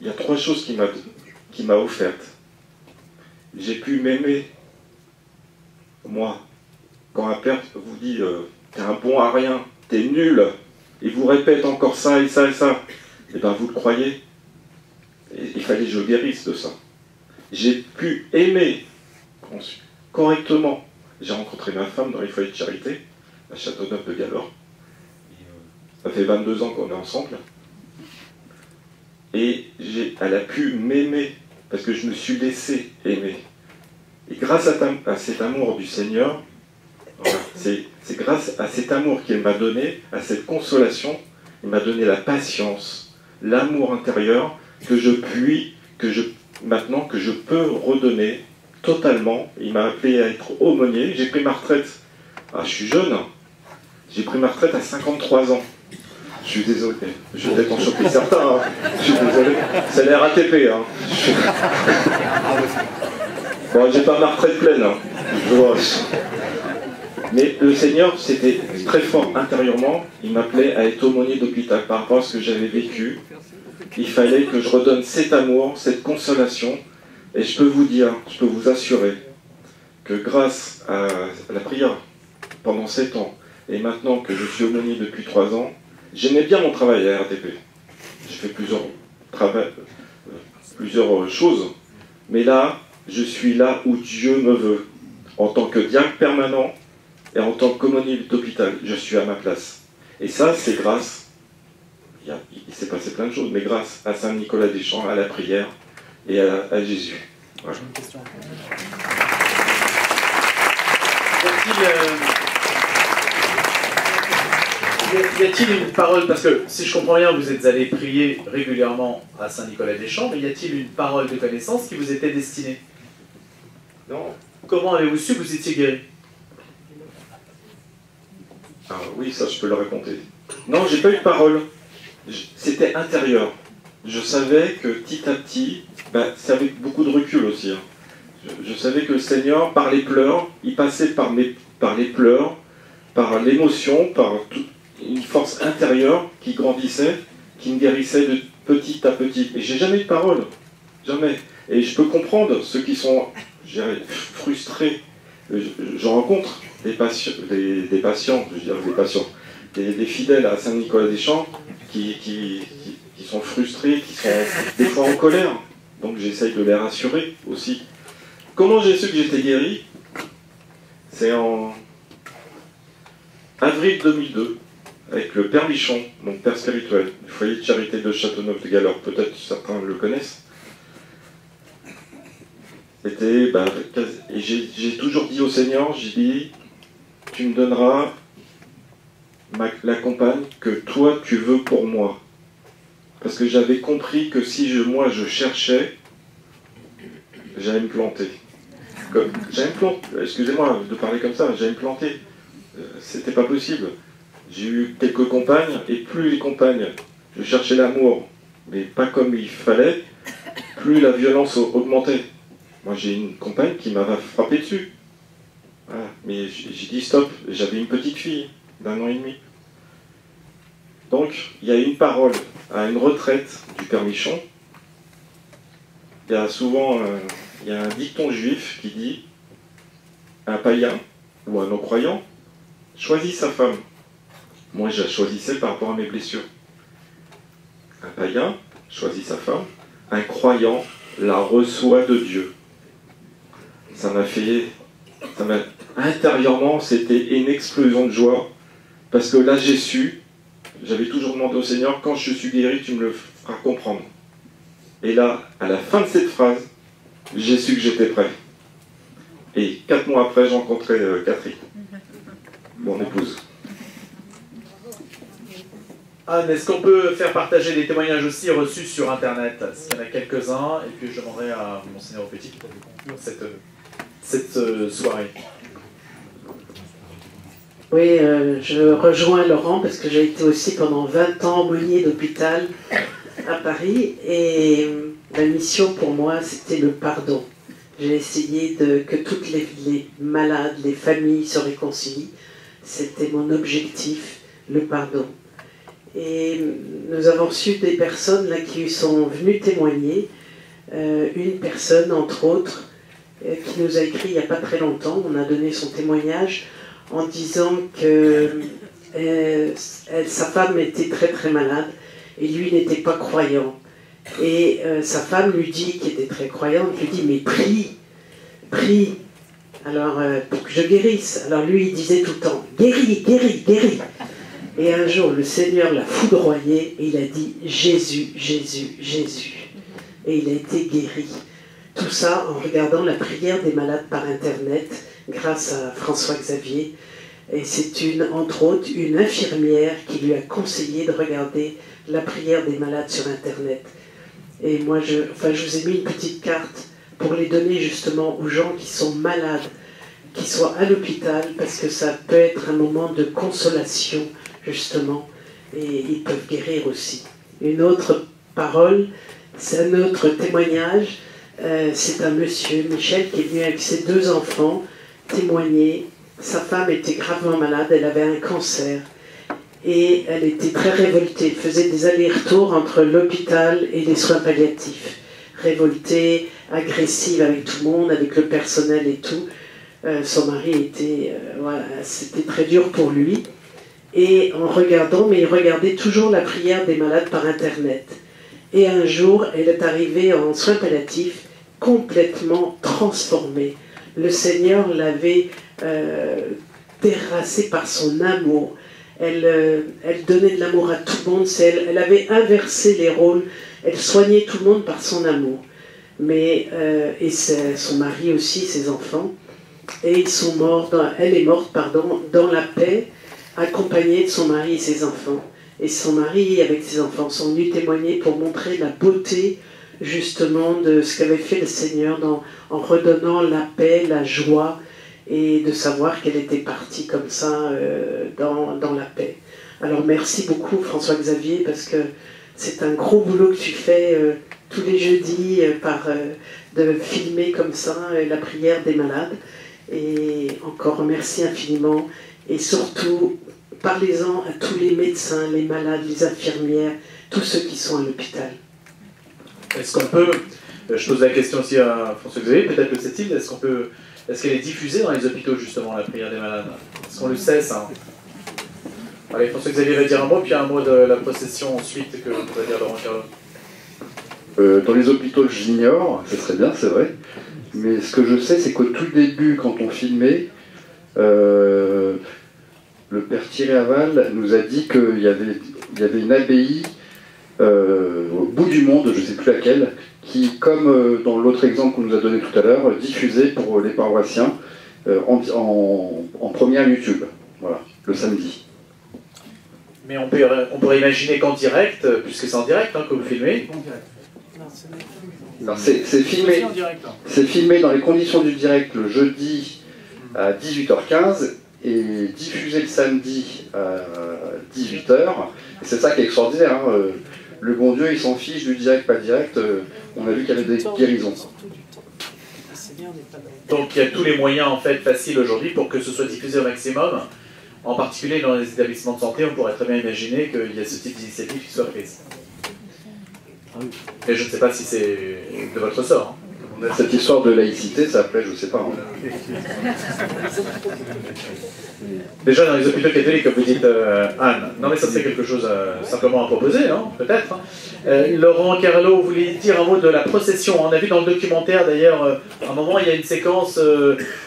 y a 3 choses qu'il m'a offertes. J'ai pu m'aimer, moi. Quand un père vous dit t'es un bon à rien, t'es nul, il vous répète encore ça et ça et ça, et bien vous le croyez. Et il fallait que je guérisse de ça. J'ai pu aimer correctement. J'ai rencontré ma femme dans les foyers de charité, à Châteauneuf de Galore. Ça fait 22 ans qu'on est ensemble. Et elle a pu m'aimer, parce que je me suis laissé aimer. Et grâce à cet amour du Seigneur, voilà, c'est grâce à cet amour qu'il m'a donné, à cette consolation, il m'a donné la patience, l'amour intérieur, maintenant que je peux redonner totalement. Il m'a appelé à être aumônier. J'ai pris ma retraite. Je suis jeune. J'ai pris ma retraite à 53 ans. Je suis désolé. Je vais peut-être en choquer certains. Hein. Je suis désolé. C'est la RATP. Hein. Bon, j'ai pas ma retraite pleine. Hein. Mais le Seigneur, c'était très fort intérieurement. Il m'appelait à être aumônier d'hôpital par rapport à ce que j'avais vécu. Il fallait que je redonne cet amour, cette consolation. Et je peux vous dire, je peux vous assurer que grâce à la prière pendant 7 ans, et maintenant que je suis aumônier depuis 3 ans, j'aimais bien mon travail à RATP. J'ai fait plusieurs choses. Mais là, je suis là où Dieu me veut. En tant que diacre permanent et en tant qu'aumônier d'hôpital, je suis à ma place. Et ça, c'est grâce, il s'est passé plein de choses, mais grâce à Saint Nicolas des Champs, à la prière et à Jésus. Voilà. Y a-t-il une parole, parce que si je comprends bien, vous êtes allé prier régulièrement à Saint-Nicolas-des-Champs, mais y a-t-il une parole de connaissance qui vous était destinée? Non. Comment avez-vous su que vous étiez guéri? Ah oui, ça je peux le raconter. Non, j'ai pas eu de parole. C'était intérieur. Je savais que petit à petit, c'est avec beaucoup de recul aussi. Hein. Je savais que le Seigneur, par les pleurs, il passait par les pleurs, par l'émotion, par une force intérieure qui grandissait, qui me guérissait de petit à petit. Et j'ai jamais eu de parole. Jamais. Et je peux comprendre ceux qui sont frustrés. Je rencontre des patients, des fidèles à Saint-Nicolas-des-Champs qui sont frustrés, qui sont des fois en colère. Donc j'essaye de les rassurer aussi. Comment j'ai su que j'étais guéri? C'est en avril 2002, avec le Père Michon, mon père spirituel, du foyer de charité de Châteauneuf-de-Galeur. Peut-être certains le connaissent. Et j'ai toujours dit au Seigneur, j'ai dit, tu me donneras la compagne que toi tu veux pour moi. Parce que j'avais compris que si moi je cherchais, j'allais me planter. Excusez-moi de parler comme ça, j'allais me planter. C'était pas possible. J'ai eu quelques compagnes, et plus les compagnes, je cherchais l'amour, mais pas comme il fallait, plus la violence augmentait. Moi j'ai une compagne qui m'a frappé dessus. Voilà. Mais j'ai dit stop, j'avais une petite fille d'1 an et demi. Donc il y a une parole à une retraite du Père Michon. Il y a souvent il y a un dicton juif qui dit un païen ou un non-croyant choisit sa femme. Moi je la choisissais par rapport à mes blessures. Un païen choisit sa femme, un croyant la reçoit de Dieu. Intérieurement, c'était une explosion de joie, parce que là j'ai su, j'avais toujours demandé au Seigneur, quand je suis guéri, tu me le feras comprendre. Et là, à la fin de cette phrase, j'ai su que j'étais prêt. Et 4 mois après, j'ai rencontré Catherine, mon épouse. Anne, est-ce qu'on peut faire partager des témoignages aussi reçus sur Internet? Parce qu'il y en a quelques-uns, et puis je demanderai à Monseigneur Petit de conclure cette soirée. Oui, je rejoins Laurent parce que j'ai été aussi pendant 20 ans aumônier d'hôpital à Paris et la mission pour moi c'était le pardon. J'ai essayé que toutes les malades, les familles se réconcilient. C'était mon objectif, le pardon. Et nous avons reçu des personnes là, qui sont venues témoigner. Une personne, entre autres, qui nous a écrit il n'y a pas très longtemps, on a donné son témoignage en disant que sa femme était très très malade et lui n'était pas croyant. Et sa femme lui dit, qui était très croyante, lui dit mais prie, alors pour que je guérisse. Alors lui il disait tout le temps guéris, guéris, guéris. Et un jour le Seigneur l'a foudroyé et il a dit Jésus, Jésus, Jésus. Et il a été guéri. Tout ça en regardant la prière des malades par Internet, grâce à François Xavier. Et c'est entre autres une infirmière qui lui a conseillé de regarder la prière des malades sur Internet. Et moi, je vous ai mis une petite carte pour les donner justement aux gens qui sont malades, qui soient à l'hôpital, parce que ça peut être un moment de consolation, justement. et ils peuvent guérir aussi. Une autre parole, c'est un autre témoignage, c'est un monsieur, Michel, qui est venu avec ses 2 enfants témoigner. Sa femme était gravement malade, elle avait un cancer et elle était très révoltée, elle faisait des allers-retours entre l'hôpital et les soins palliatifs. Révoltée, agressive avec tout le monde, avec le personnel et tout. Son mari était, voilà, c'était très dur pour lui. Et en regardant, mais il regardait toujours la prière des malades par Internet. Et un jour, elle est arrivée en soins palliatifs complètement transformée. Le Seigneur l'avait terrassée par son amour. Elle donnait de l'amour à tout le monde. Elle avait inversé les rôles. Elle soignait tout le monde par son amour. Mais, et son mari aussi, ses enfants. Et ils sont morts, elle est morte, pardon, dans la paix, accompagnée de son mari et ses enfants. Et son mari, avec ses enfants, sont venus témoigner pour montrer la beauté, justement, de ce qu'avait fait le Seigneur en redonnant la paix, la joie, et de savoir qu'elle était partie comme ça dans la paix. Alors merci beaucoup François-Xavier, parce que c'est un gros boulot que tu fais tous les jeudis de filmer comme ça la prière des malades. Et encore merci infiniment. Et surtout, parlez-en à tous les médecins, les malades, les infirmières, tous ceux qui sont à l'hôpital. Est-ce qu'on peut, je pose la question aussi à François-Xavier, peut-être que Cécile, est-ce qu'elle est diffusée dans les hôpitaux justement, la prière des malades? Est-ce qu'on le sait ça? Allez, François-Xavier va dire un mot, puis un mot de la procession ensuite que va dire Laurent Carlo. Dans les hôpitaux, j'ignore, ce serait bien, c'est vrai. Mais ce que je sais, c'est qu'au tout début, quand on filmait, le père Thierry Aval nous a dit qu'il y avait une abbaye au bout du monde, je ne sais plus laquelle, qui, comme dans l'autre exemple qu'on nous a donné tout à l'heure, diffusait pour les paroissiens en première YouTube, voilà, le samedi. Mais on pourrait imaginer qu'en direct, puisque c'est en direct que vous filmez. C'est filmé dans les conditions du direct le jeudi à 18h15 et diffusé le samedi à 18h. C'est ça qui est extraordinaire. Hein. Le bon Dieu, il s'en fiche du direct, pas direct. On a vu qu'il y avait des guérisons. Donc il y a tous les moyens en fait faciles aujourd'hui pour que ce soit diffusé au maximum. En particulier dans les établissements de santé, on pourrait très bien imaginer qu'il y a ce type d'initiative qui soit prise. Et je ne sais pas si c'est de votre sort. Hein. Cette histoire de laïcité, ça plaît, je ne sais pas. Hein. Déjà dans les hôpitaux catholiques, comme vous dites, Anne, non mais ça c'est quelque chose simplement à proposer, non? Peut-être. Hein. Laurent Carlo, vous voulez dire un mot de la procession? On a vu dans le documentaire d'ailleurs, à un moment il y a une séquence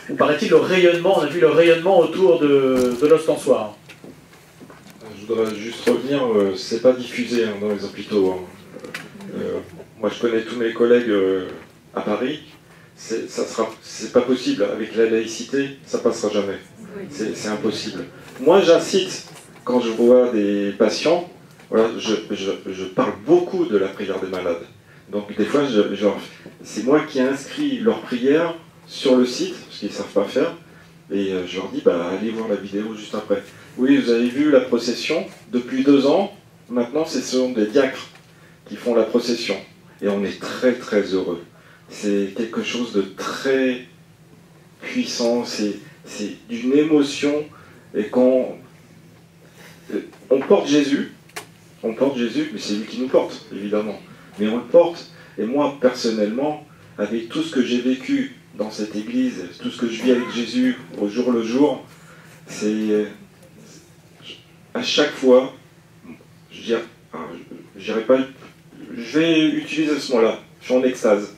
où paraît-il le rayonnement, on a vu le rayonnement autour de l'ostensoir. Je voudrais juste revenir, c'est pas diffusé hein, dans les hôpitaux. Hein. Moi je connais tous mes collègues à Paris, c'est pas possible, avec la laïcité, ça passera jamais. C'est impossible. Moi j'incite, quand je vois des patients, voilà, je parle beaucoup de la prière des malades. Donc des fois, c'est moi qui inscris leur prière sur le site, parce qu'ils ne savent pas faire, et je leur dis, bah, allez voir la vidéo juste après. Oui, vous avez vu la procession, depuis 2 ans, maintenant ce sont des diacres qui font la procession. Et on est très très heureux. C'est quelque chose de très puissant, c'est d'une émotion. Et quand on porte Jésus, mais c'est lui qui nous porte, évidemment. Mais on le porte. Et moi, personnellement, avec tout ce que j'ai vécu dans cette église, tout ce que je vis avec Jésus au jour le jour, c'est à chaque fois, je vais utiliser ce mot-là, je suis en extase.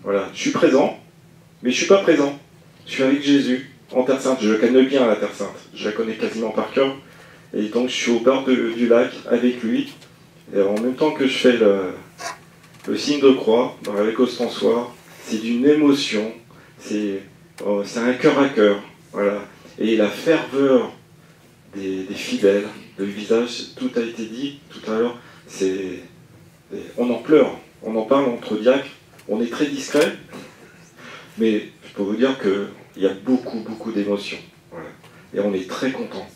Voilà, je suis présent, mais je ne suis pas présent. Je suis avec Jésus, en Terre Sainte. Je connais bien la Terre Sainte, je la connais quasiment par cœur. Et donc je suis au bord du lac avec lui. Et en même temps que je fais le signe de croix, avec Ostensoir, c'est d'une émotion, c'est un cœur à cœur. Voilà. Et la ferveur des fidèles, le visage, tout a été dit tout à l'heure, on en pleure, on en parle entre diacres, on est très discret, mais je peux vous dire qu'il y a beaucoup, beaucoup d'émotions. Voilà. Et on est très content.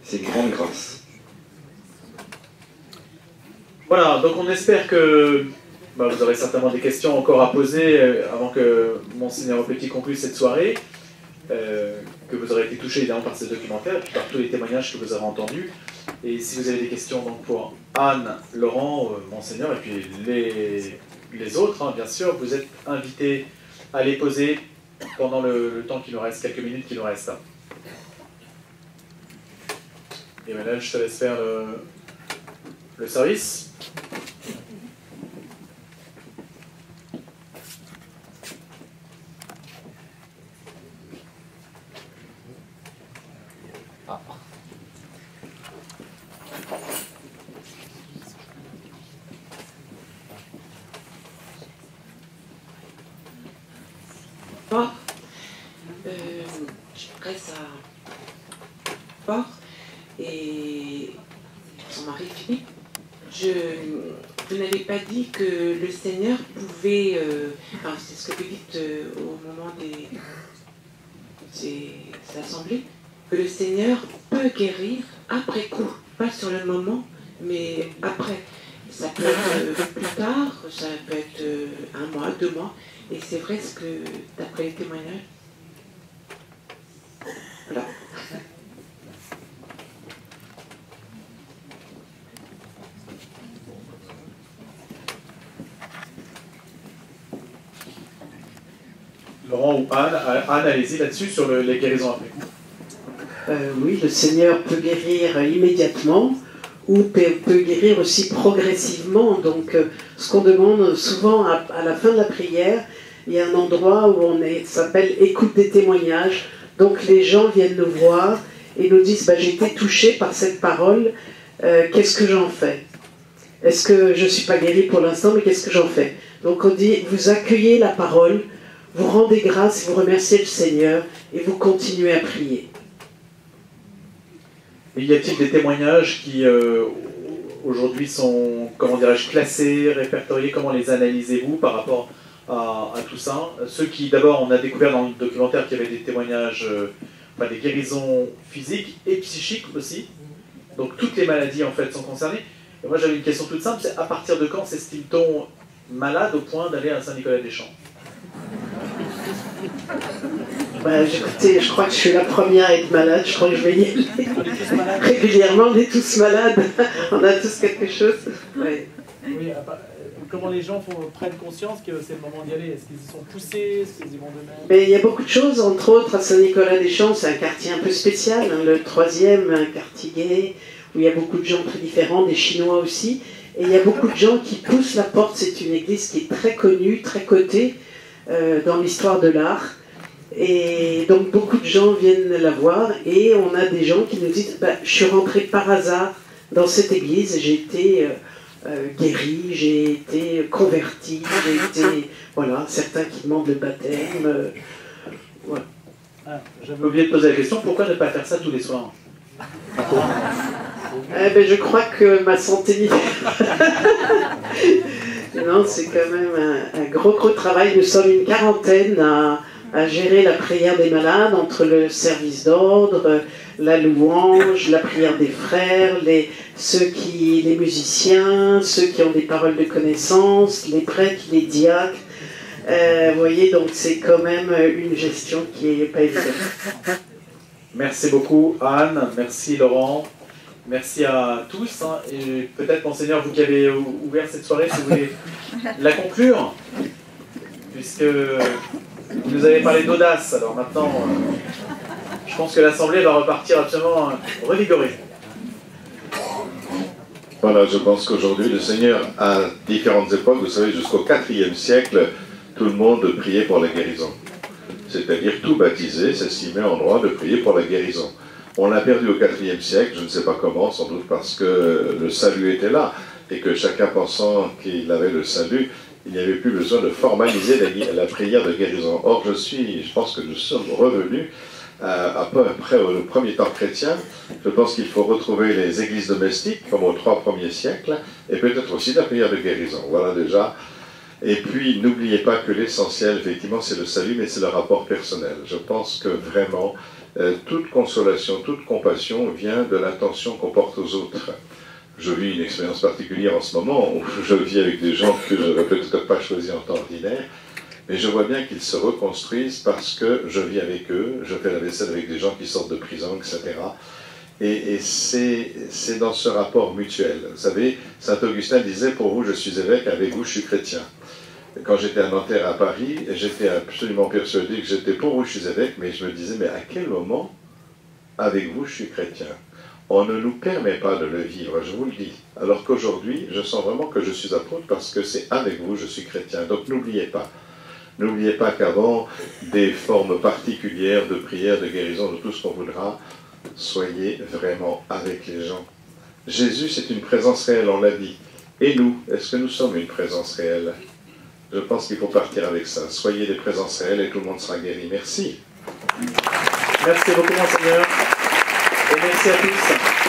C'est une grande grâce. Voilà, donc on espère que vous aurez certainement des questions encore à poser avant que Monseigneur Petit conclue cette soirée, que vous aurez été touché évidemment par ce documentaire et puis par tous les témoignages que vous aurez entendus. Et si vous avez des questions donc, pour Anne, Laurent, Monseigneur et puis les autres, hein, bien sûr, vous êtes invités à les poser pendant le temps qui nous reste, quelques minutes qui nous restent. Et maintenant, je te laisse faire le service. Je m'adresse à Port et son mari Philippe. Vous n'avez pas dit que le Seigneur pouvait, enfin c'est ce que vous dites au moment des assemblées, que le Seigneur peut guérir après coup, pas sur le moment, mais après. Ça peut être plus tard, ça peut être 1 mois, 2 mois, et c'est vrai ce que, d'après les témoignages, voilà. Laurent ou Anne, allez-y là-dessus sur les guérisons après coup. Oui, le Seigneur peut guérir immédiatement ou peut guérir aussi progressivement. Donc, ce qu'on demande souvent à la fin de la prière, il y a un endroit où ça s'appelle écoute des témoignages. Donc, les gens viennent nous voir et nous disent j'ai été touché par cette parole, qu'est-ce que j'en fais? Est-ce que je ne suis pas guéri pour l'instant, mais qu'est-ce que j'en fais? Donc, on dit vous accueillez la parole, vous rendez grâce, vous remerciez le Seigneur et vous continuez à prier. Et y a-t-il des témoignages qui aujourd'hui sont, comment dirais-je, classés, répertoriés? Comment les analysez-vous par rapport à tout ça? Ceux qui, d'abord, on a découvert dans le documentaire qu'il y avait des témoignages, des guérisons physiques et psychiques aussi. Donc toutes les maladies en fait sont concernées. Et moi j'avais une question toute simple, c'est à partir de quand s'estime-t-on malade au point d'aller à Saint-Nicolas-des-Champs? Écoutez, je crois que je suis la première à être malade, je crois que je vais y aller régulièrement, on est tous malades, on a tous quelque chose. Ouais. Oui, comment les gens prennent conscience que c'est le moment d'y aller? Est-ce qu'ils y sont poussés? Est-ce qu'ils y vont de même? Mais il y a beaucoup de choses, entre autres à Saint-Nicolas-des-Champs, c'est un quartier un peu spécial, hein, le 3e, un quartier gay, où il y a beaucoup de gens très différents, des Chinois aussi, et il y a beaucoup de gens qui poussent la porte. C'est une église qui est très connue, très cotée dans l'histoire de l'art. Et donc beaucoup de gens viennent la voir et on a des gens qui nous disent je suis rentré par hasard dans cette église, j'ai été guéri, j'ai été converti, j'ai été... Voilà, certains qui demandent le baptême. Voilà. J'avais oublié de poser la question, pourquoi ne pas faire ça tous les soirs? Je crois que ma santé... Non, c'est quand même un gros travail. Nous sommes une quarantaine à gérer la prière des malades entre le service d'ordre, la louange, la prière des frères, les musiciens, ceux qui ont des paroles de connaissance, les prêtres, les diacres. Vous voyez, donc c'est quand même une gestion qui n'est pas évidente. Merci beaucoup Anne, merci Laurent, merci à tous. Hein, et peut-être Monseigneur, vous qui avez ouvert cette soirée, si vous voulez la conclure, puisque vous nous avez parlé d'audace, alors maintenant je pense que l'Assemblée va repartir absolument revigorée. Voilà, je pense qu'aujourd'hui le Seigneur, à différentes époques, vous savez, jusqu'au IVe siècle, tout le monde priait pour la guérison. C'est-à-dire tout baptisé s'estimait en droit de prier pour la guérison. On l'a perdu au IVe siècle, je ne sais pas comment, sans doute parce que le salut était là, et que chacun pensant qu'il avait le salut, il n'y avait plus besoin de formaliser la prière de guérison. Or, je pense que nous sommes revenus à peu près au premier temps chrétien. Je pense qu'il faut retrouver les églises domestiques, comme aux 3 premiers siècles, et peut-être aussi la prière de guérison. Voilà déjà. Et puis, n'oubliez pas que l'essentiel, effectivement, c'est le salut, mais c'est le rapport personnel. Je pense que vraiment, toute consolation, toute compassion vient de l'attention qu'on porte aux autres. Je vis une expérience particulière en ce moment où je vis avec des gens que je n'aurais peut-être pas choisis en temps ordinaire, mais je vois bien qu'ils se reconstruisent parce que je vis avec eux, je fais la vaisselle avec des gens qui sortent de prison, etc. Et c'est dans ce rapport mutuel. Vous savez, saint Augustin disait, pour vous je suis évêque, avec vous je suis chrétien. Quand j'étais à Nanterre à Paris, j'étais absolument persuadé que j'étais pour vous je suis évêque, mais je me disais, mais à quel moment, avec vous je suis chrétien? On ne nous permet pas de le vivre, je vous le dis. Alors qu'aujourd'hui, je sens vraiment que je suis apôtre parce que c'est avec vous je suis chrétien. Donc n'oubliez pas. N'oubliez pas qu'avant des formes particulières de prière, de guérison, de tout ce qu'on voudra, soyez vraiment avec les gens. Jésus, c'est une présence réelle, on l'a dit. Et nous, est-ce que nous sommes une présence réelle? Je pense qu'il faut partir avec ça. Soyez des présences réelles et tout le monde sera guéri. Merci. Merci beaucoup, Monseigneur. Et merci à tous.